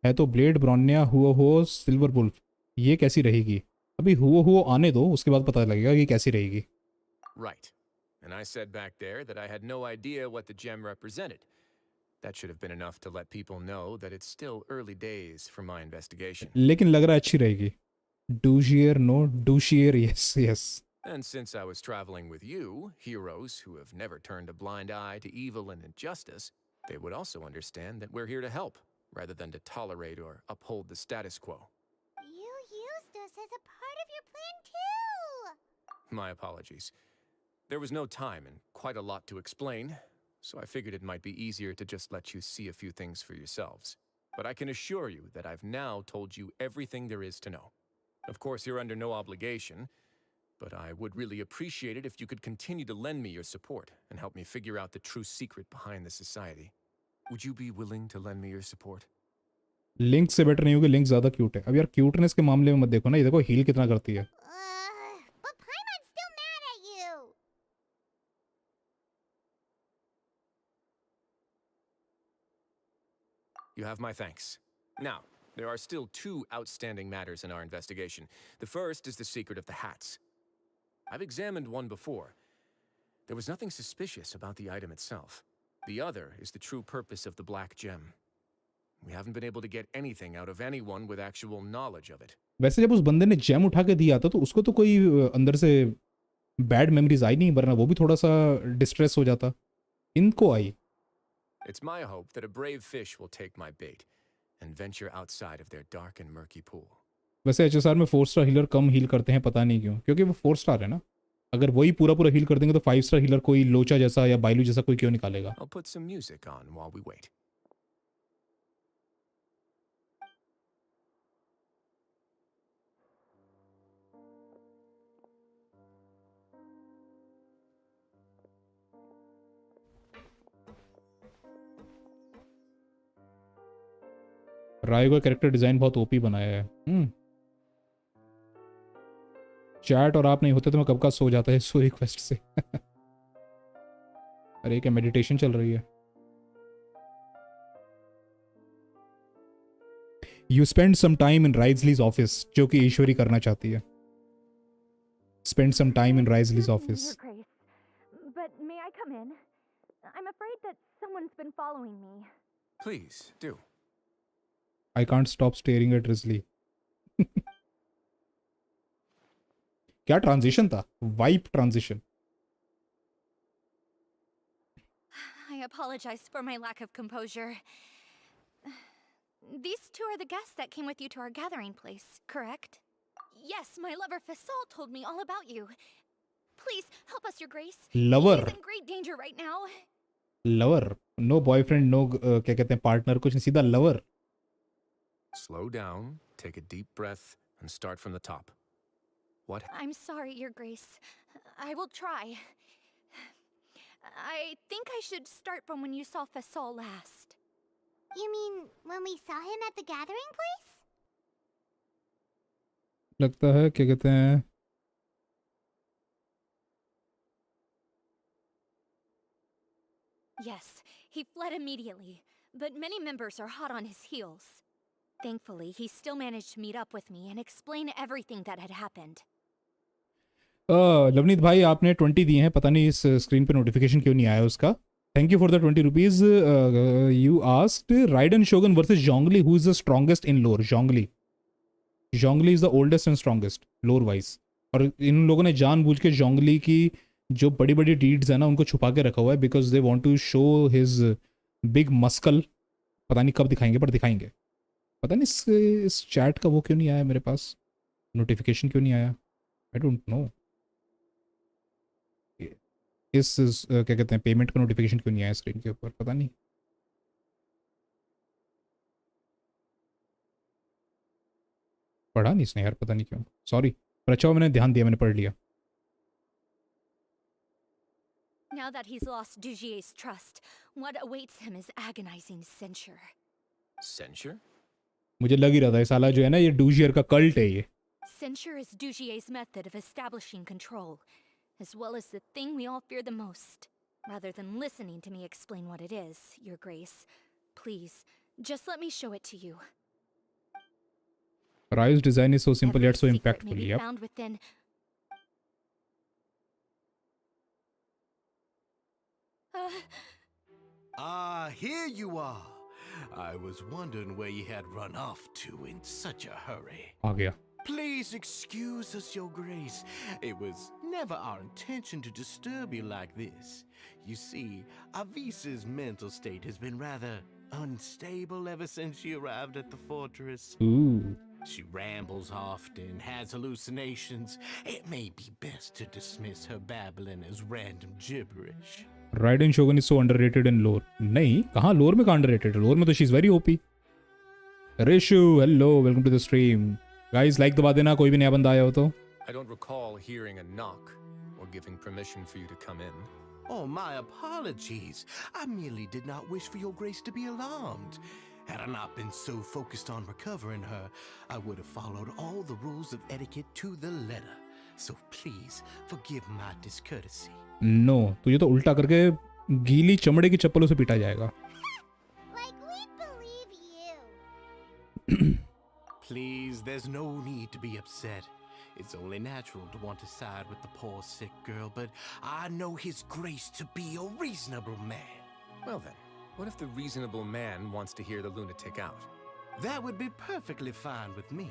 है तो ब्लेड ब्रॉन्या हुआ हो सिल्वर वुल्फ, ये कैसी रहेगी? अभी हुआ आने दो, उसके बाद पता लगेगा कि कैसी रहेगी. Right. And I said back there that I had no idea what the gem represented. That should have been enough to let people know that it's still early days for my investigation. लेकिन लग रहा है अच्छी रहेगी. Douchier, no. Douchier, yes, yes. And since I was traveling with you, heroes who have never turned a blind eye to evil and injustice, they would also understand that we're here to help, rather than to tolerate or uphold the status quo. You used us as a part of your plan too! My apologies. There was no time and quite a lot to explain, so I figured it might be easier to just let you see a few things for yourselves. But I can assure you that I've now told you everything there is to know. Of course, you're under no obligation, but I would really appreciate it if you could continue to lend me your support and help me figure out the true secret behind the society. Would you be willing to lend me your support? Link से better नहीं होगी, link ज़्यादा cute है. अब यार cuteness के मामले में मत देखो ना, ये देखो हील कितना करती है. But Paimon's still mad at you! You have my thanks. Now, there are still two outstanding matters in our investigation. The first is the secret of the hats. I've examined one before. There was nothing suspicious about the item itself. The other is the true purpose of the black gem. We haven't been able to get anything out of anyone with actual knowledge of it. वैसे जब उस बंदे ने GeM उठा के दिया था तो उसको तो कोई अंदर से बैड मेमोरीज आई नहीं, वरना वो भी थोड़ा सा डिस्ट्रेस हो जाता. इनको आई. It's my hope that a brave fish will take my bait and venture outside of their dark and murky pool. वैसे HSR में 4 स्टार हीलर कम हील करते हैं, पता नहीं क्यों, क्योंकि वो 4 स्टार है ना. अगर वही पूरा हील कर देंगे तो 5 स्टार हीलर कोई लोचा जैसा या बाइलू जैसा कोई क्यों निकालेगा. I'll put some music on while we wait. राय का कैरेक्टर डिजाइन बहुत ओपी बनाया है. चैट और आप नहीं होते तो मैं कब का सो जाता है सो रिक्वेस्ट से. अरे क्या मेडिटेशन चल रही है. You spend some time in Wriothesley's office, जो कि ईश्वरी करना चाहती है. Spend some time in Wriothesley's office. But may I come in? I'm afraid that someone's been following me. Please, do. I can't stop staring at Risley. क्या transition था, wipe transition. I apologize for my lack of composure. These two are the guests that came with you to our gathering place, correct? Yes, my lover Faisal told me all about you. Please help us, Your Grace. Lover. He's in great danger right now. Lover, no boyfriend, no क्या कहते हैं partner, कुछ नहीं, सीधा lover. Slow down, take a deep breath, and start from the top. What? I'm sorry, Your Grace. I will try. I think I should start from when you saw Faisal last. You mean when we saw him at the gathering place? लगता है क्या कहते हैं. Yes, he fled immediately, but many members are hot on his heels. Thankfully, he still managed to meet up with me and explain everything that had happened. Lovneet भाई आपने 20 दिए हैं, पता नहीं इस स्क्रीन पे नोटिफिकेशन क्यों नहीं आया उसका. Thank you for the 20 rupees. You asked Raiden Shogun versus Zhongli, who is the strongest in lore. Zhongli is the oldest and strongest lore wise. और इन लोगों ने जानबूझ के जोंगली की जो बड़ी बड़ी डीड्स है ना उनको छुपा के रखा हुआ है, because they want to show his big muscle. पता नहीं कब दिखाएंगे, पर दिखाएंगे. पता नहीं इस चैट का वो क्यों नहीं आया मेरे पास, नोटिफिकेशन क्यों नहीं आया. I don't know. इस क्या कहते हैं पेमेंट का नोटिफिकेशन क्यों नहीं आया स्क्रीन के ऊपर, पता नहीं. पढ़ा नहीं इसने यार, पता नहीं क्यों. सॉरी, पर अच्छा मैंने ध्यान दिया, मैंने पढ़ लिया. Now that he's lost Dugier's trust, what awaits him is agonizing censure. Censure? मुझे लग ही रहा था ये साला जो है ना ये डूजियर का कल्ट है ये. Censure is Dugier's method of establishing control, as well as the thing we all fear the most. Rather than listening to me explain what it is, Your Grace, please, just let me show it to you. Ryo's design is so simple Every yet so secret may impactful. be Yep. found within. Here you are. I was wondering where you had run off to in such a hurry. आ गया. Please excuse us, Your Grace. It was never our intention to disturb you like this. You see, Avisa's mental state has been rather unstable ever since she arrived at the fortress. Ooh. She rambles often, has hallucinations. It may be best to dismiss her babbling as random gibberish. Raiden Shogun is so underrated in lore. नहीं, कहाँ lore में कहाँ underrated? Lore में तो she's very OP. Rishu, hello, welcome to the stream. Guys, like दबा देना कोई भी नया बंदा आया हो तो. I don't recall hearing a knock or giving permission for you to come in. Oh, my apologies. I merely did not wish for Your Grace to be alarmed. Had I not been so focused on recovering her, I would have followed all the rules of etiquette to the letter. So please, forgive my discourtesy. No, तुझे तो उल्टा करके गीली चमड़े की चप्पलों से पीटा जाएगा. Like we believe you. Please, there's no need to be upset. It's only natural to want to side with the poor sick girl, but I know His Grace to be a reasonable man. Well then, what if the reasonable man wants to hear the lunatic out? That would be perfectly fine with me.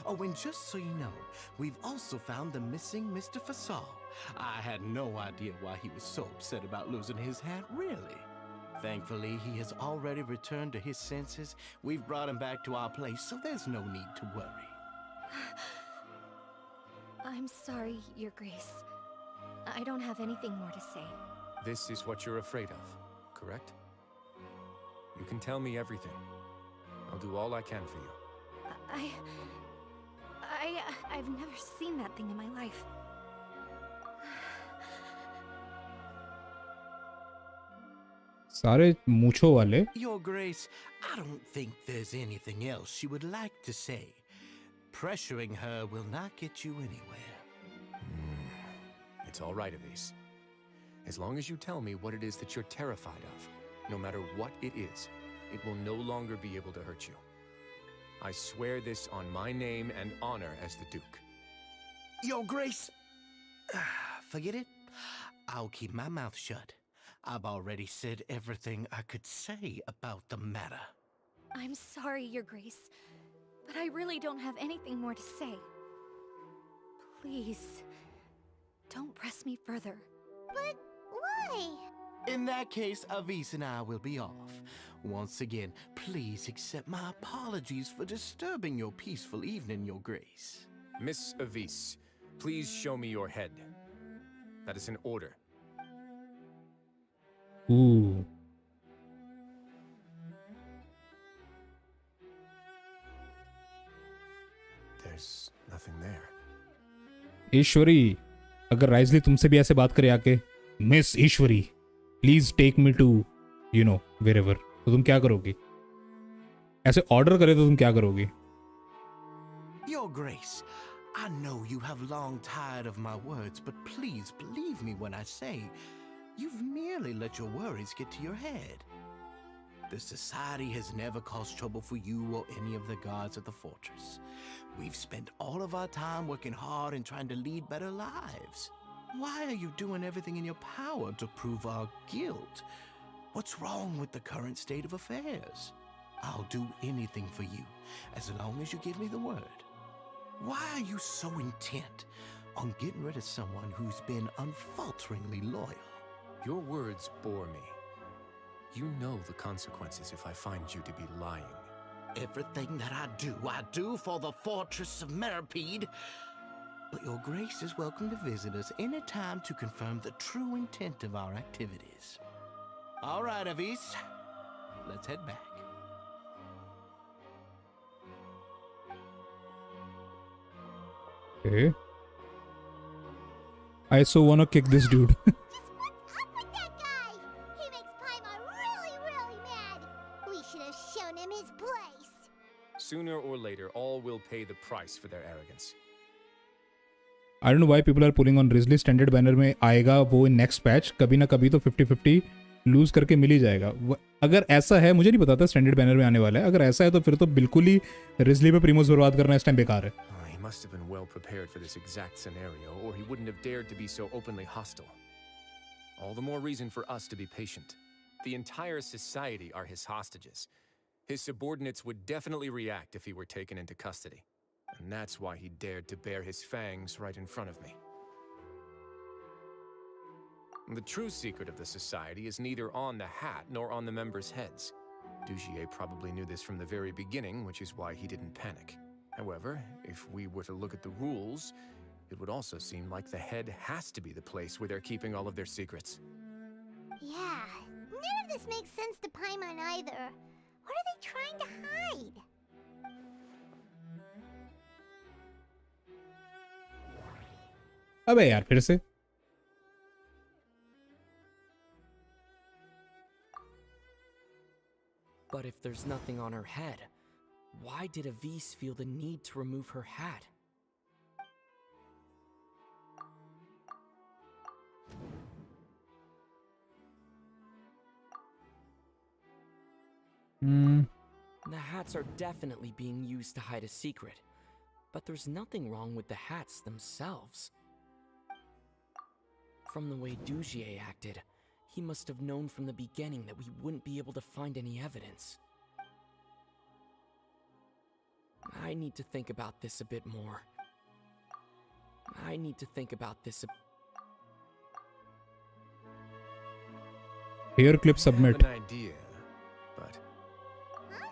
Oh, and just so you know, we've also found the missing Mr. Fasal. I had no idea why he was so upset about losing his hat, really. Thankfully, he has already returned to his senses. We've brought him back to our place, so there's no need to worry. I'm sorry, Your Grace. I don't have anything more to say. This is what you're afraid of, correct? You can tell me everything. I'll do all I can for you. I've never seen that thing in my life. सारे मूछों वाले. Your Grace, I don't think there's anything else she would like to say. Pressuring her will not get you anywhere. It's all right, Elise. As long as you tell me what it is that you're terrified of, no matter what it is, it will no longer be able to hurt you. I swear this on my name and honor as the Duke. Your Grace, forget it. I'll keep my mouth shut. I've already said everything I could say about the matter. I'm sorry, Your Grace, but I really don't have anything more to say. Please, don't press me further. But why? In that case, Avis and I will be off. Once again, please accept my apologies for disturbing your peaceful evening, Your Grace. Miss Avis, please show me your head. That is an order. Ooh. There's nothing there. ईश्वरी, अगर राइजली तुमसे भी ऐसे बात करे आके, miss Ishwari, please take me to you know wherever, तो तुम क्या करोगी? ऐसे ऑर्डर करे तो तुम क्या करोगी? Your Grace, I know you have long tired of my words, but please believe me when I say you've merely let your worries get to your head. The society has never caused trouble for you or any of the guards at the fortress. We've spent all of our time working hard and trying to lead better lives. Why are you doing everything in your power to prove our guilt? What's wrong with the current state of affairs? I'll do anything for you, as long as you give me the word. Why are you so intent on getting rid of someone who's been unfalteringly loyal? Your words bore me. You know the consequences if I find you to be lying. Everything that I do for the Fortress of Meripede. But Your Grace is welcome to visit us any time to confirm the true intent of our activities. All right, Avis. Let's head back. Okay. I so wanna kick this dude. Just what's up with that guy? He makes Paimon really, really mad. We should have shown him his place. Sooner or later, all will pay the price for their arrogance. I don't know why people are pulling on Risley. Standard banner में आएगा वो in next patch. कभी ना कभी तो 50-50 loose करके मिल ही जाएगा। अगर ऐसा है, मुझे नहीं पता था स्टैंडर्ड बैनर में आने वाला है, अगर ऐसा है तो फिर तो बिल्कुल ही रिजली पे प्रीमोस बर्बाद करना इस टाइम बेकार है। He must have been well prepared for this exact scenario, or he wouldn't have dared to be so openly hostile. All the more reason for us to be patient. The entire society are his hostages. His subordinates would definitely react if he were taken into custody. And that's why he dared to bare his fangs right in front of me. The true secret of the society is neither on the hat nor on the members' heads. Dugier probably knew this from the very beginning, which is why he didn't panic. However, if we were to look at the rules, it would also seem like the head has to be the place where they're keeping all of their secrets. Yeah, none of this makes sense to Paimon either. What are they trying to hide? अबे यार फिर से But if there's nothing on her head, why did Avis feel the need to remove her hat? The hats are definitely being used to hide a secret, but there's nothing wrong with the hats themselves. From the way Dugier acted, he must have known from the beginning that we wouldn't be able to find any evidence. I need to think about this a bit more. I need to think about this Hair clip submit. I have an idea, but... Huh?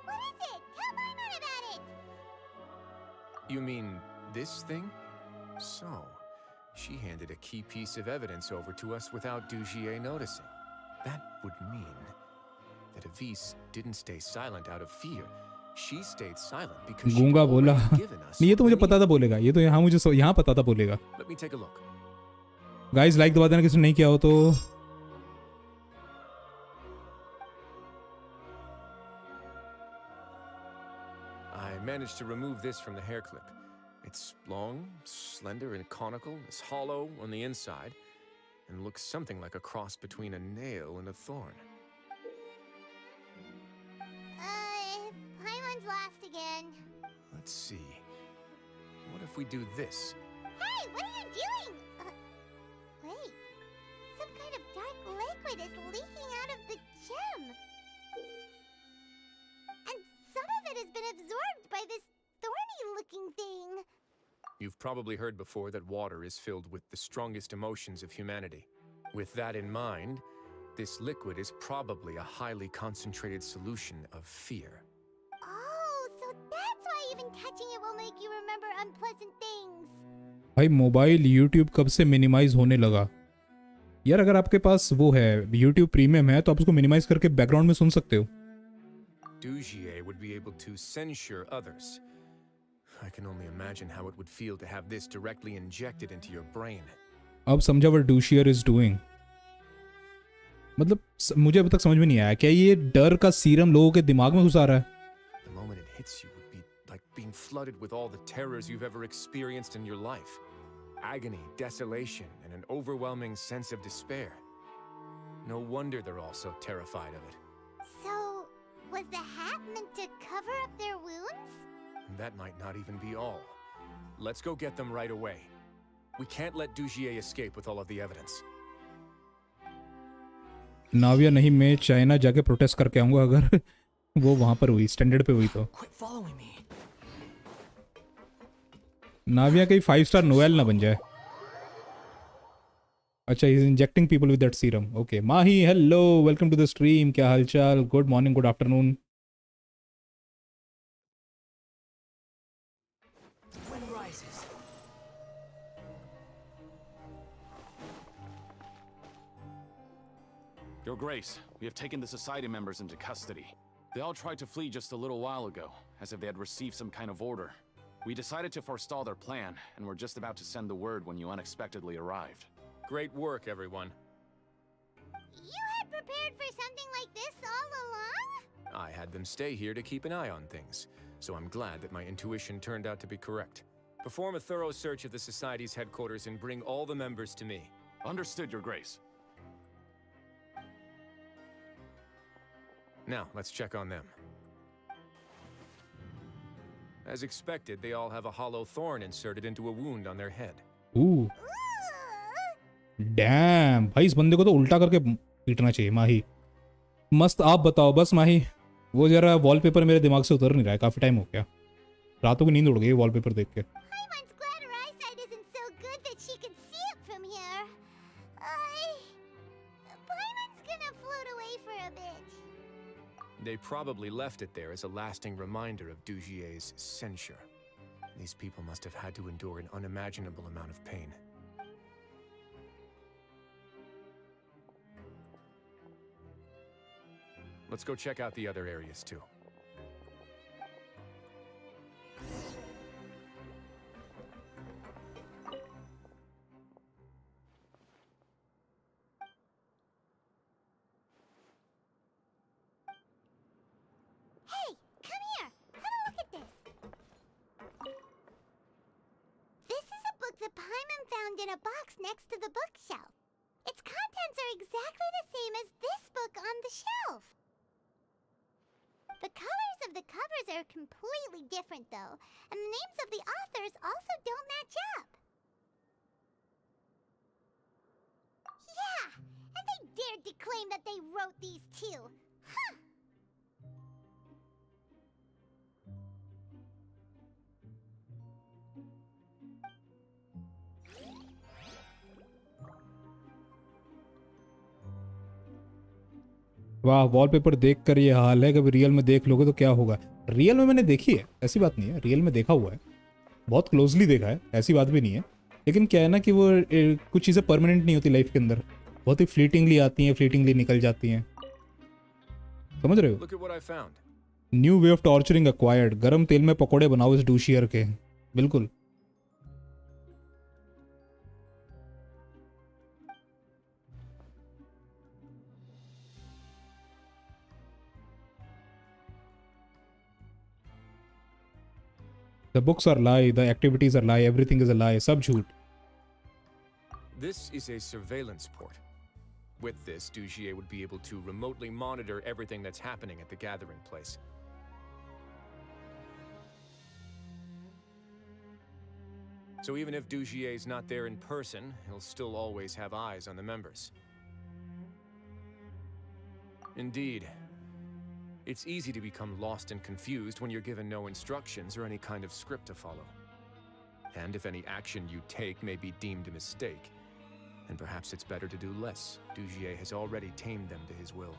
What is it? Tell Paimon about it! You mean this thing? So... she handed a key piece of evidence over to us without Dugier noticing. That would mean that Avis didn't stay silent out of fear. She stayed silent because she गूंगा बोला had given us. नहीं, ये तो मुझे पता था बोलेगा, ये तो यहाँ मुझे यहाँ पता था बोलेगा। Let me take a look. Guys like दबा देना किसी ने नहीं किया हो तो। I managed to remove this from the hair clip. It's long, slender, and conical. It's hollow on the inside, and looks something like a cross between a nail and a thorn. Paimon's lost again. Let's see. What if we do this? Hey, what are you doing? Wait. Some kind of dark liquid is leaking out of the gem. And some of it has been absorbed by this thorny-looking thing. You've probably heard before that water is filled with the strongest emotions of humanity. With that in mind, this liquid is probably a highly concentrated solution of fear. Oh, so that's why even touching it will make you remember unpleasant things. भाई mobile YouTube कब से minimise होने लगा यार? अगर आपके पास वो है YouTube प्रीमियम है तो आप उसको मिनिमाइज करके बैकग्राउंड में सुन सकते हो। Dugier would be able to censure others. I can only imagine how it would feel to have this directly injected into your brain. अब समझा what Dugier is doing. मतलब मुझे अभी तक समझ में नहीं आया, क्या ये डर का सीरम लोगों के दिमाग में घुसा रहा है? The moment it hits you would be like being flooded with all the terrors you've ever experienced in your life. Agony, desolation, and an overwhelming sense of despair. No wonder they're all so terrified of it. So, was the hat meant to cover up their wounds? That might not even be all. Let's go get them right away. We can't let Dugier escape with all of the evidence. नाविया नहीं, मैं China जाके protest करके आऊंगा अगर वो वहां पर हुई, स्टैंडर्ड पे हुई तो। नाविया कहीं 5 स्टार नोएल ना बन जाए। अच्छा, he is injecting people with that serum. Okay Mahi, hello, welcome to the stream. क्या हालचाल? Good morning, good afternoon. Your Grace, we have taken the Society members into custody. They all tried to flee just a little while ago, as if they had received some kind of order. We decided to forestall their plan, and were just about to send the word when you unexpectedly arrived. Great work, everyone. You had prepared for something like this all along? I had them stay here to keep an eye on things, so I'm glad that my intuition turned out to be correct. Perform a thorough search of the Society's headquarters and bring all the members to me. Understood, Your Grace. Now, let's check on them. As expected, they all have a hollow thorn inserted into a wound on their head. Dam भाई, इस बंदे को तो उल्टा करके पीटना चाहिए माही। मस्त। आप बताओ बस माही, वो जरा वॉलपेपर मेरे दिमाग से उतर नहीं रहा है, काफी टाइम हो गया, रातों की नींद उड़ गई वॉलपेपर देख के। Paimon's glad her eyesight isn't so good that she can see it from here. Paimon's gonna float away for a bit. They probably left it there as a lasting reminder of Dugier's censure. These people must have had to endure an unimaginable amount of pain. Let's go check out the other areas too. Hey, come here. Have a look at this. This is a book that Paimon found in a box next to the bookshelf. Its contents are exactly the same as this book on the shelf. The colors of the covers are completely different, though, and the names of the authors also don't match up. Yeah, and they dared to claim that they wrote these too. Huh. वाह, wallpaper देख कर ये हाल है, कभी real में देख लोगे तो क्या होगा। रियल में मैंने देखी है, ऐसी बात नहीं है, रियल में देखा हुआ है, बहुत क्लोजली देखा है, ऐसी बात भी नहीं है। लेकिन क्या है ना कि वो कुछ चीज़ें परमानेंट नहीं होती लाइफ के अंदर, बहुत ही फ्लीटिंगली आती हैं, फ्लीटिंगली निकल जाती हैं, समझ रहे हो। New way of torturing acquired. गरम तेल में पकोड़े बनाओ इस डूशियर के। बिल्कुल। The books are lie, the activities are lie, everything is a lie, सब झूठ। This is a surveillance port. With this, Dugier would be able to remotely monitor everything that's happening at the gathering place. So even if Dugier is not there in person, he'll still always have eyes on the members. Indeed. It's easy to become lost and confused when you're given no instructions or any kind of script to follow. And if any action you take may be deemed a mistake, then perhaps it's better to do less. Dugier has already tamed them to his will.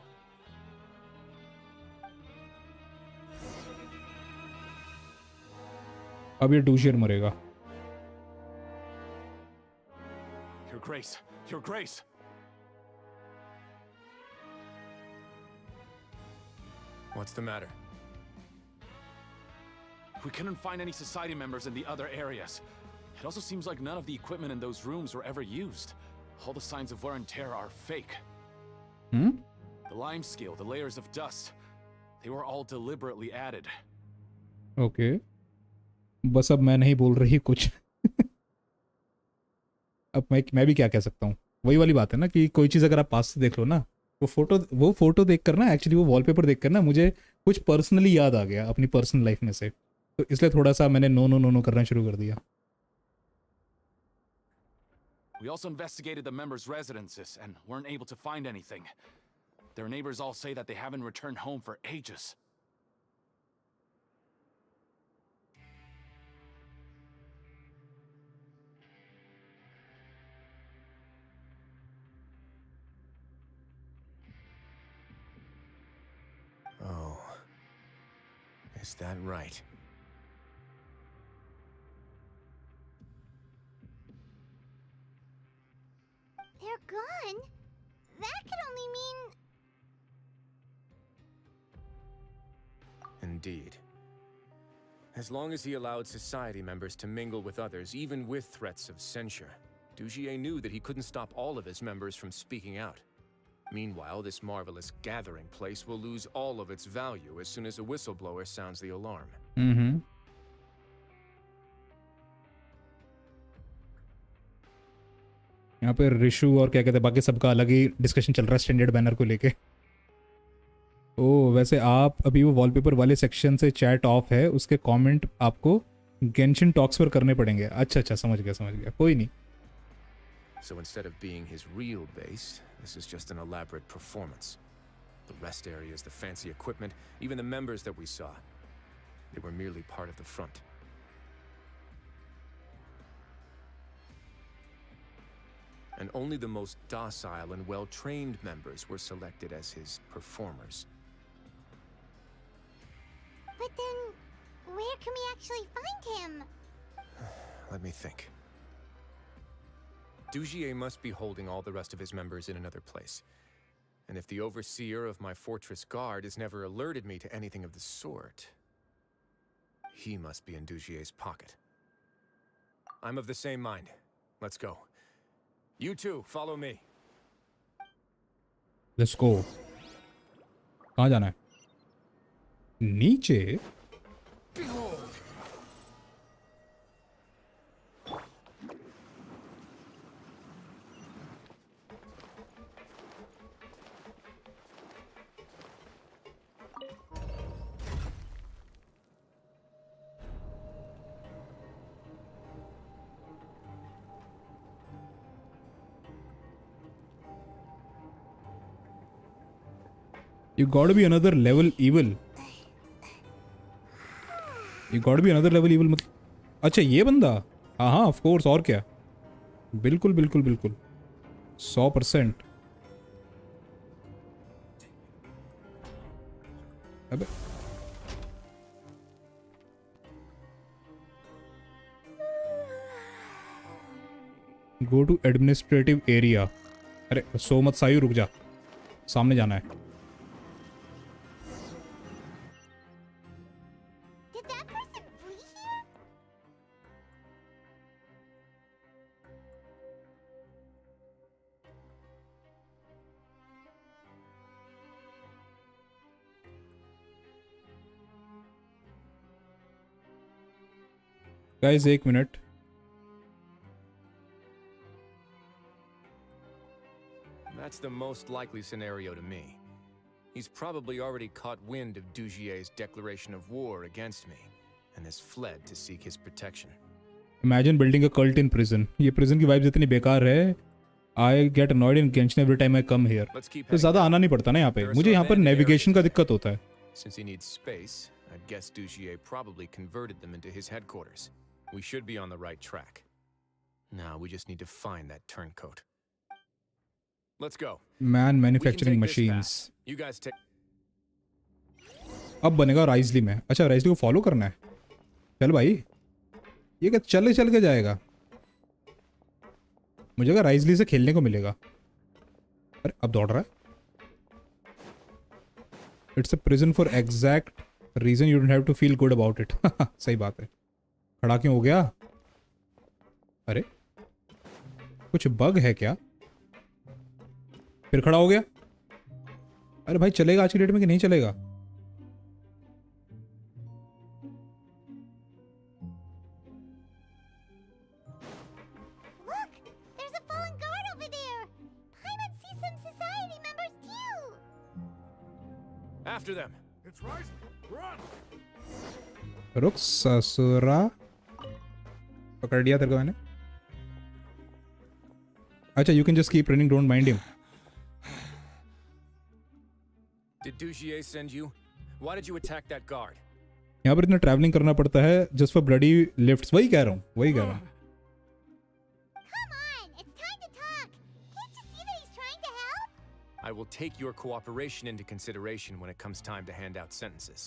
अब ये डूशियर मरेगा। Your Grace! Your Grace! What's the matter? We couldn't find any society members in the other areas. It also seems like none of the equipment in those rooms were ever used. All the signs of wear and tear are fake. The lime scale, the layers of dust, they were all deliberately added. Okay. बस अब मैं नहीं बोल रही कुछ। अब मैं भी क्या कह सकता हूँ। वही वाली बात है ना कि कोई चीज़ अगर आप पास से देख लो ना, वो फोटो देख कर ना, एक्चुअली वो वॉलपेपर देख कर ना मुझे कुछ पर्सनली याद आ गया अपनी पर्सनल लाइफ में से, तो इसलिए थोड़ा सा मैंने नो नो नो नो करना शुरू कर दिया। We also investigated the members' residences and weren't able to find anything. Their neighbors all say that they haven't returned home for ages. Oh. Is that right? They're gone? That could only mean... Indeed. As long as he allowed society members to mingle with others, even with threats of censure, Dugier knew that he couldn't stop all of his members from speaking out. Meanwhile, this marvelous gathering place will lose all of its value as soon as a whistleblower sounds the alarm. यहाँ पे ऋषु और क्या कहते हैं बाकी सबका अलग ही discussion चल रहा है स्टैंडर्ड बैनर को लेके। ओ वैसे आप अभी वो वॉलपेपर वाले सेक्शन से चैट ऑफ है, उसके कमेंट आपको गेंशिन टॉक्स पर करने पड़ेंगे। अच्छा समझ गया, कोई नहीं। So instead of being his real base, this is just an elaborate performance. The rest areas, the fancy equipment, even the members that we saw, they were merely part of the front. And only the most docile and well-trained members were selected as his performers. But then, where can we actually find him? Let me think. Dugier must be holding all the rest of his members in another place. And if the overseer of my fortress guard has never alerted me to anything of the sort, he must be in Dugier's pocket. I'm of the same mind. Let's go. You two, follow me. Let's go. कहाँ जाना है? नीचे? You gotta be another level evil. You gotta be another level evil मतलब अच्छा ये बंदा, हाँ of course, और क्या, बिल्कुल 100%। अबे गो टू एडमिनिस्ट्रेटिव एरिया। अरे सो मत सायु, रुक जा, सामने जाना है। गाइस एक minute, That's the most likely scenario to me. He's probably already caught wind of Dugier's declaration of war against me and has fled to seek his protection. Imagine building a cult in prison. ये prison की vibes इतनी बेकार है। I get annoyed in Genshin every time I come here. तो ज़्यादा आना नहीं पड़ता ना यहाँ पे, मुझे यहाँ पर navigation का दिक्कत होता है। Since he needs space, I'd guess Dugier probably converted them into his headquarters. We should be on the right track. Now we just need to find that turncoat. Let's go. Man manufacturing machines. You guys take. अब बनेगा राइजली में। अच्छा राइजली को follow करना है। चल भाई, ये क्या चल के जाएगा? मुझे लगा राइजली से खेलने को मिलेगा। अरे अब दौड़ रहा है। It's a prison for exact reason you don't have to feel good about it. सही बात है। खड़ा क्यों हो गया? अरे कुछ बग है क्या? फिर खड़ा हो गया। अरे भाई चलेगा आज की डेट में कि नहीं चलेगा? Look, there's a fallen guard over there. Paimon sees some society members too. After them. It's right. Run. रुक ससुरा, पकड़ लिया तेरे को मैंने। अच्छा you can just keep running, don't mind him. Did Dugier send you? Why did you attack that guard? यहाँ पर इतना ट्रैवलिंग करना पड़ता है just for bloody lifts। वही कह रहा हूँ। Come on, it's time to talk. Can't you see that he's trying to help? I will take your cooperation into consideration when it comes time to hand out sentences.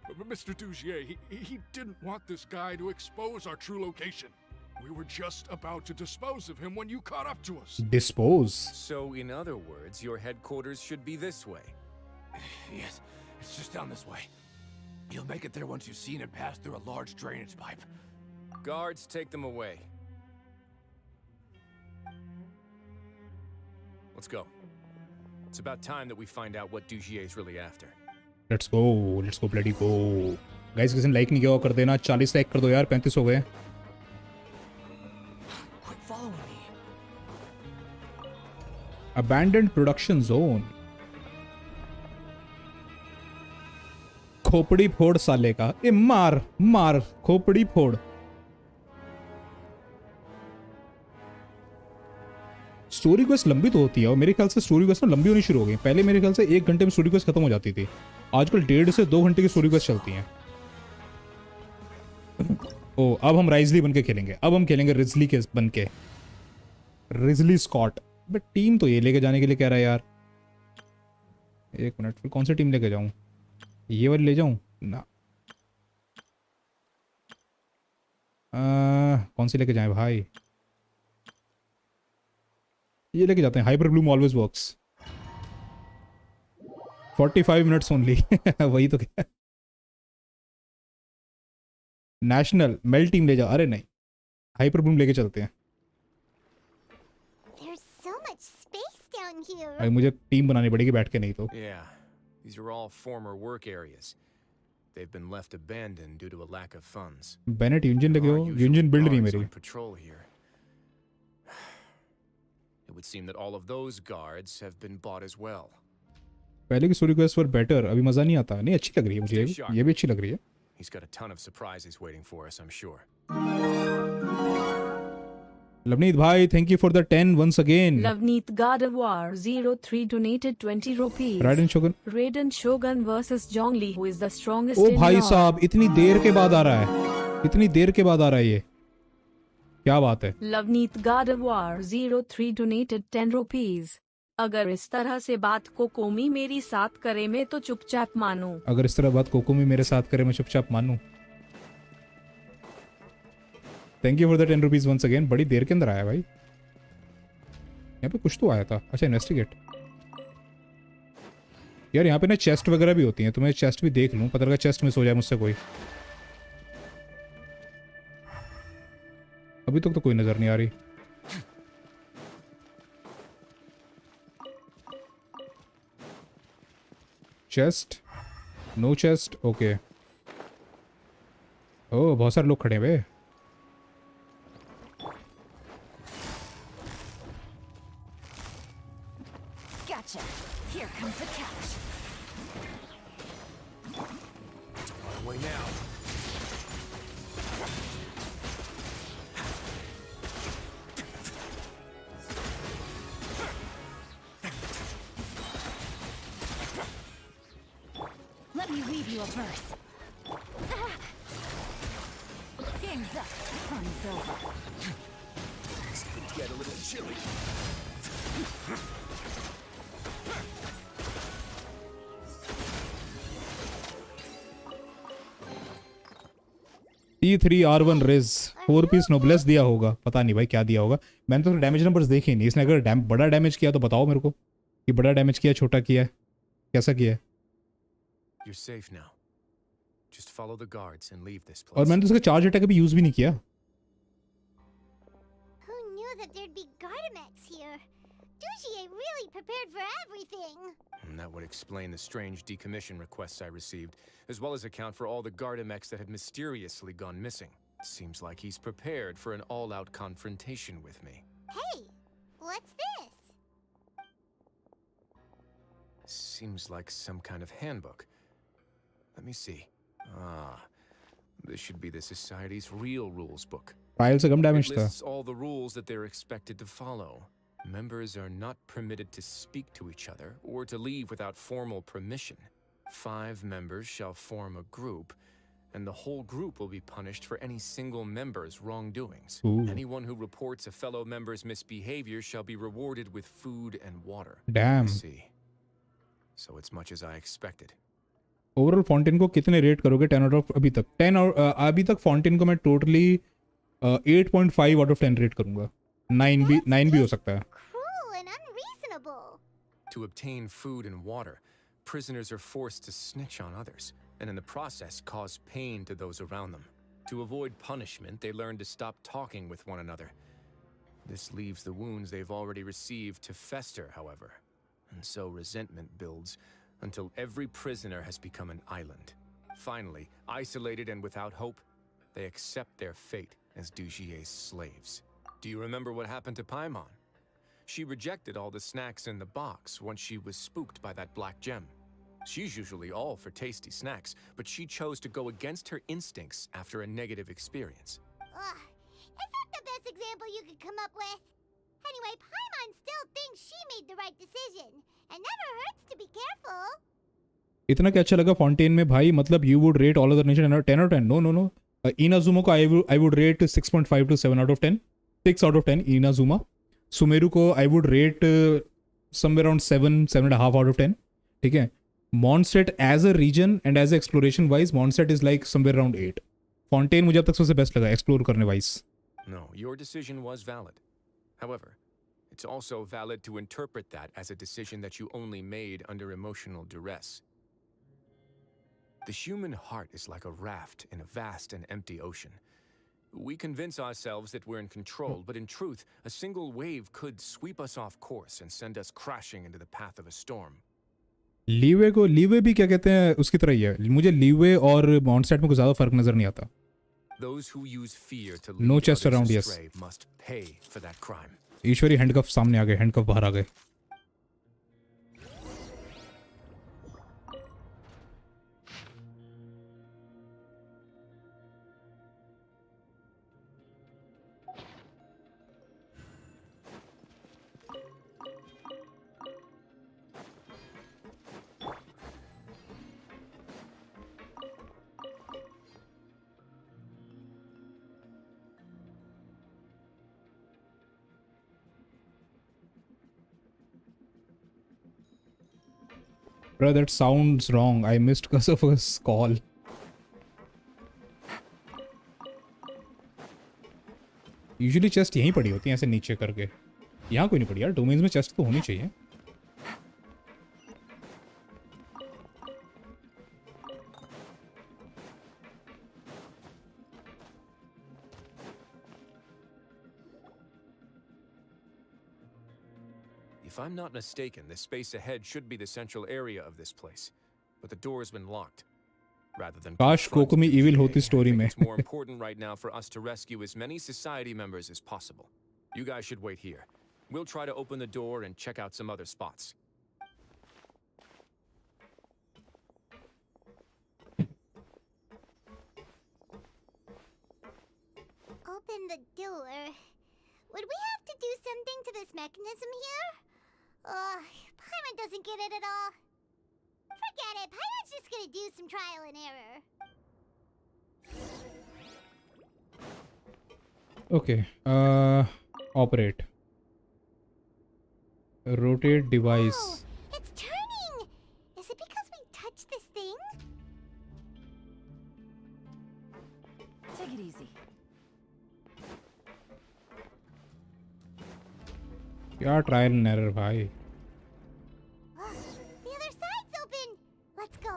But Mr. Dugier, he didn't want this guy to expose our true location. We were just about to dispose of him when you caught up to us. Dispose? So, in other words, your headquarters should be this way. Yes, it's just down this way. You'll make it there once you've seen it pass through a large drainage pipe. Guards, take them away. Let's go. It's about time that we find out what Dugier is really after. Let's go bloody go. Guys किसी ने like नहीं किया कर देना, 40 like कर दो यार, 35 हो गए। Quit following me. Abandoned production zone. खोपड़ी फोड़ साले का। ए मार मार खोपड़ी फोड़। स्टोरी क्वेस्ट लंबी तो होती है और मेरे ख्याल से स्टोरी क्वेस्ट ना लंबी होनी शुरू हो गई। पहले मेरे ख्याल से 1 घंटे में स्टोरी क्वेस्ट खत्म हो जाती थी, आजकल 1.5 से 2 घंटे की स्टोरी क्वेस्ट चलती हैं। ओ अब हम राइजली बन के खेलेंगे, अब हम खेलेंगे रिजली के बन के, रिजली स्कॉट। बट टीम तो ये लेके जाने के लिए कह रहा है यार। 1 मिनट, फिर कौन सी टीम लेके जाऊं? ये वाली ले जाऊं ना? कौन सी लेके जाएं भाई? ये लेके जाते हैं, hyper Bloom always works. 45 minutes only. वही तो क्या। नेशनल मेल टीम ले जाओ। अरे नहीं, हाइपर ब्लूम लेके चलते हैं। अरे मुझे टीम बनानी पड़ेगी बैठ के, नहीं तो। Yeah, these are all former work areas. They've been left abandoned due to a lack of funds. Bennett union लेके आओ, यूनियन बिल्ड नहीं मेरी। Patrol here. It would seem that all of those guards have been bought as well. पहले की story quest were better, अभी मजा नहीं आता। नहीं अच्छी लग रही है मुझे, ये भी अच्छी लग रही है। He's got a ton of surprises waiting for us, I'm sure. Lovneet भाई, thank you for the 10 once again. Lavneet God of War 03 donated 20 rupees. Raiden Shogun. Raiden Shogun versus Zhongli, who is the strongest O in भाई North. साहब, इतनी देर के बाद आ रहा है, इतनी देर के बाद आ रहा है ये, क्या बात है? Lavneet God of War 03 donated 10 rupees. अगर इस तरह से बात कोकोमी मेरी साथ करे मैं तो चुपचाप मानूं। अगर इस तरह बात कोकोमी मेरे साथ करे मैं चुपचाप मानूं। Thank you for the 10 rupees once again. बड़ी देर के अंदर आया भाई। यहाँ पे कुछ तो आया था। अच्छा, इन्वेस्टिगेट। यार यहाँ पे ना चेस्ट वगैरह भी होती हैं, तो मैं चेस्ट भी देख लूँ, पता लगा चेस्ट मिस हो जाए मुझसे कोई। अभी तक तो कोई नजर नहीं आ रही। Chest, no chest, okay. Oh बहुत सारे लोग खड़े हैं बे। Gotcha. Here comes the catch. Way now. Let me weave you a verse. Game's up. Fun's over. It's gonna get a little chilly. T3R1 Wrio 4 piece noblesse दिया होगा, पता नहीं भाई क्या दिया होगा। मैंने तो डैमेज नंबर्स देखे ही नहीं। इसने अगर बड़ा डैमेज किया तो बताओ मेरे को कि बड़ा डैमेज किया, छोटा किया, कैसा किया है। You're safe now. Just follow the guards and leave this place. और मैंने तो उसका चार्ज अटैक भी यूज भी नहीं किया। Who knew that there'd be Gardamex here? Douchier really prepared for everything. And that would explain the strange decommission requests I received, as well as account for all the Gardamex that had mysteriously gone missing. Seems like he's prepared for an all-out confrontation with me. Hey, what's this? Seems like some kind of handbook. Let me see. Ah, this should be the Society's real rules book. File से कम damage It था। lists all the rules that they're expected to follow. Members are not permitted to speak to each other or to leave without formal permission. 5 members shall form a group, and the whole group will be punished for any single member's wrongdoings. Ooh. Anyone who reports a fellow member's misbehavior shall be rewarded with food and water. Damn. I see. So it's much as I expected. Overall Fontaine को कितने rate करोगे 10 out of? अभी तक 10 और अभी तक Fontaine को मैं टोटली 8.5 आउट ऑफ 10 रेट करूंगा। 9 भी हो सकता है। Cruel and unreasonable. To obtain food and water, prisoners are forced to snitch on others, and in the process cause pain to those around them. To avoid punishment, they learn to stop talking with one another. This leaves the wounds they've already received to fester, however, and so resentment builds until every prisoner has become an island. Finally, isolated and without hope, they accept their fate as Dugier's slaves. Do you remember what happened to Paimon? She rejected all the snacks in the box once she was spooked by that black gem. She's usually all for tasty snacks, but she chose to go against her instincts after a negative experience. Is that the best example you could come up with? Anyway, Paimon still thinks she made the right decision. It never hurts to be careful. इतना क्या अच्छा लगा Fontaine में भाई, मतलब you would rate all other nation 10 out of 10? No. Inazuma को I would rate 6.5 to 7 out of 10. 6 out of 10 Inazuma. Sumeru को I would rate somewhere around 7.5 out of 10. ठीक है. Mondstadt as a region and as exploration wise, Mondstadt is like somewhere around 8. Fontaine मुझे अब तक सबसे best लगा explore करने wise. No, your decision was valid. However, it's also valid to interpret that as a decision that you only made under emotional duress. The human heart is like a raft in a vast and empty ocean. We convince ourselves that we're in control, but in truth, a single wave could sweep us off course and send us crashing into the path of a storm. Leeway भी क्या कहते हैं उसकी तरह ही है. मुझे leeway और मॉन्स्टैट में कुछ ज़्यादा फर्क नज़र नहीं आता. Those who use fear to No lead chest others around, yes. astray must pay for that crime. Ishwari handcuff सामने आ गए, हैंडकफ बाहर आ गए. Bro, that sounds wrong. I missed because of a call. Usually chest यहीं पड़ी होती है ऐसे नीचे करके. यहाँ कोई नहीं पड़ी यार. डोमेन्स में चेस्ट तो होनी चाहिए. If I'm not mistaken, the space ahead should be the central area of this place, but the door has been locked. Rather than काश कोकोमी evil होती स्टोरी में. it's more important right now for us to rescue as many society members as possible. You guys should wait here. We'll try to open the door and check out some other spots. Open the door. Would we have to do something to this mechanism here? Paimon doesn't get it at all. Forget it. Paimon's just gonna do some trial and error. Okay. Operate. Rotate device. Oh, it's turning! Is it because we touched this thing? Take it easy. क्या trial and error भाई. The other side's open. Let's go.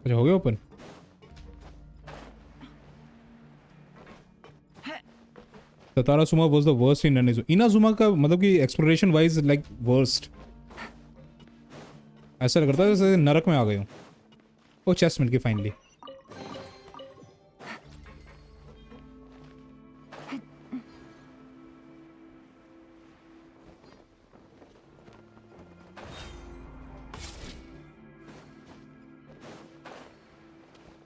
अच्छा हो गया open. Tatarasuma was the worst in Inazuma. Inazuma का मतलब कि exploration wise like worst. ऐसा लग रहा था जैसे नरक में आ गए हूँ. वो चेस्ट मिल गई फाइनली.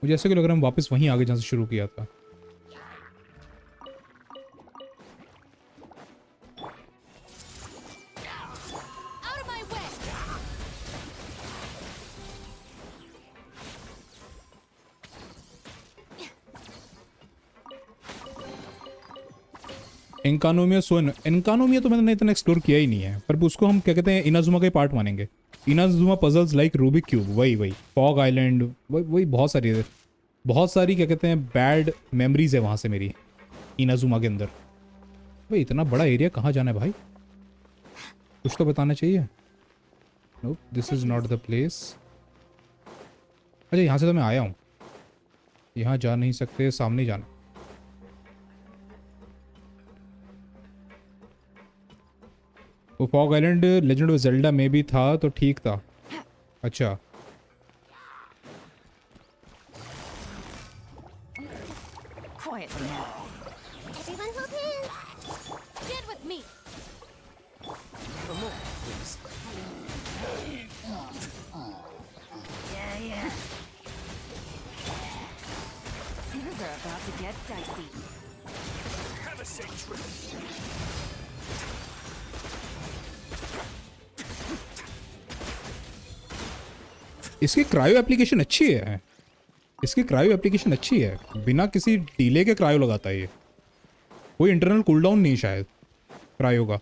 मुझे ऐसे क्यों लग रहा है हम वापस वहीं आगे जहाँ से शुरू किया था. एनकानोमिया तो मैंने इतना एक्सप्लोर किया ही नहीं है, पर उसको हम क्या कहते हैं इनाजुमा का ही पार्ट मानेंगे. Inazuma puzzles like Rubik cube, वही फॉग आइलैंड, वही बहुत सारी क्या कहते हैं बैड मेमोरीज है वहाँ से मेरी इनाजुमा के अंदर. भाई इतना बड़ा एरिया कहाँ जाना है भाई, कुछ तो बताना चाहिए. No this is not the place. अच्छा यहाँ से तो मैं आया हूँ, यहाँ जा नहीं सकते, सामने जाना. वो fog island legend of Zelda में भी था तो ठीक था. अच्छा Quietly now. Everyone hold hands. Get with me. A moment, please. इसकी क्रायो एप्लीकेशन अच्छी है, इसकी क्रायो एप्लीकेशन अच्छी है, बिना किसी डिले के क्रायो लगाता है ये, कोई इंटरनल कूलडाउन नहीं शायद क्रायो का।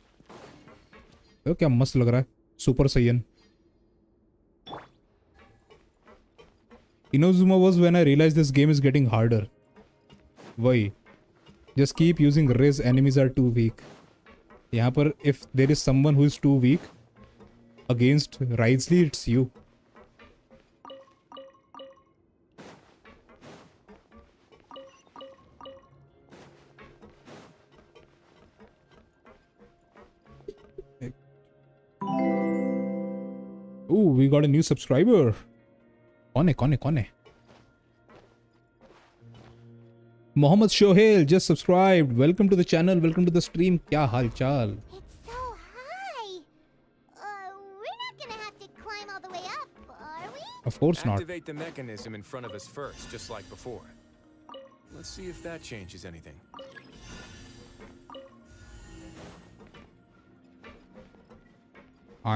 तो क्या मस्त लग रहा है, super Saiyan. Inazuma was when I realized this game is getting harder. वही, just keep using Riz, enemies are too weak. यहाँ पर if there is someone who is too weak against Wriothesley, it's you. Ooh, we got a new subscriber. कौन है? Mohammad Sohel just subscribed. Welcome to the channel. Welcome to the stream. क्या हाल चाल? It's so high. We're not gonna have to climb all the way up, are we? Of course not. Activate the mechanism in front of us first, just like before. Let's see if that changes anything.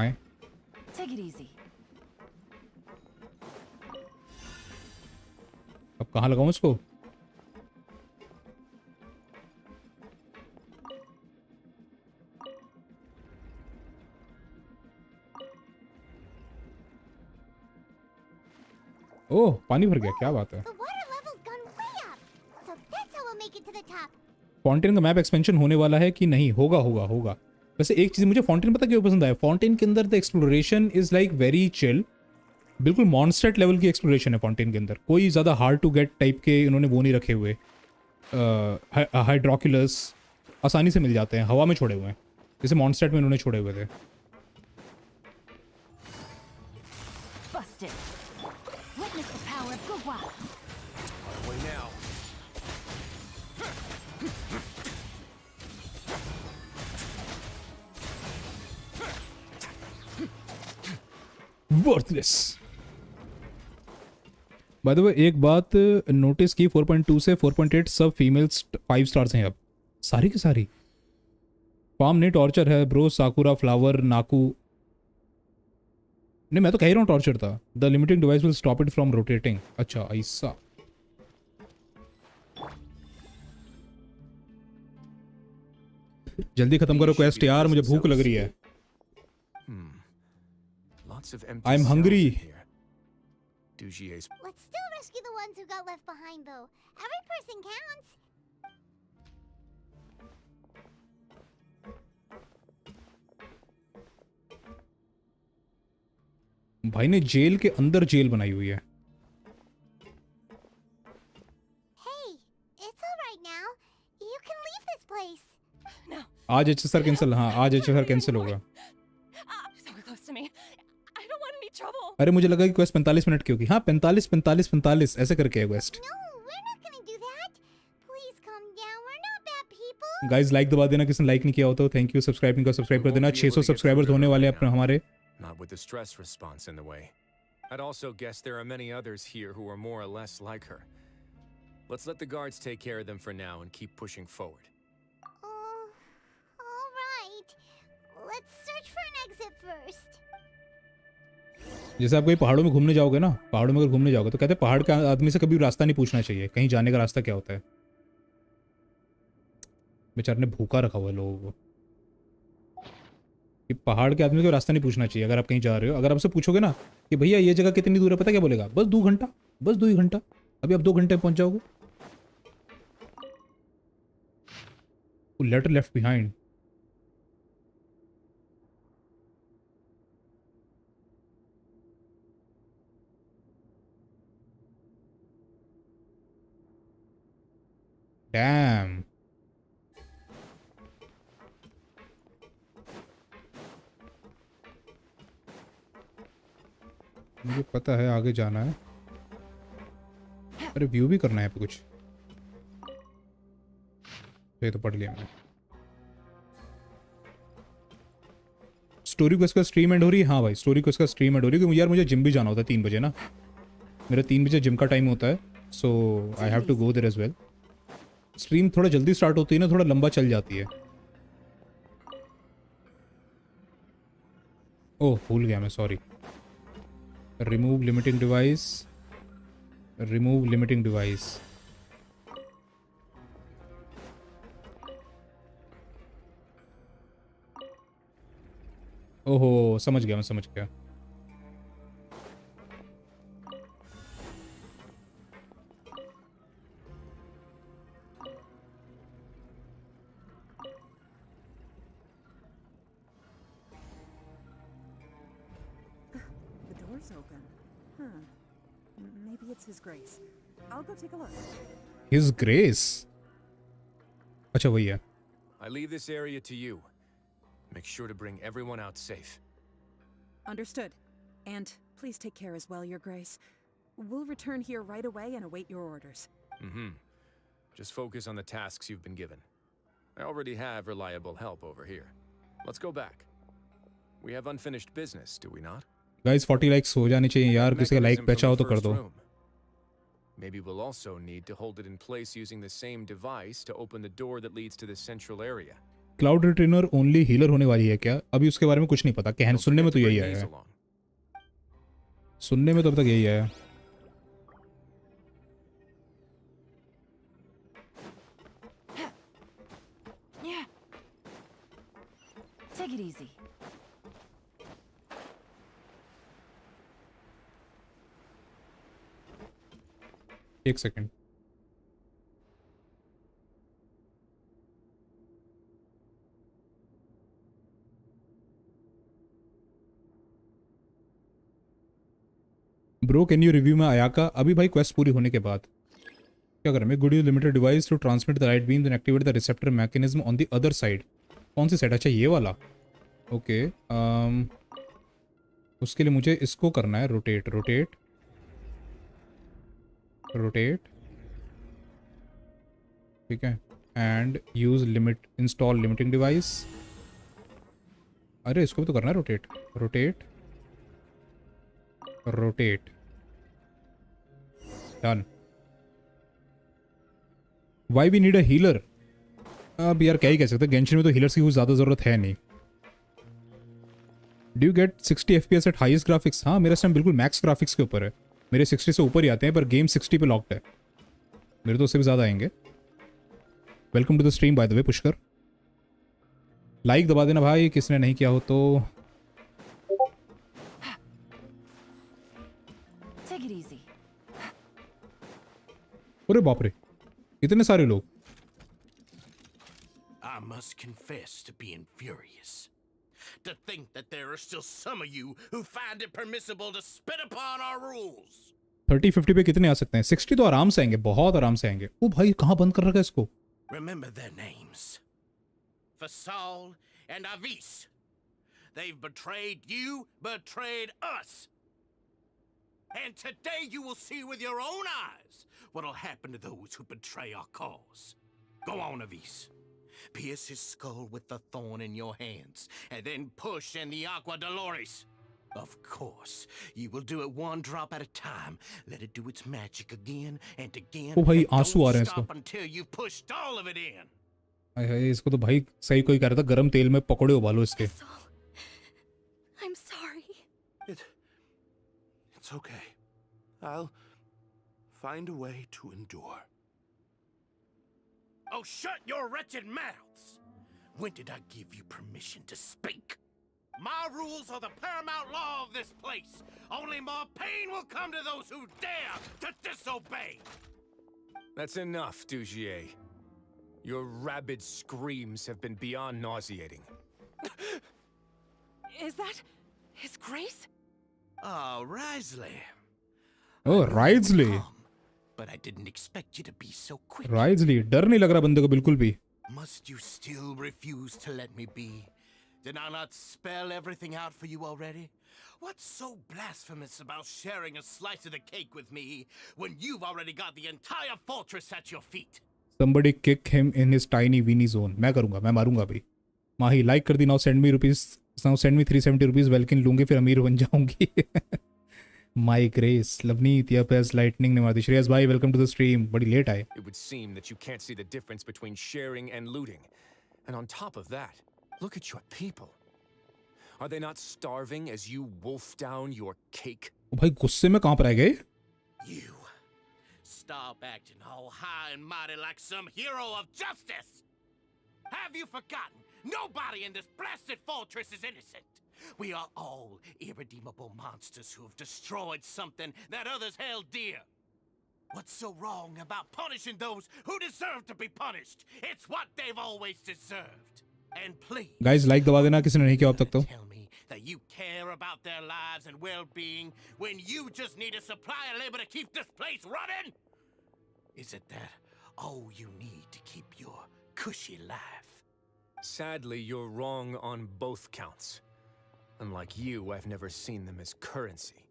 आए। Take it easy. अब कहाँ लगाऊं इसको? ओह, पानी भर गया, क्या बात है। फॉन्टेन का मैप एक्सपेंशन होने वाला है कि नहीं? होगा। वैसे एक चीज मुझे फॉन्टेन पता क्यों पसंद आया, फॉन्टेन के अंदर the exploration is like very chill, बिल्कुल मॉन्स्टेट लेवल की एक्सप्लोरेशन है फॉन्टेन के अंदर। कोई ज़्यादा हार्ड टू गेट टाइप के इन्होंने वो नहीं रखे हुए। हाइड्रोक्यूलस आसानी से मिल जाते हैं, हवा में छोड़े हुए हैं, जैसे मॉन्स्टेट में इन्होंने छोड़े हुए थे। Worthless. By the way, एक बात नोटिस की, 4.2 से 4.8 सब फीमेल्स 5 स्टार्स हैं अब, सारी की सारी। फार्म ने टॉर्चर है ब्रो, साकुरा, फ्लावर, नाकू। नहीं, मैं तो कह ही रहा हूँ टॉर्चर था। The limiting device will stop it from rotating. अच्छा ऐसा। जल्दी खत्म करो क्वेस्ट यार, मुझे भूख लग रही है। I am hungry. Let's still rescue the ones who got left behind, though. Every person counts. भाई ने जेल के अंदर जेल बनाई हुई है। Hey, it's all right now. You can leave this place. No. आज HSR कैंसिल, हाँ आज HSR कैंसिल होगा। So close to me. I don't want any trouble. अरे मुझे लगा कि क्वेस्ट 45 मिनट की होगी। हाँ 45 ऐसे करके है क्वेस्ट। गाइस लाइक दबा देना, किसी ने लाइक नहीं किया हो तो थैंक यू। सब्सक्राइबिंग का सब्सक्राइब कर देना। 600 सब्सक्राइबर्स होने वाले हैं अपने हमारे। Not with the stress response in the way. I'd also guess there are many others here who are more or less like her. Let's let the guards take care of them for now and keep pushing forward. All right. Let's search for an exit first. जैसे आप कहीं पहाड़ों में घूमने जाओगे ना, पहाड़ों में अगर घूमने जाओगे तो कहते हैं पहाड़ के आदमी से कभी रास्ता नहीं पूछना चाहिए, कहीं जाने का रास्ता क्या होता है। बेचारे ने भूखा रखा हुआ है लोगों को कि पहाड़ के आदमी को रास्ता नहीं पूछना चाहिए। अगर आप कहीं जा रहे हो, अगर आपसे पूछोगे ना कि भैया ये जगह कितनी दूर है, पता क्या बोलेगा? बस 2 घंटा, बस 2 ही घंटा। अभी आप 2 घंटे में पहुंच जाओगे। Letter left behind. डैम, मुझे पता है आगे जाना है। अरे व्यू भी करना है पे कुछ, ये तो पढ़ लिया मैंने। स्टोरी क्वेस्ट का स्ट्रीम एंड हो रही है? हाँ भाई स्टोरी क्वेस्ट का स्ट्रीम एंड हो रही है, क्योंकि यार मुझे जिम भी जाना होता है 3 बजे ना, मेरा 3 बजे जिम का टाइम होता है। So I have to go there as well. Stream थोड़ा जल्दी स्टार्ट होती है ना, थोड़ा लंबा चल जाती है। ओह भूल गया मैं, sorry. Remove limiting device, remove limiting device. ओहो समझ गया, मैं समझ गया। The door's open. Huh. Maybe it's His Grace. I'll go take a look. His Grace? अच्छा वही है। I leave this area to you. Make sure to bring everyone out safe. Understood. And please take care as well, Your Grace. We'll return here right away and await your orders. Mm-hmm. Just focus on the tasks you've been given. I already have reliable help over here. Let's go back. We have unfinished business, do we not? Guys 40 likes हो जाने चाहिए यार, किसी का like पे चाहो तो कर दो। Maybe we'll also need to hold it in place using the same device to open the door that leads to the central area. Cloud retainer only healer होने वाली है क्या? अभी उसके बारे में कुछ नहीं पता। कहने सुनने में तो यही आया है, सुनने में तो अब तक यही आया। Yeah. Take it easy. एक second. Bro can you review में आया का? अभी भाई क्वेस्ट पूरी होने के बाद क्या करें? मैं good use limited device to transmit the light beam then activate the receptor mechanism on the other side. कौन सी साइड? अच्छा ये वाला। ओके उसके लिए मुझे इसको करना है रोटेट रोटेट रोटेट, ठीक है। And use limit install limiting device. अरे इसको भी तो करना है rotate rotate rotate. Done. Why we need a healer? अब यार क्या ही कह सकते हैं, गेंशिन में तो हीलर्स की कुछ ज़्यादा ज़रूरत है नहीं। Do you get 60 FPS eight highest graphics? हाँ मेरा टाइम बिल्कुल मैक्स ग्राफिक्स के ऊपर है, मेरे 60 से ऊपर ही आते हैं, पर गेम 60 पे लॉक्ड है। मेरे तो उससे भी ज़्यादा आएंगे। Welcome to the stream by the way Pushkar. Like दबा देना भाई किसने नहीं किया हो तो। Take it easy. अरे बाप रे इतने सारे लोग। I must confess to being furious. To think that there are still some of you who find it permissible to spit upon our rules. 30-50 पे कितने आ सकते हैं? 60 तो आराम से आएंगे, बहुत आराम से आएंगे। ओ भाई कहाँ बंद कर रखा है इसको? Remember their names. Fasal and Avis. They've betrayed you, betrayed us. And today you will see with your own eyes what'll happen to those who betray our cause. Go on, Avis. Pierce his skull with the thorn in your hands, and then push in the Aqua Dolores. Of course, you will do it one drop at a time. Let it do its magic again and again. ओ भाई and आंसू आ रहे हैं don't इसको। stop until you've pushed all of it in. हाय इसको तो भाई सही कोई कह रहा था गरम तेल में पकौड़े उबालो इसके। I'm sorry. It's okay. I'll find a way to endure. Oh, shut your wretched mouths! When did I give you permission to speak? My rules are the paramount law of this place. Only more pain will come to those who dare to disobey. That's enough, Dugier. Your rabid screams have been beyond nauseating. Is that His Grace? Oh, Wriothesley. Oh, Wriothesley. But I didn't expect you to be so quick. Wriothesley, डर नहीं लग रहा बंदे को बिल्कुल भी। Must you still refuse to let me be? Did I not spell everything out for you already? What's so blasphemous about sharing a slice of the cake with me when you've already got the entire fortress at your feet? Somebody kick him in his tiny weenie zone. मैं करूँगा, मैं मारूँगा भी। माही like कर दी। now send me 370 rupees welkin लूँगी फिर अमीर बन जाऊँगी। My Grace, Lavneet, Yapes, Lightning ने मार दी. श्रेयस भाई, welcome to the stream. बड़ी late आए. It would seem that you can't see the difference between sharing and looting. And on top of that, look at your people. Are they not starving as you wolf down your cake? भाई गुस्से में कहाँ पर आ गए? You stop acting all high and mighty like some hero of justice. Have you forgotten? Nobody in this blasted fortress is innocent. We are all irredeemable monsters who have destroyed something that others held dear. What's so wrong about punishing those who deserve to be punished? It's what they've always deserved. And please, Guys, like दबा देना किसी ने नहीं किया अब तक तो. tell me that you care about their lives and well-being when you just need a supply of labor to keep this place running? Is it that all you need to keep your cushy life? Sadly, you're wrong on both counts. Unlike you, I've never seen them as currency.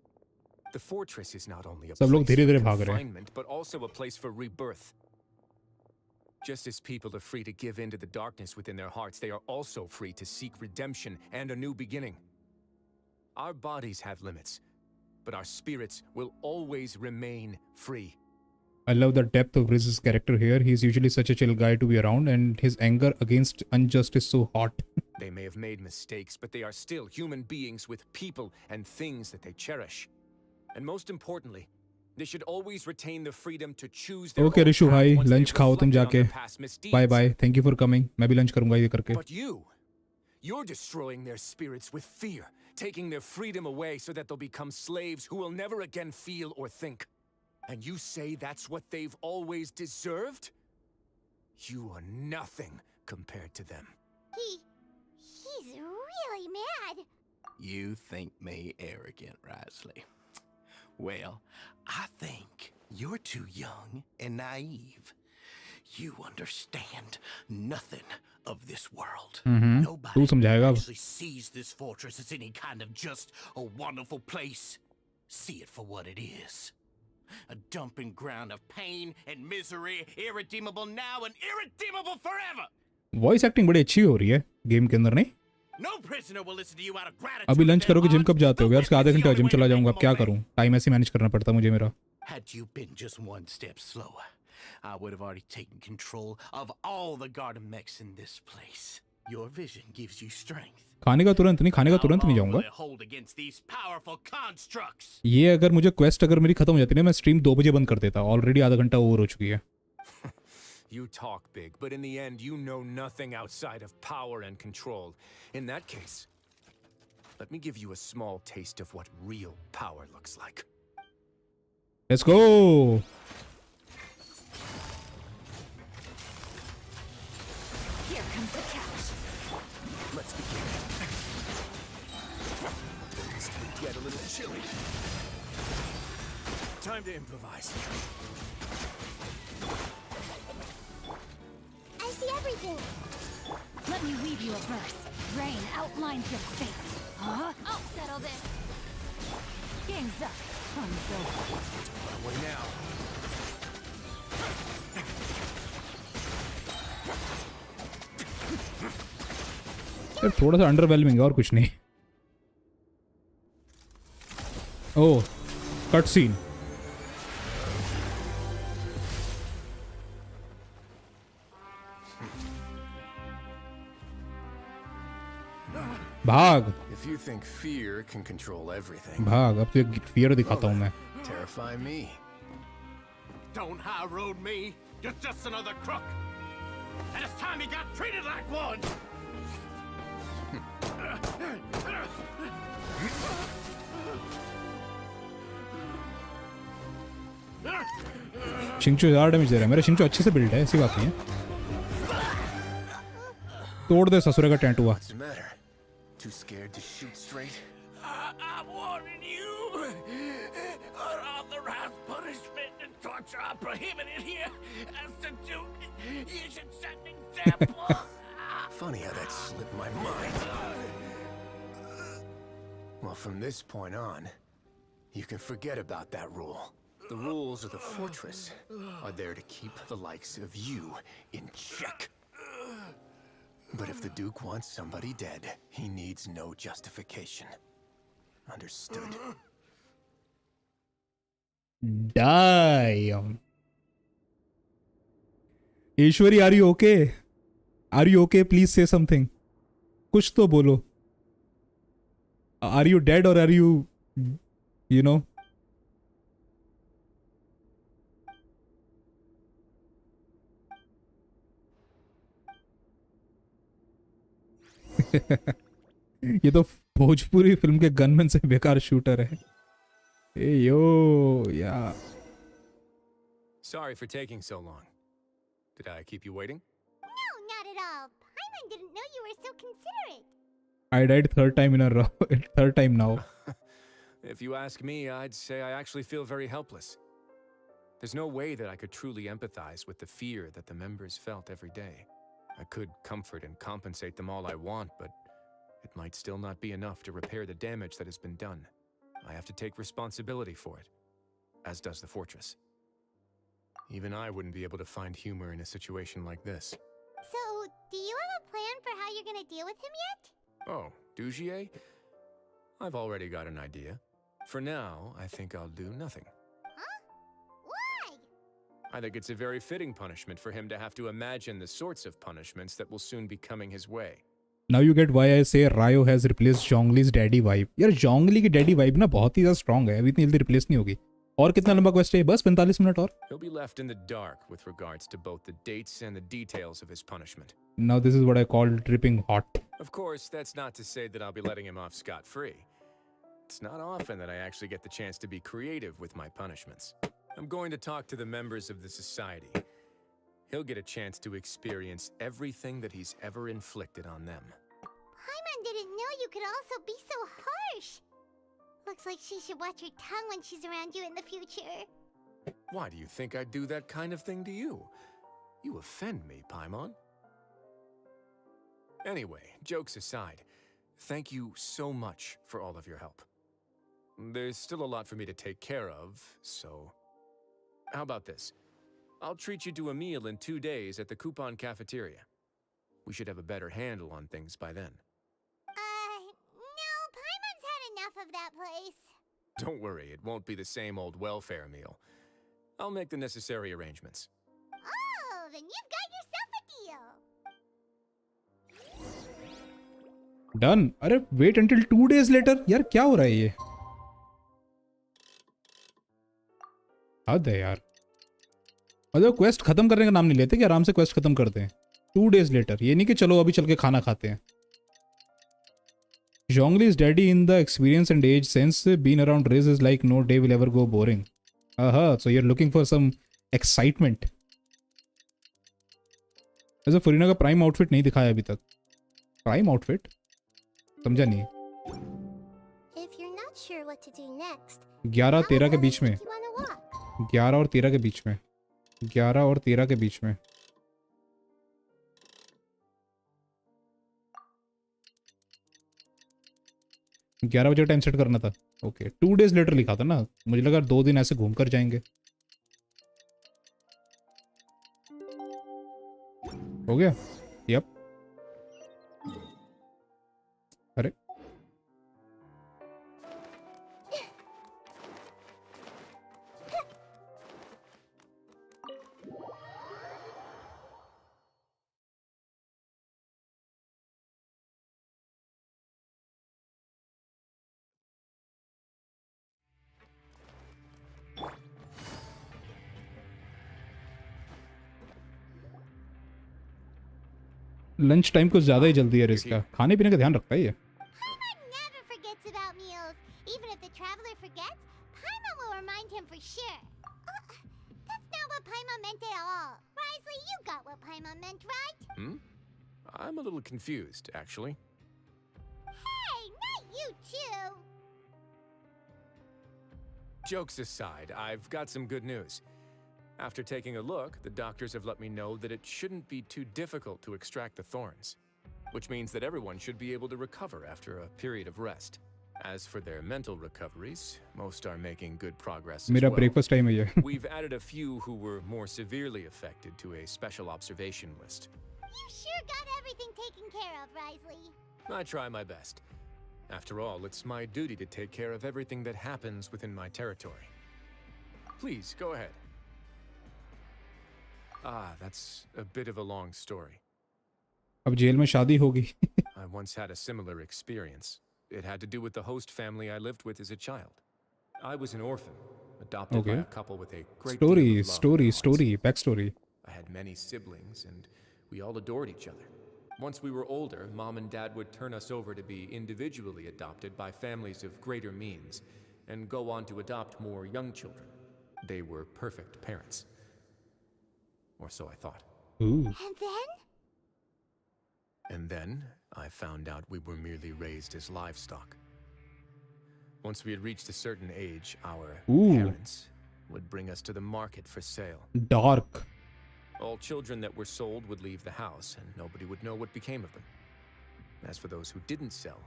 The fortress is not only a सब लोग place धीरे-धीरे for भाग रहे हैं. confinement, but also a place for rebirth. Just as people are free to give in to the darkness within their hearts, they are also free to seek redemption and a new beginning. Our bodies have limits, but our spirits will always remain free. I love the depth of Riz's character here. He's usually such a chill guy to be around, and his anger against injustice is so hot. They may have made mistakes, but they are still human beings with people and things that they cherish. And most importantly, they should always retain the freedom to choose their Okay, own Rishu path भाई, once they've lunch खाओ तुम reflected on जाके. their past misdeeds. Bye bye. Thank you for coming. मैं भी lunch करूँगा ये करके. But you're destroying their spirits with fear, taking their freedom away so that they'll become slaves who will never again feel or think. And you say that's what they've always deserved? You are nothing compared to them. He's really mad. You think me arrogant, Wriothesley? Well, I think you're too young and naive. You understand nothing of this world. तू Nobody समझाएगा अब. actually sees this fortress as any kind of just a wonderful place. See it for what it is. A dumping ground of pain and misery, irredeemable now and irredeemable forever. Voice acting बड़ी अच्छी हो रही है game के अंदर नहीं. No prisoner will listen to you out of gratitude. अभी lunch करोगे, जिम कब जाते हो यार? उसके आधे घंटे जिम चला जाऊंगा. अब क्या करूं? टाइम ऐसे मैनेज करना पड़ता मुझे मेरा. Had you been just one step slower, I would have already taken control of all the garden mechs in this place. Your vision gives you strength. खाने का तुरंत नहीं जाऊंगा. Hold against these powerful constructs. ये अगर मुझे quest अगर मेरी खत्म हो जाती है ना, मैं स्ट्रीम 2 बजे बंद कर देता. ऑलरेडी आधा घंटा ओवर हो चुकी है. You talk big, but in the end, you know nothing outside of power and control. In that case, let me give you a small taste of what real power looks like. Let's go. Here comes the catch. Let's begin. Things could get a little chilly. Time to improvise. I see everything. Let me weave you a verse. Rain outlines your fate. Huh? I'll settle this. Game's up. Fun's over. Away now. यार थोड़ा सा underwhelming है और कुछ नहीं. ओह, cut scene. भाग. If you think fear can control everything, भाग. अब तो एक फियर दिखाता हूँ मैं. terrify me. Don't high road me. You're just another crook. And it's time you got treated like one. शिंगचू ज़्यादा डैमेज दे रहा है. मेरा शिंगचू अच्छे से बिल्ड है, ऐसी बात नहीं है. तोड़ दे ससुरे का टैंटुआ. What's the matter? Too scared to shoot straight? I'm warning you. Unauthorized punishment and torture are prohibited here. As the Duke, you should set an example. Funny how that slipped my mind. Well, from this point on, you can forget about that rule. The rules of the fortress are there to keep the likes of you in check. But if the Duke wants somebody dead, he needs no justification. Understood? Damn. Ishwari, are you okay? Are you okay? Please say something. कुछ तो बोलो. Are you dead or are you, you know? ये तो Bhojpuri film के gunman से बेकार shooter है. Hey yo, yeah. Sorry for taking so long. Did I keep you waiting? No, not at all. Paimon didn't know you were so considerate. I died third time in a row. Third time now. If you ask me, I'd say I actually feel very helpless. There's no way that I could truly empathize with the fear that the members felt every day. I could comfort and compensate them all I want, but it might still not be enough to repair the damage that has been done. I have to take responsibility for it, as does the fortress. Even I wouldn't be able to find humor in a situation like this. So, do you have a plan for how you're gonna deal with him yet? Oh, Dugier? I've already got an idea. For now, I think I'll do nothing. Huh? Why? I think it's a very fitting punishment for him to have to imagine the sorts of punishments that will soon be coming his way. Now you get why I say Ryo has replaced Zhongli's daddy vibe. यार Zhongli की daddy vibe ना बहुत ही ज़्यादा strong है. अभी इतनी जल्दी replace नहीं होगी. और कितना लंबा quest है? बस 45 मिनट और. He'll be left in the dark with regards to both the dates and the details of his punishment. Now this is what I call dripping hot. Of course, that's not to say that I'll be letting him off scot-free. It's not often that I actually get the chance to be creative with my punishments. I'm going to talk to the members of the society. He'll get a chance to experience everything that he's ever inflicted on them. Paimon didn't know you could also be so harsh. Looks like she should watch her tongue when she's around you in the future. Why do you think I'd do that kind of thing to you? You offend me, Paimon. Anyway, jokes aside, thank you so much for all of your help. There's still a lot for me to take care of, so... How about this? I'll treat you to a meal in 2 days at the Coupon Cafeteria. We should have a better handle on things by then. No, Paimon's had enough of that place. Don't worry, it won't be the same old welfare meal. I'll make the necessary arrangements. Oh, then you've got yourself a deal. Done. अरे wait until 2 days later. यार क्या हो रहा है ये? हद है यार. मतलब क्वेस्ट खत्म करने का नाम नहीं लेते कि आराम से क्वेस्ट खत्म करते हैं. 2 days later. ये नहीं कि चलो अभी चल के खाना खाते हैं. Zhongli's daddy in the experience and age sense been around Riz is like no day will ever go boring. So you're looking for some excitement. वैसे फरीना का प्राइम आउटफिट नहीं दिखाया अभी तक. Prime outfit? समझा नहीं. If you're not sure what to do next, 11-13 के बीच में. 11 और 13 के बीच में. 11 और 13 के बीच में. 11 बजे टाइम सेट करना था. ओके 2 days लेटर लिखा था ना. मुझे लगा 2 दिन ऐसे घूम कर जाएंगे. हो गया. यप. अरे लंच टाइम कुछ ज्यादा ही जल्दी है इसका. खाने पीने का ध्यान रखता है ये. Paimon never forgets about meals. Even if the traveler forgets, Paimon will remind him for sure. That's not what Paimon meant at all. Wriothesley, you got what Paimon meant, right? I'm a little confused, actually. Hey, not you too. Jokes aside, I've got some good news. After taking a look, the doctors have let me know that it shouldn't be too difficult to extract the thorns, which means that everyone should be able to recover after a period of rest. As for their mental recoveries, most are making good progress as मेरा well. Breakfast time है ये. We've added a few who were more severely affected to a special observation list. You sure got everything taken care of, Wriothesley. I try my best. After all, it's my duty to take care of everything that happens within my territory. Please, go ahead. Ah, that's a bit of a long story. अब jail में शादी होगी. I once had a similar experience. It had to do with the host family I lived with as a child. I was an orphan, adopted by a couple with a great deal of love Story, backstory. I had many siblings, and we all adored each other. Once we were older, Mom and Dad would turn us over to be individually adopted by families of greater means, and go on to adopt more young children. They were perfect parents. Or so I thought. Ooh. And then? And then, I found out we were merely raised as livestock. Once we had reached a certain age, our parents would bring us to the market for sale. Dark. All children that were sold would leave the house, and nobody would know what became of them. As for those who didn't sell,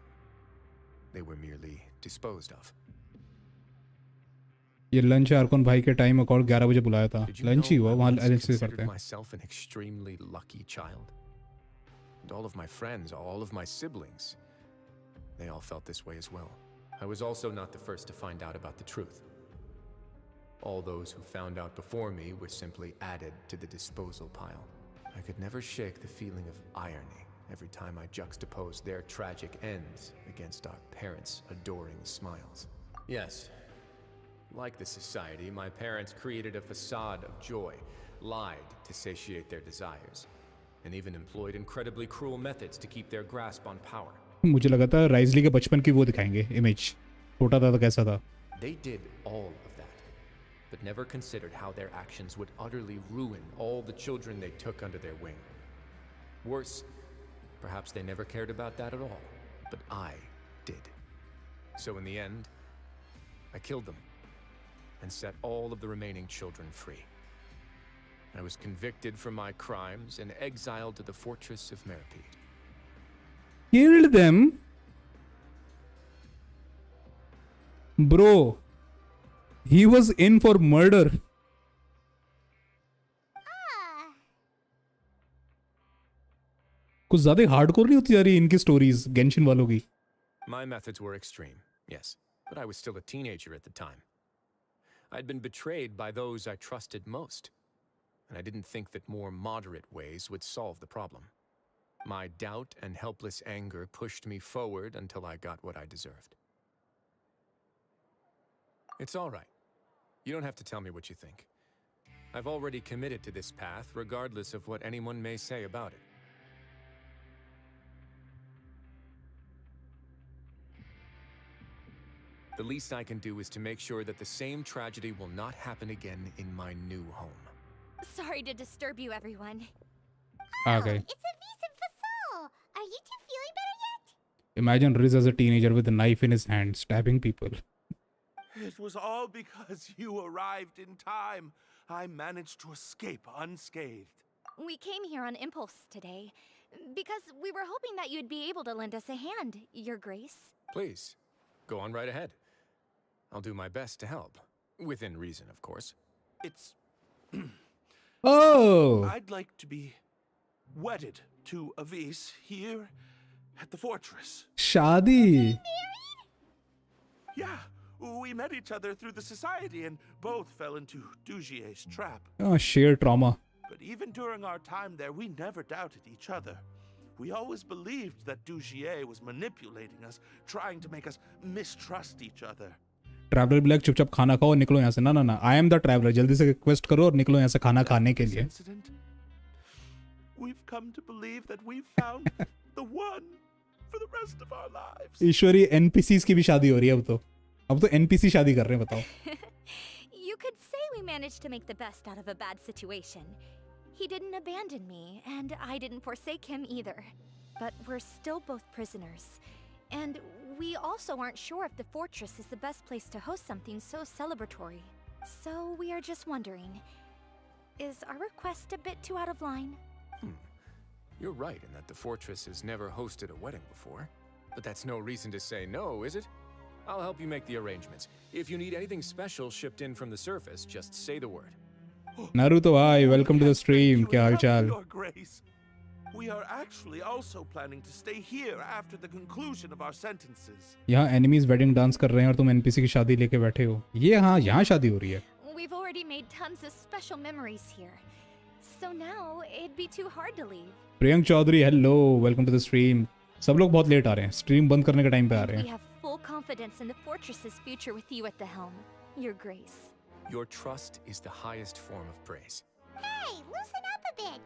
they were merely disposed of. ये lunch Arcon भाई के time accord 11 बजे बुलाया था. Lunch ही हुआ वहाँ agency करते हैं. Myself an extremely lucky child. And all of my friends, all of my siblings, they all felt this way as well. I was also not the first to find out about the truth. All those who found out before me were simply added to the disposal pile. I could never shake the feeling of irony every time I juxtaposed their tragic ends against our parents' adoring smiles. Yes, like the society, my parents created a facade of joy, lied to satiate their desires, and even employed incredibly cruel methods to keep their grasp on power. मुझे लगा था राइजली के बचपन की वो दिखाएंगे image. छोटा था तो कैसा था. They did all of that, but never considered how their actions would utterly ruin all the children they took under their wing. Worse, perhaps they never cared about that at all, but I did. So in the end, I killed them and set all of the remaining children free. I was convicted for my crimes and exiled to the fortress of Meripede. Killed them? Bro, he was in for murder. कुछ ज़्यादा hardcore नहीं होती जा रही इनकी stories Genshin वालों की. My methods were extreme, yes, but I was still a teenager at the time. I'd been betrayed by those I trusted most, and I didn't think that more moderate ways would solve the problem. My doubt and helpless anger pushed me forward until I got what I deserved. It's all right. You don't have to tell me what you think. I've already committed to this path, regardless of what anyone may say about it. The least I can do is to make sure that the same tragedy will not happen again in my new home. Sorry to disturb you, everyone. Okay. It's a decent facade. Are you two feeling better yet? Imagine Riz as a teenager with a knife in his hand, stabbing people. It was all because you arrived in time. I managed to escape unscathed. We came here on impulse today, because we were hoping that you'd be able to lend us a hand, Your Grace. Please, go on right ahead. I'll do my best to help. Within reason, of course. It's... Oh! I'd like to be wedded to Avis here at the fortress. Shadi! Yeah, we met each other through the society and both fell into Dugier's trap. Oh, sheer trauma. But even during our time there, we never doubted each other. We always believed that Dugier was manipulating us, trying to make us mistrust each other. Traveller भी like चुपचाप खाना खाओ और निकलो यहाँ से. ना ना ना, आई एम द ट्रैवलर. जल्दी से रिक्वेस्ट करो और निकलो यहाँ से खाना खाने के लिए. We've come to believe that we've found the one for the rest of our lives. Ishwari NPCs की भी शादी हो रही है अब तो एनपीसी शादी कर रहे हैं. बताओ. You could say we managed to make the best out of a bad situation. He didn't abandon me, and I didn't forsake him either. But we're still both prisoners. And we also aren't sure if the fortress is the best place to host something so celebratory. So we are just wondering, is our request a bit too out of line? You're right in that the fortress has never hosted a wedding before. But that's no reason to say no, is it? I'll help you make the arrangements. If you need anything special shipped in from the surface, just say the word. Naruto, hi, welcome to the stream. क्या हाल चाल? Your Grace. We are actually also planning to stay here after the conclusion of our sentences. यहाँ enemies wedding dance कर रहे हैं और तुम NPC की शादी लेके बैठे हो. ये हाँ यहाँ शादी हो रही है. We've already made tons of special memories here. So now it'd be too hard to leave. Priyank Chaudhary hello, welcome to the stream. सब लोग बहुत लेट आ रहे हैं, स्ट्रीम बंद करने का टाइम पे आ रहे We हैं। have full confidence in the fortress's future with you at the helm, Your Grace. Your trust is the highest form of praise. Hey, loosen up a bit.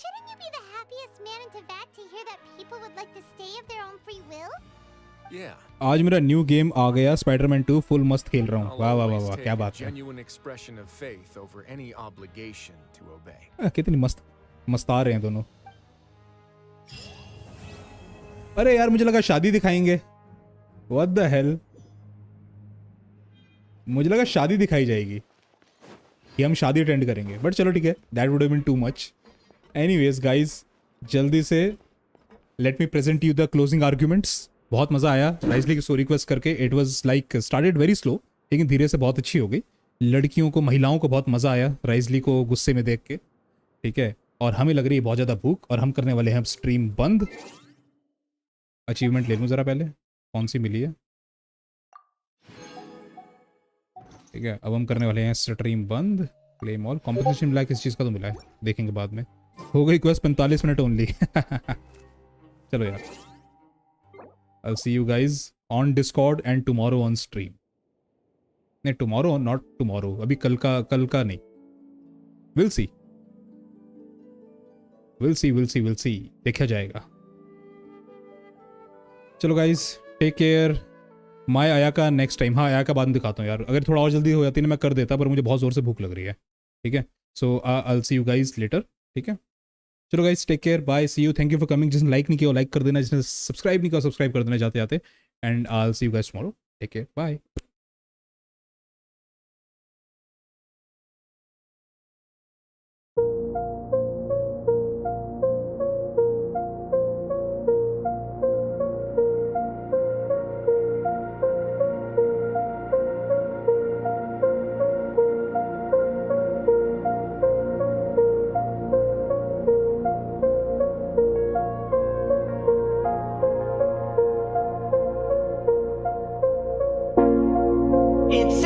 Shouldn't you be the happiest man in Teyvat to hear that people would like to stay of their own free will? Yeah. आज मेरा new game आ गया, Spiderman 2 full मस्त खेल रहा हूँ। वाह वाह वाह वाह, क्या बात है। Genuine expression of faith over any obligation to obey. कितनी मस्ता रहे हैं दोनों। अरे यार, मुझे लगा शादी दिखाएंगे। What the hell? मुझे लगा शादी दिखाई जाएगी कि हम शादी अटेंड करेंगे, बट चलो ठीक है, that would have been too much. Anyways guys, जल्दी से let me present you the closing arguments. बहुत मज़ा आया राइजली की स्टोरी क्वेस्ट करके। It was like started very slow, लेकिन धीरे से बहुत अच्छी हो गई। लड़कियों को, महिलाओं को बहुत मज़ा आया राइजली को गुस्से में देख के, ठीक है। और हमें लग रही है बहुत ज़्यादा भूख, और हम करने वाले हैं अब स्ट्रीम बंद। अचीवमेंट ले लूँ ज़रा पहले, कौन सी मिली है, ठीक है। अब हम करने वाले हैं स्ट्रीम बंद। Claim all. कॉम्पिटिशन मिला है, किस चीज़ का तो मिला है, देखेंगे बाद में। हो गई क्वेस्ट 45 मिनट ओनली। चलो यार, I'll see you guys on Discord and tomorrow on stream. नहीं, tomorrow not tomorrow, अभी कल का नहीं। We'll see, देखा जाएगा। चलो guys, take care. माय आया का नेक्स्ट टाइम, हाँ आया का बाद में दिखाता हूँ यार। अगर थोड़ा और जल्दी हो जाती ना मैं कर देता, पर मुझे बहुत ज़ोर से भूख लग रही है, ठीक है। सो I'll see you guys later, ठीक है। चलो guys, take care, bye, see you, thank you for coming. जिसने लाइक नहीं किया लाइक कर देना, जिसने सब्सक्राइब नहीं किया सब्सक्राइब कर देना जाते जाते। And I will see you guys tomorrow, take care, bye. It's